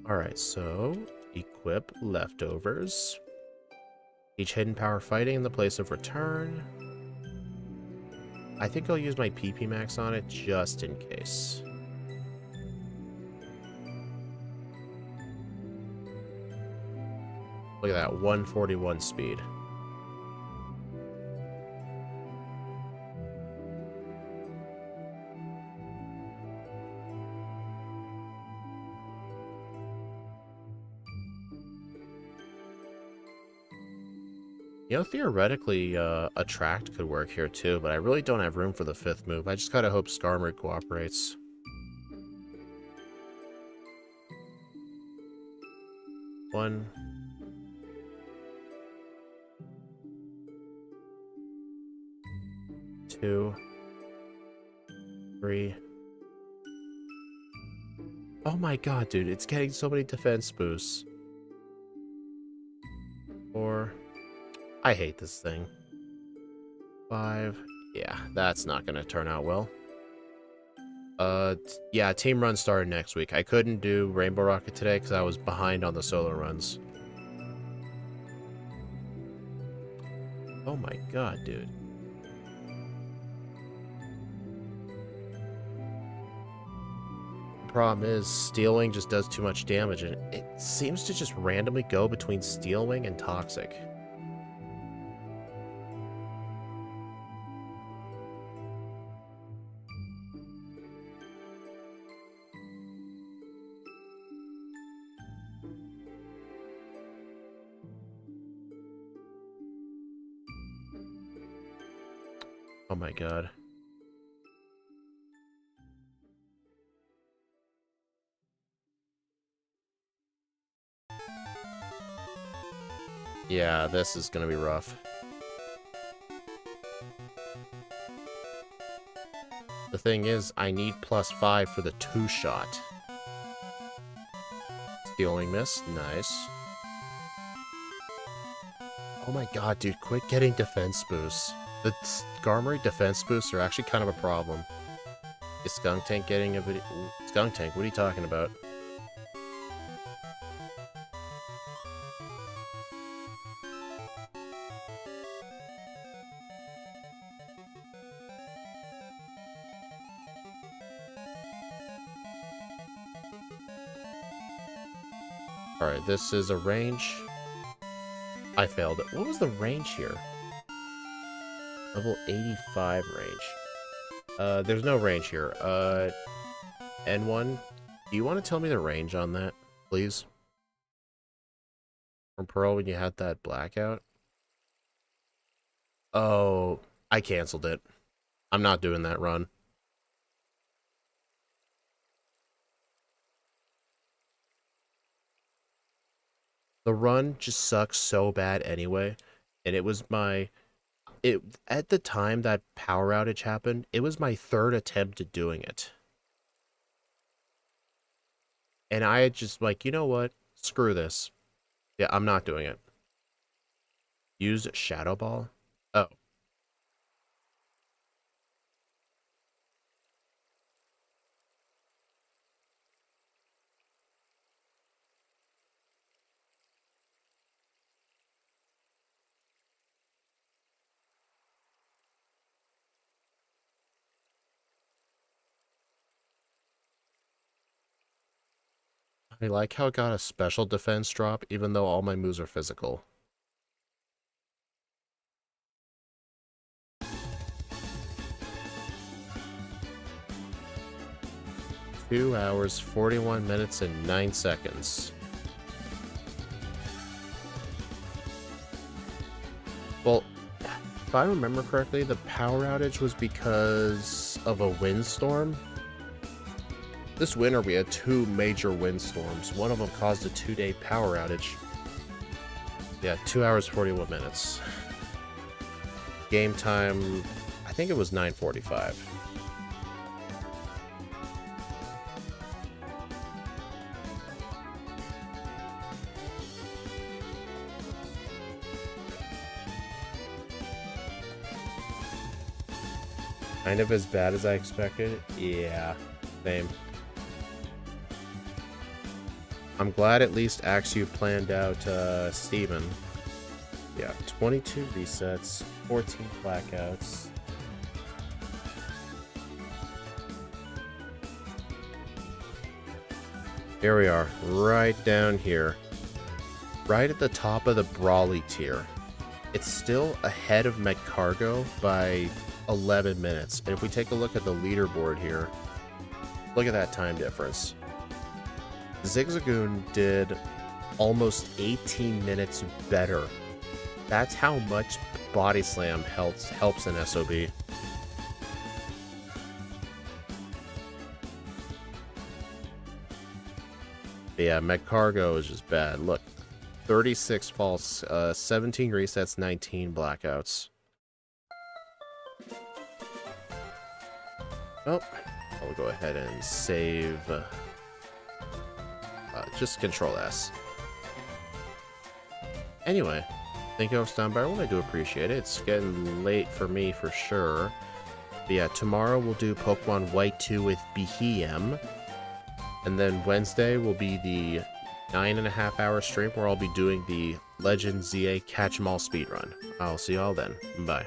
Alright, so equip leftovers. Each hidden power fighting in the place of return. I think I'll use my PP max on it just in case. Look at that, 141 speed. You know, theoretically, Attract could work here too, but I really don't have room for the 5th move. I just gotta hope Skarmory cooperates. One. Two. Three. Oh my god, dude, it's getting so many defense boosts. 4. I hate this thing. 5. Yeah, that's not gonna turn out well. Yeah, team run started next week. I couldn't do Rainbow Rocket today because I was behind on the solo runs. Oh my god, dude. The problem is, Steel Wing just does too much damage, and it seems to just randomly go between Steel Wing and Toxic. Oh my god. Yeah, this is gonna be rough. The thing is, I need +5 for the 2-shot. Stealing miss, nice. Oh my god, dude, quit getting defense boosts. The Skarmory defense boosts are actually kind of a problem. Is Skunk Tank getting a video? Skunk Tank, what are you talking about? Alright, this is a range. I failed it. What was the range here? Level 85 range. There's no range here. N1, do you want to tell me the range on that, please? From Pearl when you had that blackout? Oh, I canceled it. I'm not doing that run. The run just sucks so bad anyway, and it was my... at the time that power outage happened, it was my 3rd attempt at doing it. And I had just like, you know what? Screw this. Yeah, I'm not doing it. Use Shadow Ball? Oh. I like how it got a special defense drop, even though all my moves are physical. Two hours, 41 minutes, and 9 seconds. Well, if I remember correctly, the power outage was because of a windstorm. This winter, we had 2 major windstorms. One of them caused a 2-day power outage. Yeah, 2 hours, 41 minutes. Game time, I think it was 9:45. Kind of as bad as I expected. Yeah, same. I'm glad at least Axu planned out Steven. Yeah, 22 resets, 14 blackouts. Here we are, right down here. Right at the top of the Brawly tier. It's still ahead of Medcargo by 11 minutes. And if we take a look at the leaderboard here, look at that time difference. Zigzagoon did almost 18 minutes better. That's how much Body Slam helps in SOB. Yeah, Medcargo is just bad. Look, 36 false, 17 resets, 19 blackouts. Oh, I'll go ahead and save. Just Control S. Anyway, thank you for stopping by. Well, I do appreciate it. It's getting late for me for sure. But yeah, tomorrow we'll do Pokemon White 2 with Behem. And then Wednesday will be the 9.5-hour stream where I'll be doing the Legend ZA Catch 'em All speedrun. I'll see y'all then. Bye.